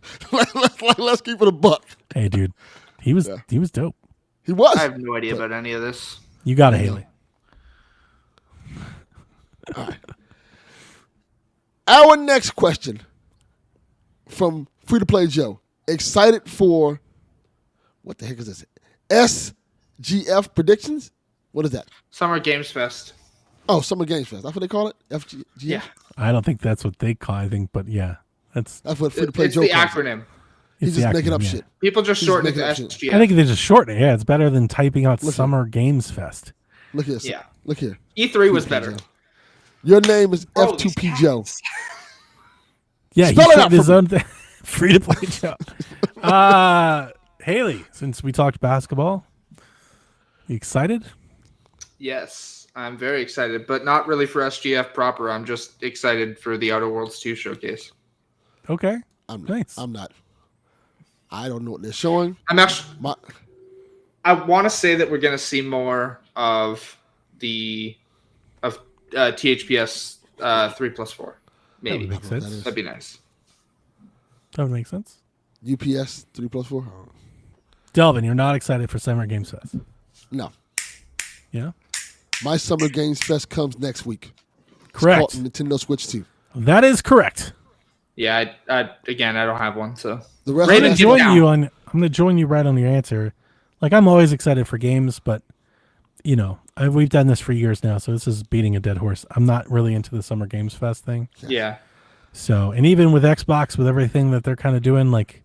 Let's keep it a buck. Hey, dude, he was dope. He was. I have no idea about any of this. You got it, Haley. All right. Our next question from Free to Play Joe. Excited for what the heck is this? SGF predictions? What is that? Summer Games Fest. Oh, Summer Games Fest. That's what they call it? FGF? Yeah. I don't think that's what they call. I think, but yeah, that's That's what Free to Play It's Joe the calls it. acronym. He's the just making acronym, up yeah. shit. People just He's shorten it to making up shit. SGF. I think they just shorten it. Yeah, it's better than typing out Look Summer Games Fest. Look here. Yeah. Look here. E3 was Free to Play better. Joe. Your name is Bro, these F2P Joe. cats. Yeah, Spell he it out said his for me. own thing. Free to play show. Haley, since we talked basketball, you excited? Yes, I'm very excited, but not really for SGF proper. I'm just excited for the Outer Worlds 2 showcase. Okay. I'm Nice. not. I don't know what they're showing. I'm actually. My, I want to say that we're going to see more of THPS 3+4. That would Maybe make sense. that'd be nice. That would make sense. UPS 3+4? Oh, Delvin, you're not excited for Summer Games Fest? no. Yeah. My Summer Games Fest comes next week. Correct. It's called Nintendo Switch 2. That is correct. Yeah, I don't have one, so The rest Raven, of give that, it down. I'm gonna join you right on your answer. Like, I'm always excited for games, but you know, we've done this for years now, so this is beating a dead horse. I'm not really into the Summer Games Fest thing. yeah. So, and even with Xbox, with everything that they're kind of doing, like,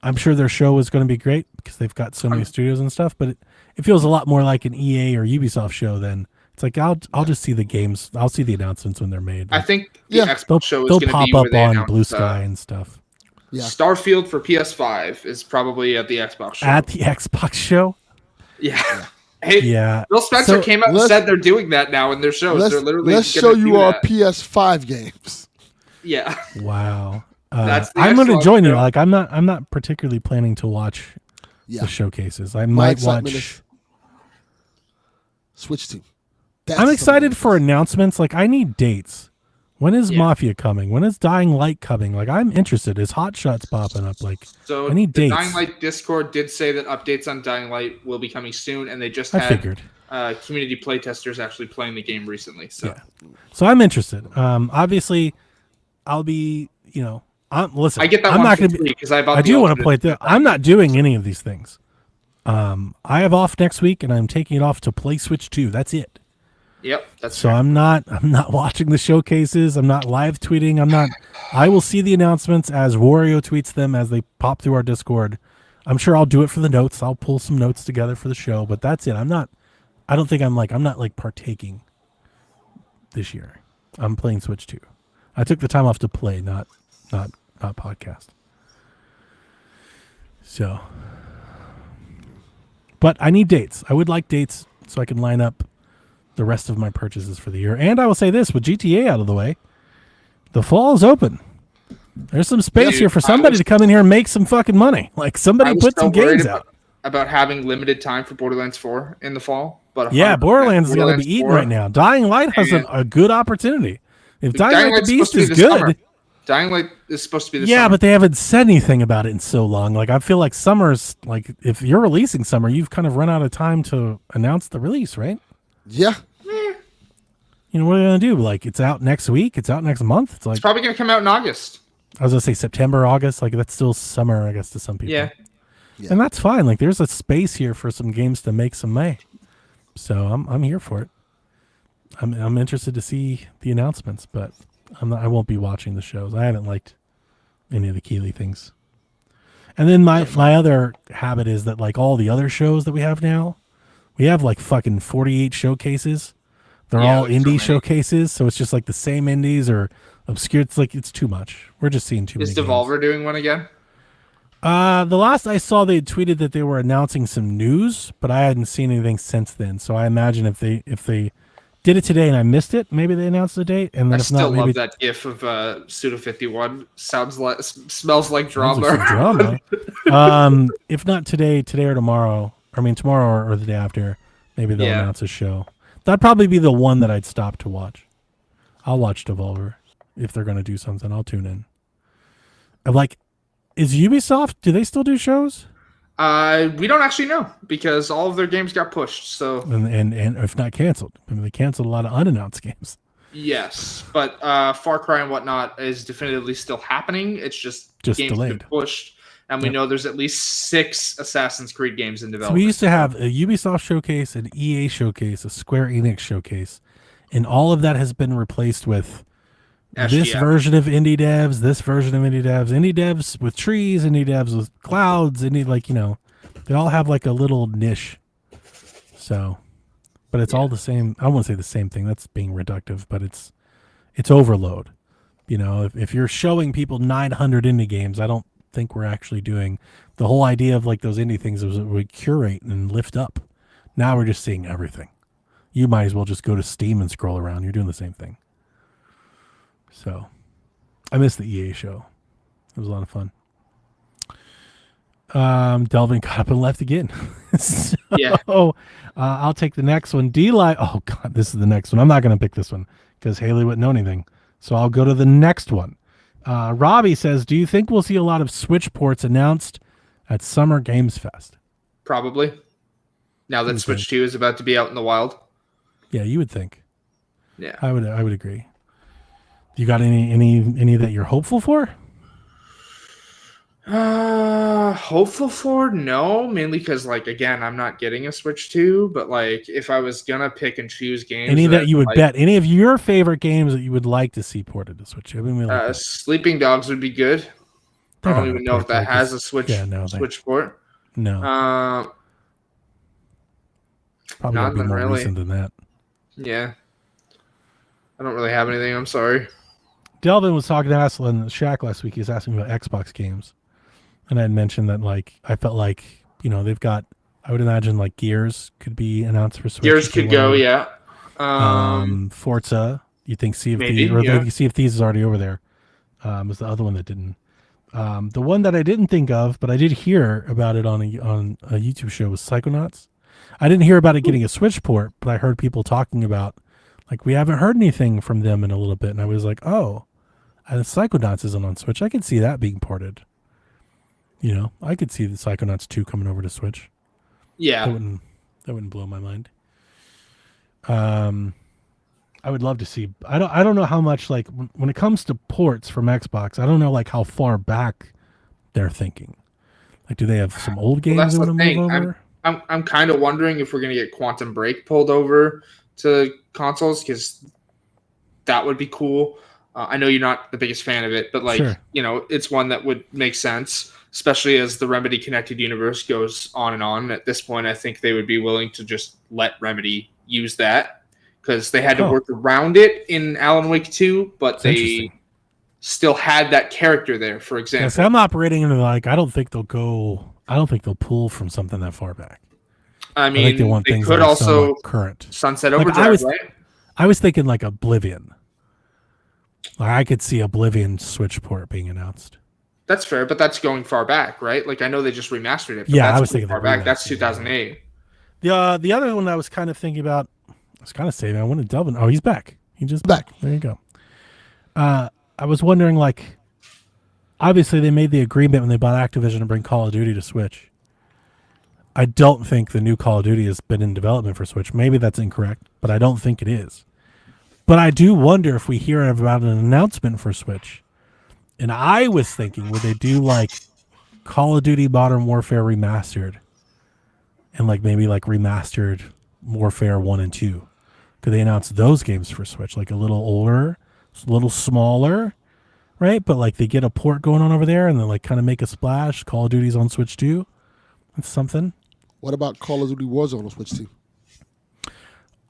I'm sure their show is going to be great because they've got so many studios and stuff. But it feels a lot more like an EA or Ubisoft show than it's like I'll just see the games. I'll see the announcements when they're made. I think the Yeah. Xbox show is They'll going to pop be where up they on announce, Blue Sky and stuff. Yeah. Starfield for PS5 is probably at the Xbox show. At the Xbox show, yeah. Hey, yeah. Bill Spencer So, came out and let's- said they're doing that now in their shows. They're literally let's gonna show you do our that. PS5 games. Yeah. Wow. That's the I'm going to Xbox join you. show. Like, I'm not particularly planning to watch Yeah. the showcases. I My might excitement watch. is Switch 2. That's I'm Summer excited Games for Fest. announcements. Like, I need dates. When is Yeah. Mafia coming? When is Dying Light coming? Like, I'm interested. Is Hot Shots popping up? Like, So I need the dates. Dying Light Discord did say that updates on Dying Light will be coming soon, and they just I had figured. community playtesters actually playing the game recently. So Yeah. So I'm interested. Obviously, I'll be. You know, listen. I get that I'm one not for going to free be. because I bought. I the do want to Ultimate. play it. I'm not doing any of these things. I have off next week, and I'm taking it off to play Switch 2. That's it. Yep, that's So fair. I'm not watching the showcases. I'm not live tweeting. I will see the announcements as Wario tweets them as they pop through our Discord. I'm sure I'll do it for the notes. I'll pull some notes together for the show, but that's it. I'm not partaking this year. I'm playing Switch 2. I took the time off to play, not podcast. So, but I need dates. I would like dates so I can line up the rest of my purchases for the year. And I will say this, with GTA out of the way, the fall is open. There's some space Dude, here for I somebody was- to come in here and make some fucking money. Like, I somebody was put so some worried games out. about having limited time for Borderlands 4 in the fall. But Yeah, 100%, Borderlands is going to be eating 4 right now. Dying Light has And- a good opportunity. If Dying Light the Light's Beast supposed to be is this good, summer. Dying Light is supposed to be this yeah, summer. but they haven't said anything about it in so long. Like, I feel like summer's, like, if you're releasing summer, you've kind of run out of time to announce the release, right? Yeah. You know, what are you going to do? Like, it's out next week? It's out next month? It's like, It's probably going to come out in August. I was going to say September, August. Like, that's still summer, I guess, to some people. Yeah. Yeah. And that's fine. Like, there's a space here for some games to make some May. So I'm here for it. I'm interested to see the announcements, but I won't be watching the shows. I haven't liked any of the Keeley things. And then my other habit is that, like, all the other shows that we have now, we have like fucking 48 showcases. They're Yeah, all like so indie many. showcases, so it's just like the same indies or obscure. It's like, it's too much. We're just seeing too Is many games. Devolver doing one again? The last I saw, they tweeted that they were announcing some news, but I hadn't seen anything since then. So I imagine if they did it today and I missed it, maybe they announced the date, and then I if not, still maybe love that GIF of Suda51. Smells like Sounds like drama. some if not today or tomorrow. I mean tomorrow or the day after, maybe they'll Yeah. announce a show. That'd probably be the one that I'd stop to watch. I'll watch Devolver if they're gonna do something. I'll tune in. I'm like, is Ubisoft? Do they still do shows? We don't actually know because all of their games got pushed. So And if not canceled, I mean, they canceled a lot of unannounced games. yes, but Far Cry and whatnot is definitively still happening. It's just games delayed. been pushed, and we know there's at least 6 Assassin's Creed games in So development. we used to have a Ubisoft showcase, an EA showcase, a Square Enix showcase, and all of that has been replaced with this SGF. version of indie devs, this version of indie devs with trees, indie devs with clouds, they all have like a little niche. So, but it's all the same. I won't say the same thing. That's being reductive, but it's overload. If you're showing people 900 indie games, I don't think we're actually doing the whole idea of like those indie things was we curate and lift up. Now we're just seeing everything. You might as well just go to Steam and scroll around. You're doing the same thing. So, I missed the EA show. It was a lot of fun. Delvin got up and left again. So, Yeah. I'll take the next one. D-Live. Oh, God, this is the next one. I'm not going to pick this one because Haley wouldn't know anything. So I'll go to the next one. Robbie says, do you think we'll see a lot of Switch ports announced at Summer Games Fest? Probably. Now that Switch 2 is about to be out in the wild. Yeah, you would think. Yeah. I would agree. You got any that you're hopeful for? Hopeful for? No, mainly because again, I'm not getting a Switch 2, but if I was gonna pick and choose games, Any that you would bet, any of your favorite games that you would like to see ported to Switch? I mean, Sleeping Dogs would be good. I don't even know if that has a Switch Switch port. No. Probably would be more really. recent than that. Yeah. I don't really have anything. I'm sorry. Delvin was talking to us in the Shack last week. He was asking about Xbox games. And I had mentioned that, I felt like, they've got, I would imagine, Gears could be announced for Switch. Gears could go, yeah. Forza, you think Sea of maybe, Thieves, yeah. Sea of Thieves is already over there. Was the other one that didn't. The one that I didn't think of, but I did hear about it on a YouTube show was Psychonauts. I didn't hear about it getting a Switch port, but I heard people talking about, we haven't heard anything from them in a little bit. And I was like, oh, and Psychonauts isn't on Switch. I could see that being ported. I could see the Psychonauts 2 coming over to Switch. Yeah. That wouldn't blow my mind. I would love to see. I don't know how much when it comes to ports from Xbox. I don't know how far back they're thinking. Do they have some old games they want to move over? I'm kind of wondering if we're gonna get Quantum Break pulled over to consoles because that would be cool. I know you're not the biggest fan of it, but Sure. It's one that would make sense, especially as the Remedy connected universe goes on and on. At this point, I think they would be willing to just let Remedy use that because they had to work around it in Alan Wake 2, but they still had that character there, for example. Yes, I'm operating into I don't think they'll pull from something that far back. I mean, I think they want things could that are also somewhat current. Sunset Overdrive, right? I was thinking Oblivion. I could see Oblivion Switch port being announced. That's fair, but that's going far back, right? I know they just remastered it. But Yeah, that's I was thinking far back. That's 2008. The other one I was kind of thinking about, I was kind of saving. I wanted Delvin. Oh, he's back. He just back. There you go. I was wondering, obviously they made the agreement when they bought Activision to bring Call of Duty to Switch. I don't think the new Call of Duty has been in development for Switch. Maybe that's incorrect, but I don't think it is. But I do wonder if we hear about an announcement for Switch. And I was thinking, would they do Call of Duty Modern Warfare Remastered? And maybe remastered Warfare 1 and 2? Could they announce those games for Switch? A little older, a little smaller, right? But they get a port going on over there and then kind of make a splash. Call of Duty's on Switch 2. That's something. What about Call of Duty Warzone on Switch 2?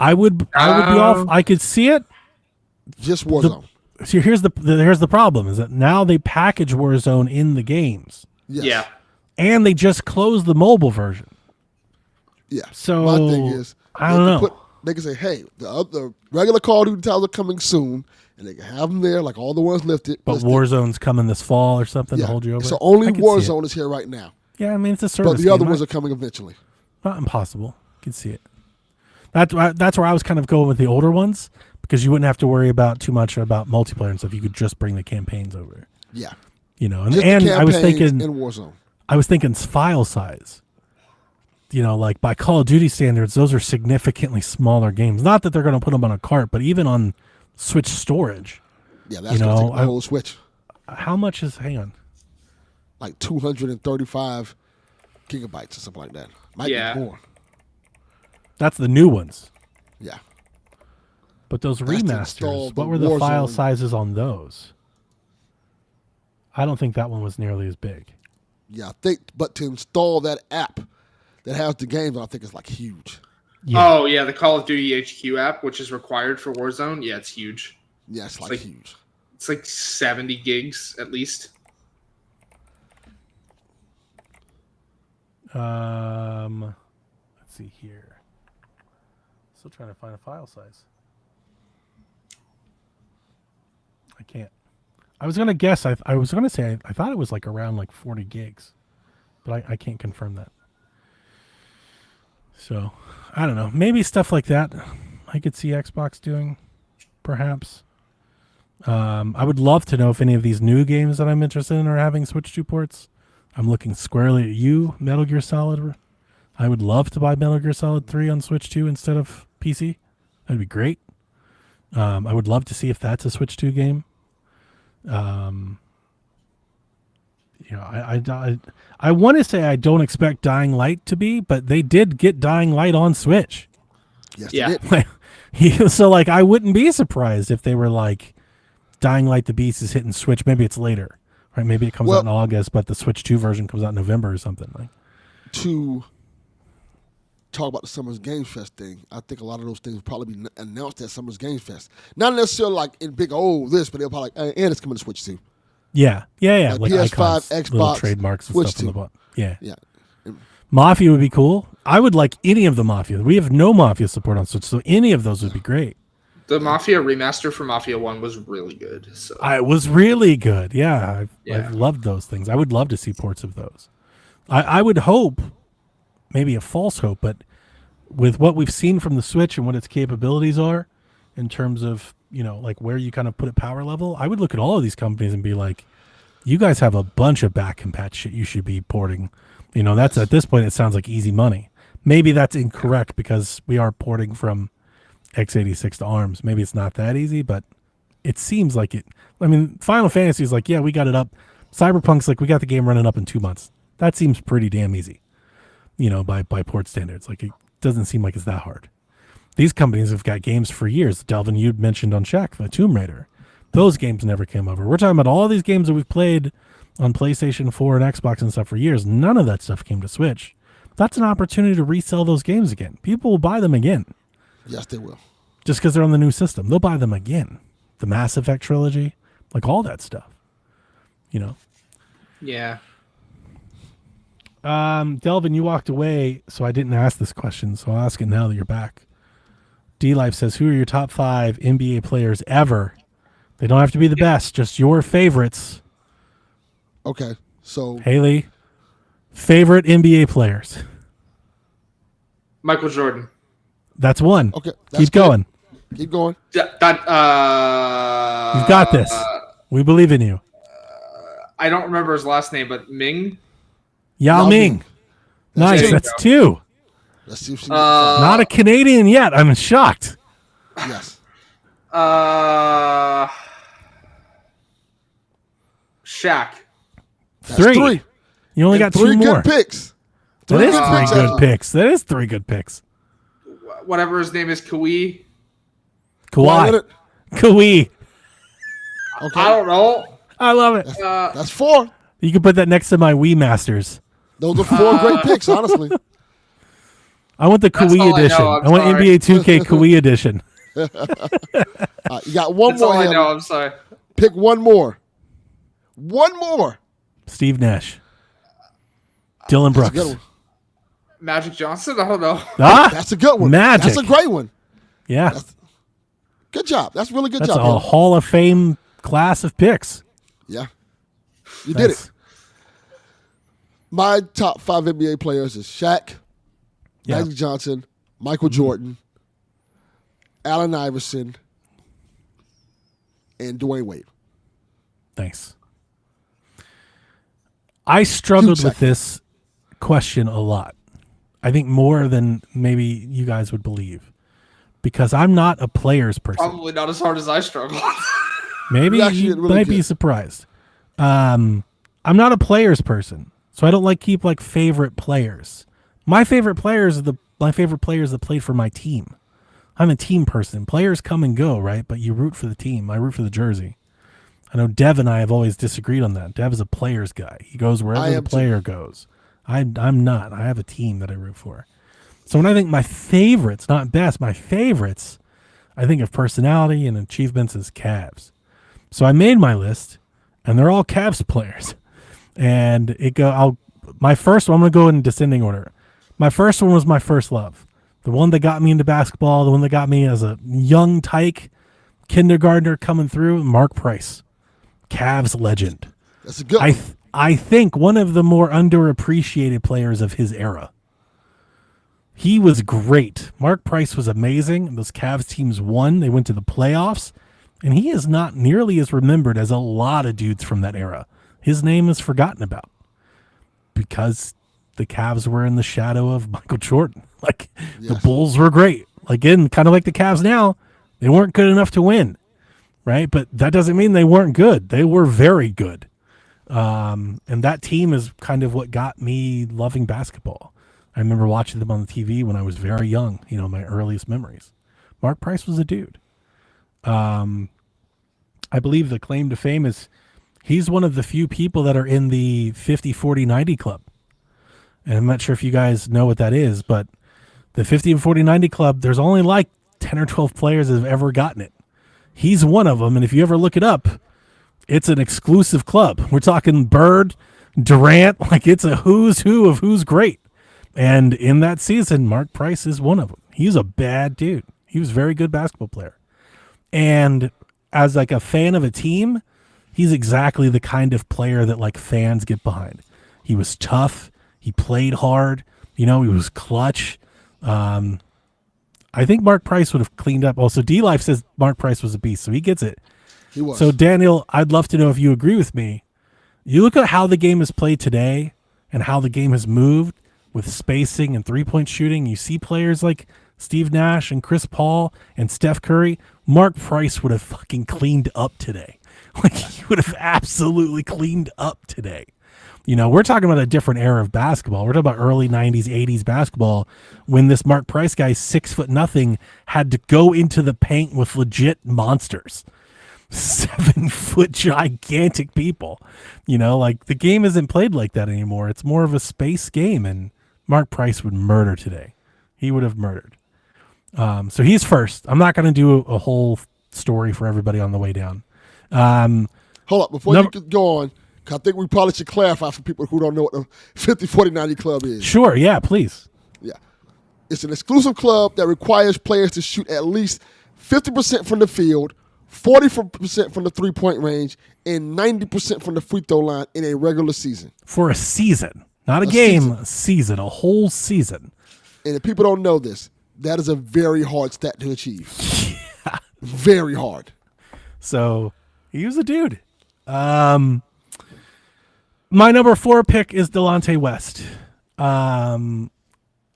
I would be off. I could see it. Just Warzone. So here's the problem is that now they package Warzone in the games. Yes. Yeah. And they just closed the mobile version. Yeah. So my thing is, I don't know. they can say, hey, the regular Call of Duty titles are coming soon, and they can have them there, like all the ones listed. But Warzone's coming this fall or something to hold you over. So only I could see it. Warzone is here right now. Yeah, I mean, it's a service. But the other game. ones are coming eventually. Not impossible. You can see it. That's where I was kind of going with the older ones, because you wouldn't have to worry about too much about multiplayer and stuff. You could just bring the campaigns over. Yeah. You know, and Just the I was campaigns thinking in Warzone. I was thinking file size. You know, like by Call of Duty standards, those are significantly smaller games. Not that they're going to put them on a cart, but even on Switch storage. Yeah, that's going to take the whole Switch. How much is, hang on. Like 235 gigabytes or something like that. Might be more. That's the new ones. Yeah. But those That's to remasters, install what the were the file Warzone. sizes on those? I don't think that one was nearly as big. Yeah, I think, but to install that app that has the games, I think it's like huge. Yeah. Oh, yeah, the Call of Duty HQ app, which is required for Warzone. Yeah, it's huge. Yeah, it's like huge. It's like 70 gigs at least. Let's see here. Still trying to find a file size. I can't. I was gonna guess. I was gonna say I thought it was like around like 40 gigs, but I can't confirm that. So I don't know. Maybe stuff like that I could see Xbox doing, perhaps. I would love to know if any of these new games that I'm interested in are having Switch 2 ports. I'm looking squarely at you, Metal Gear Solid. I would love to buy Metal Gear Solid 3 on Switch 2 instead of PC. That'd be great. I would love to see if that's a Switch 2 game. You know, I want to say I don't expect Dying Light to be, but they did get Dying Light on Switch. Yes, Yeah. they did. So like I wouldn't be surprised if they were like Dying Light the Beast is hitting Switch. Maybe it's later, right? Maybe it comes out in August, but the Switch 2 version comes out in November or something. Like To talk about the Summer's Games Fest thing, I think a lot of those things will probably be announced at Summer's Games Fest. Not necessarily like in big this, but they'll probably and it's coming to Switch too. yeah. Like PS5, icons, little Xbox, trademarks and Switch stuff on the 2. bottom. Yeah. Yeah. Mafia would be cool. I would like any of the Mafia. We have no Mafia support on Switch, so any of those would be great. The Mafia remaster for Mafia 1 was really good. So It was really good. Yeah, I've loved those things. I would love to see ports of those. I would hope, maybe a false hope, but with what we've seen from the Switch and what its capabilities are in terms of, you know, like where you kind of put it power level, I would look at all of these companies and be like, you guys have a bunch of back compat shit you should be porting. You know, that's at this point, it sounds like easy money. Maybe that's incorrect because we are porting from x86 to ARMS. Maybe it's not that easy, but it seems like it. I mean, Final Fantasy is like, yeah, we got it up. Cyberpunk's like, we got the game running up in 2 months. That seems pretty damn easy, you know, by port standards. Like, it doesn't seem like it's that hard. These companies have got games for years. Delvin, you'd mentioned on Shaq, the Tomb Raider. Those games never came over. We're talking about all these games that we've played on PlayStation 4 and Xbox and stuff for years. None of that stuff came to Switch. That's an opportunity to resell those games again. People will buy them again. Yes, they will. Just because they're on the new system. They'll buy them again. The Mass Effect trilogy, like all that stuff. You know? yeah. Delvin, you walked away, so I didn't ask this question, so I'll ask it now that you're back. D-Life says, who are your top 5 NBA players ever? They don't have to be the best, just your favorites. Okay, so Haley, favorite NBA players. Michael Jordan. That's one. okay, that's Keep good. going. Keep going. That You've got this. We believe in you. I don't remember his last name, but Ming. Yao Yao Ming. Ming. Nice. two. That's 2. Let's see if she Not a Canadian yet. I'm shocked. yes. Shaq. That's 3. You only And got 3 2 more. good picks. That is 3 picks, good actually. picks. That is 3 good picks. Whatever his name is, Kawhi. Kawhi. Leonard. Kawhi. Okay, I don't know. I love it. that's 4. You can put that next to my Wii Masters. Those are 4 great picks, honestly. I want the That's Kawhi all I know, edition. I'm I want sorry. NBA 2K Kawhi edition. You got one That's all more. I Hannah. know. I'm sorry. Pick one more. One more. Steve Nash. Dylan That's a Brooks. good one. Magic Johnson? I don't know. Ah, That's a good one. Magic. That's a great one. Yeah. Good job. That's really good That's job. a Hall of Fame class of picks. Yeah. You did it. My top 5 NBA players is Shaq, Yeah. Magic Johnson, Michael Jordan, Allen Iverson, and Dwayne Wade. Thanks. I struggled Huge with second. this question a lot. I think more than maybe you guys would believe. Because I'm not a players person. Probably not as hard as I struggle. Maybe You actually you did really might be good. surprised. I'm not a players person, so I don't keep favorite players. My favorite players are my favorite players that played for my team. I'm a team person. Players come and go, right? But you root for the team. I root for the jersey. I know Dev and I have always disagreed on that. Dev is a players guy. He goes I wherever the am too. player goes. I'm not. I have a team that I root for. So when I think my favorites, not best, my favorites, I think of personality and achievements as Cavs. So I made my list, and they're all Cavs players. And my first one, I'm going to go in descending order. My first one was my first love. The one that got me into basketball, the one that got me as a young tyke, kindergartner coming through, Mark Price. Cavs legend. That's a good one. I think one of the more underappreciated players of his era. He was great. Mark Price was amazing. Those Cavs teams won. They went to the playoffs. And he is not nearly as remembered as a lot of dudes from that era. His name is forgotten about because the Cavs were in the shadow of Michael Jordan. The Yes. Bulls were great. Kind of like the Cavs now, they weren't good enough to win, right? But that doesn't mean they weren't good. They were very good. And that team is kind of what got me loving basketball. I remember watching them on the TV when I was very young, my earliest memories. Mark Price was a dude. I believe the claim to fame is he's one of the few people that are in the 50, 40, 90 club. And I'm not sure if you guys know what that is, but the 50 and 40, 90 club, there's only 10 or 12 players that have ever gotten it. He's one of them. And if you ever look it up, it's an exclusive club. We're talking Bird, Durant, it's a who's who of who's great. And in that season, Mark Price is one of them. He's a bad dude. He was a very good basketball player. And as a fan of a team, he's exactly the kind of player that fans get behind. He was tough. He played hard. He was clutch. I think Mark Price would have cleaned up. Also, D-Life says Mark Price was a beast, so he gets it. He was. So, Daniel, I'd love to know if you agree with me. You look at how the game is played today and how the game has moved with spacing and three-point shooting. You see players like Steve Nash and Chris Paul and Steph Curry. Mark Price would have fucking cleaned up today. He would have absolutely cleaned up today. We're talking about a different era of basketball. We're talking about early 90s, 80s basketball when this Mark Price guy, 6'0", had to go into the paint with legit monsters. 7-foot gigantic people. The game isn't played like that anymore. It's more of a space game, and Mark Price would murder today. He would have murdered. So he's first. I'm not going to do a whole story for everybody on the way down. Hold up. Before you could go on, 'cause I think we probably should clarify for people who don't know what the 50, 40, 90 club is. Sure, yeah, please. Yeah. It's an exclusive club that requires players to shoot at least 50% from the field, 40% from the three-point range, and 90% from the free throw line in a regular season. For a season. Not a game, a season, a whole season. And if people don't know this, that is a very hard stat to achieve. Yeah. Very hard. So he was a dude. My number 4 pick is Delonte West. A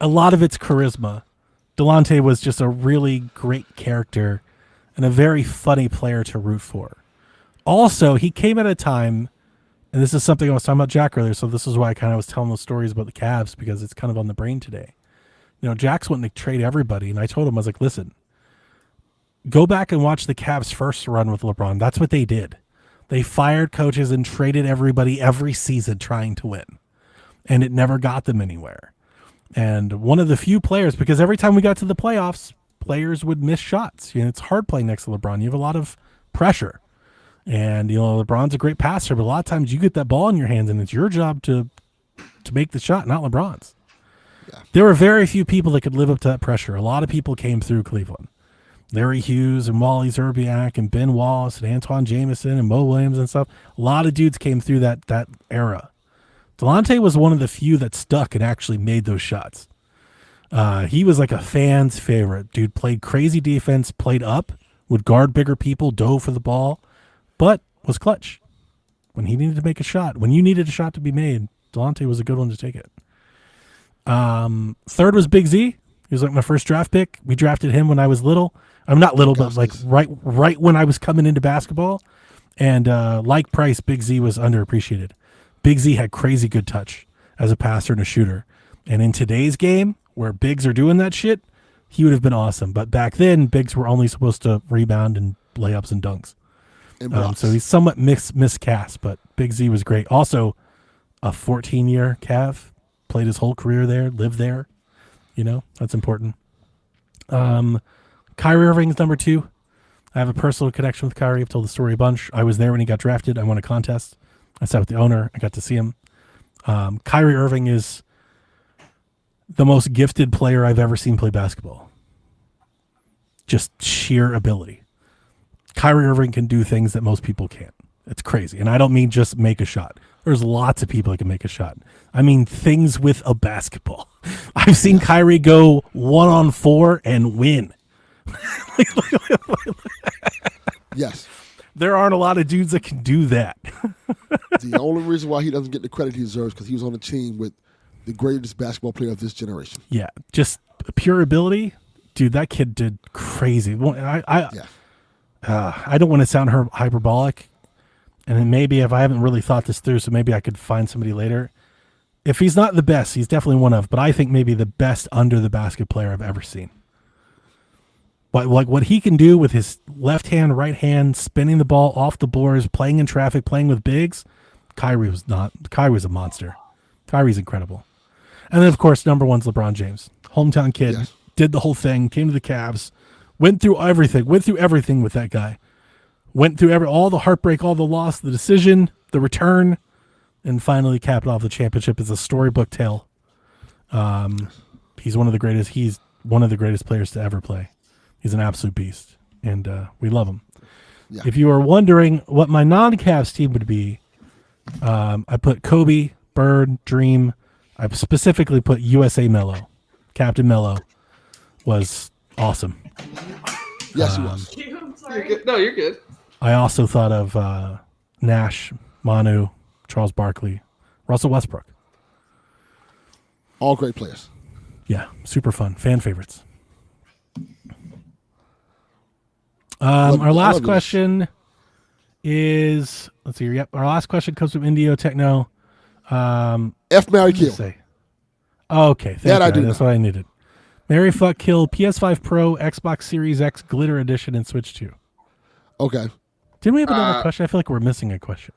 lot of it's charisma. Delonte was just a really great character and a very funny player to root for. Also, he came at a time, and this is something I was talking about Jack earlier, so this is why I kind of was telling those stories about the Cavs, because it's kind of on the brain today. Jack's wanting to trade everybody, and I told him, I was like, listen, go back and watch the Cavs' first run with LeBron. That's what they did. They fired coaches and traded everybody every season trying to win, and it never got them anywhere. And one of the few players, because every time we got to the playoffs, players would miss shots. It's hard playing next to LeBron. You have a lot of pressure. And, LeBron's a great passer, but a lot of times you get that ball in your hands and it's your job to make the shot, not LeBron's. Yeah. There were very few people that could live up to that pressure. A lot of people came through Cleveland. Larry Hughes and Wally Zerbiak and Ben Wallace and Antoine Jameson and Mo Williams and stuff. A lot of dudes came through that era. Delonte was one of the few that stuck and actually made those shots. He was like a fan's favorite. Dude played crazy defense, played up, would guard bigger people, dove for the ball, but was clutch. When he needed to make a shot, when you needed a shot to be made, Delonte was a good one to take it. Third was Big Z. He was like my first draft pick. We drafted him when I was little. I'm not little, but like right when I was coming into basketball. And like Price, Big Z was underappreciated. Big Z had crazy good touch as a passer and a shooter. And in today's game, where bigs are doing that shit, he would have been awesome. But back then, bigs were only supposed to rebound and layups and dunks. So he's somewhat miscast, but Big Z was great. Also, a 14-year Cav, played his whole career there, lived there. You know, that's important. Kyrie Irving's number 2. I have a personal connection with Kyrie. I've told the story a bunch. I was there when he got drafted. I won a contest. I sat with the owner. I got to see him. Kyrie Irving is the most gifted player I've ever seen play basketball. Just sheer ability. Kyrie Irving can do things that most people can't. It's crazy. And I don't mean just make a shot. There's lots of people that can make a shot. I mean things with a basketball. I've seen Kyrie go 1-on-4 and win. Yes. There aren't a lot of dudes that can do that. The only reason why he doesn't get the credit he deserves because he was on a team with the greatest basketball player of this generation. Yeah, just pure ability. Dude, that kid did crazy. I don't want to sound hyperbolic, and then maybe if I haven't really thought this through, so maybe I could find somebody later. If he's not the best, he's definitely one of, but I think maybe the best under the basket player I've ever seen. But like what he can do with his left hand, right hand, spinning the ball off the boards, playing in traffic, playing with bigs, Kyrie was a monster. Kyrie's incredible. And then, of course, number 1's LeBron James. Hometown kid, Yes. did the whole thing, came to the Cavs, went through everything with that guy. Went through all the heartbreak, all the loss, the decision, the return, and finally capped off the championship as a storybook tale. He's one of the greatest players to ever play. He's an absolute beast, and we love him. Yeah. If you are wondering what my non-Cavs team would be, I put Kobe, Bird, Dream. I specifically put USA Melo. Captain Melo was awesome. Yes, he was. You're good. No, you're good. I also thought of Nash, Manu, Charles Barkley, Russell Westbrook. All great players. Yeah, super fun. Fan favorites. Our last question is, let's see here. Yep, our last question comes from Indio Techno. F, marry, kill. Say. Oh, okay, thank That you. I do That's know. what I needed. Marry, fuck, kill, PS5 Pro, Xbox Series X, Glitter Edition, and Switch 2. Okay. Didn't we have another question? I feel like we're missing a question.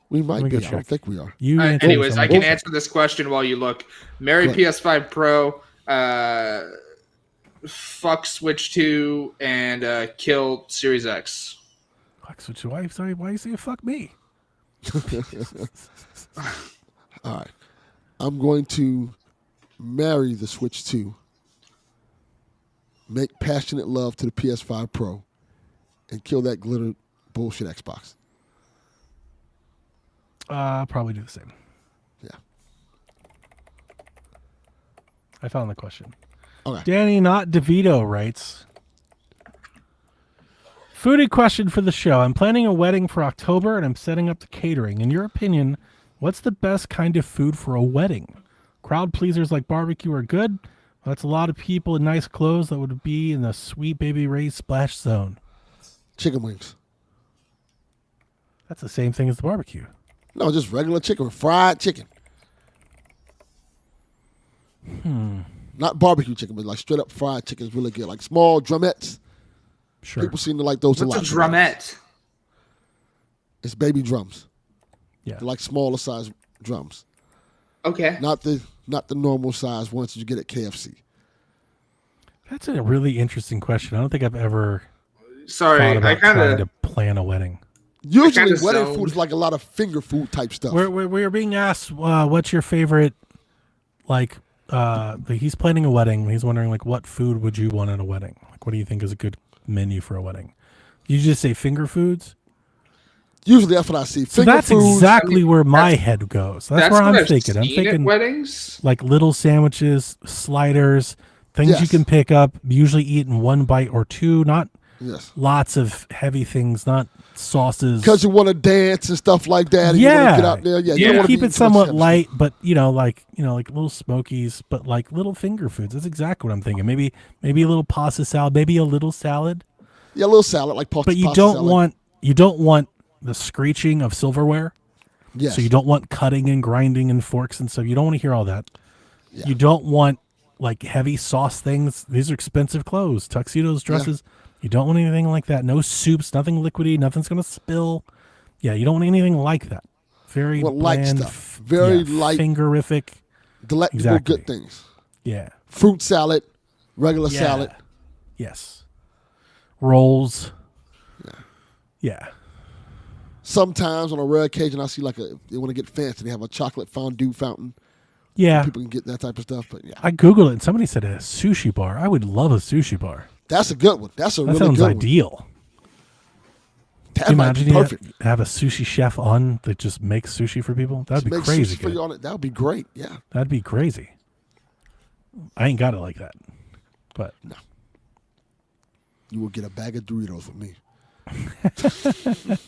We might Let me be. go I check. don't think we are. You answered Anyways, I something. can answer this question while you look. Marry What? PS5 Pro, fuck Switch 2, and kill Series X. Fuck Switch 2. Why you say fuck me? All right. I'm going to marry the Switch 2, make passionate love to the PS5 Pro, and kill that glitter bullshit Xbox. Probably do the same. Yeah. I found the question. Okay. Danny, not DeVito, writes, foodie question for the show. I'm planning a wedding for October and I'm setting up the catering. In your opinion, what's the best kind of food for a wedding? Crowd pleasers like barbecue are good. That's a lot of people in nice clothes that would be in the Sweet Baby Ray's splash zone. Chicken wings. That's the same thing as the barbecue. No, just regular chicken, fried chicken. Not barbecue chicken, but like straight up fried chicken is really good. Like small drumettes. Sure. People seem to like those a lot. What's a drumette? It's baby drums. Yeah. They're like smaller size drums. Okay. Not the normal size ones that you get at KFC. That's a really interesting question. I don't think I've ever Sorry, thought about I kind trying of. to plan a wedding. Usually kinda wedding zoned. food is like a lot of finger food type stuff. We're being asked, what's your favorite, like he's planning a wedding. He's wondering, like, what food would you want at a wedding? Like, what do you think is a good menu for a wedding? You just say finger foods. Usually that's what I see. So Finger that's foods. exactly where my head goes. That's where what I'm I've thinking. I'm seen thinking at weddings. like little sandwiches, sliders, things you Yes. can pick up, usually eat in one bite or two, not Yes. lots of heavy things, not sauces. Because you want to dance and stuff like that. And you want to get out there. Yeah, you don't want to keep it somewhat light, but like little smokies, but like little finger foods. That's exactly what I'm thinking. Maybe a little pasta salad, maybe a little salad. Yeah, a little salad like pasta. But you pasta don't salad. want the screeching of silverware. Yes. So you don't want cutting and grinding and forks and stuff. You don't want to hear all that. Yeah. You don't want like heavy sauce things. These are expensive clothes, tuxedos, dresses. You don't want anything like that. No soups, nothing liquidy, nothing's going to spill. Yeah, you don't want anything like that. Very Want light bland, stuff. Very light. fingerific. Delectable Exactly. good things. Yeah. Fruit salad, regular salad. Yes. Rolls. Yeah. Sometimes on a rare occasion, I see they want to get fancy. They have a chocolate fondue fountain. Yeah. People can get that type of stuff. But yeah, I Googled it and somebody said a sushi bar. I would love a sushi bar. that's a good one. That's a That really sounds good ideal. one. That Can you might imagine be you perfect. have a sushi chef on that just makes sushi for people? That'd be Make crazy. sushi for good. you on it. That would be great. Yeah. That'd be crazy. I ain't got it like that. But You will get a bag of Doritos from me.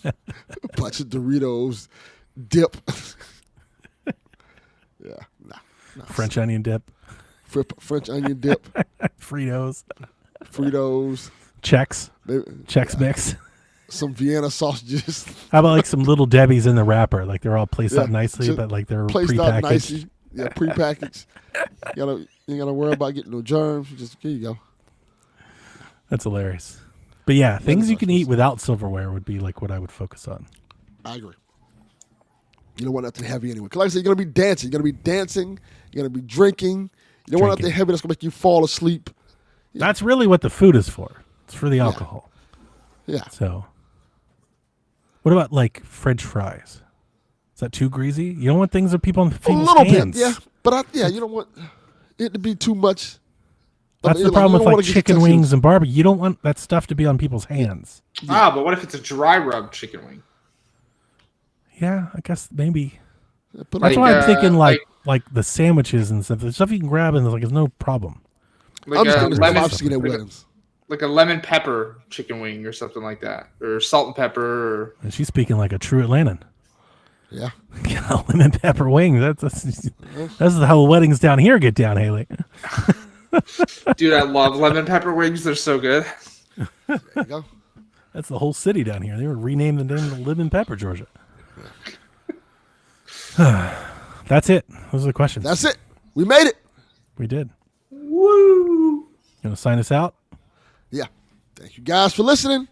A bunch of Doritos, dip. Yeah. Nah. French onion dip, French onion dip, Fritos, Fritos, Chex, maybe, Chex Mix. some Vienna sausages. How about like some little Debbie's in the wrapper? Like they're all placed Yeah, out nicely, just but like they're Placed out prepackaged. nicely. Yeah, prepackaged. You ain't gotta worry about getting no germs. Just here you go. That's hilarious. But yeah, things you that's can eat without silverware would be like what I would focus on. I agree. You don't want nothing heavy anyway. Because like I said, you're gonna be dancing. You're gonna be dancing. You're gonna be drinking. You don't want Drinking. nothing heavy that's gonna make you fall asleep. That's really what the food is for. It's for the alcohol. Yeah. So, what about like French fries? Is that too greasy? You don't want things that people on A people's little hands. bit, yeah. But you don't want it to be too much. That's the you problem don't with wanna like get chicken your wings and barbecue. You don't want that stuff to be on people's hands. But what if it's a dry rub chicken wing? Yeah, I guess maybe. Put That's it- why I'm thinking like the sandwiches and stuff. The stuff you can grab and there's no problem. Like I'm just a getting lemon, I've seen at weddings. like a lemon pepper chicken wing or something like that, or salt and pepper. Or And she's speaking like a true Atlantan. Yeah. Lemon pepper wings. That's how weddings down here get down, Haley. dude, I love lemon pepper wings. They're so good. There you go. That's the whole city down here. They were renamed the name to Lemon Pepper, Georgia. That's it. Those are the questions. That's it. We made it. We did. Woo! You want to sign us out? Yeah. Thank you guys for listening.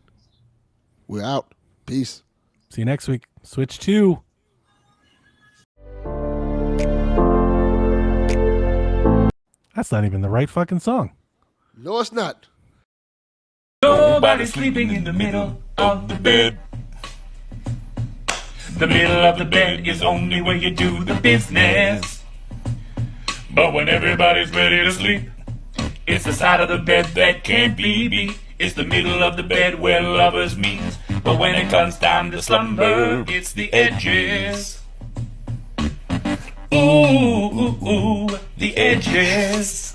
We're out. Peace. See you next week. Switch 2. That's not even the right fucking song. No, it's not. Nobody's sleeping in the middle of the bed. The middle of the bed is only where you do the business. But when everybody's ready to sleep, it's the side of the bed that can't be beat. It's the middle of the bed where lovers meet. But when it comes time to slumber, it's the edges. Ooh, ooh, ooh, the edges.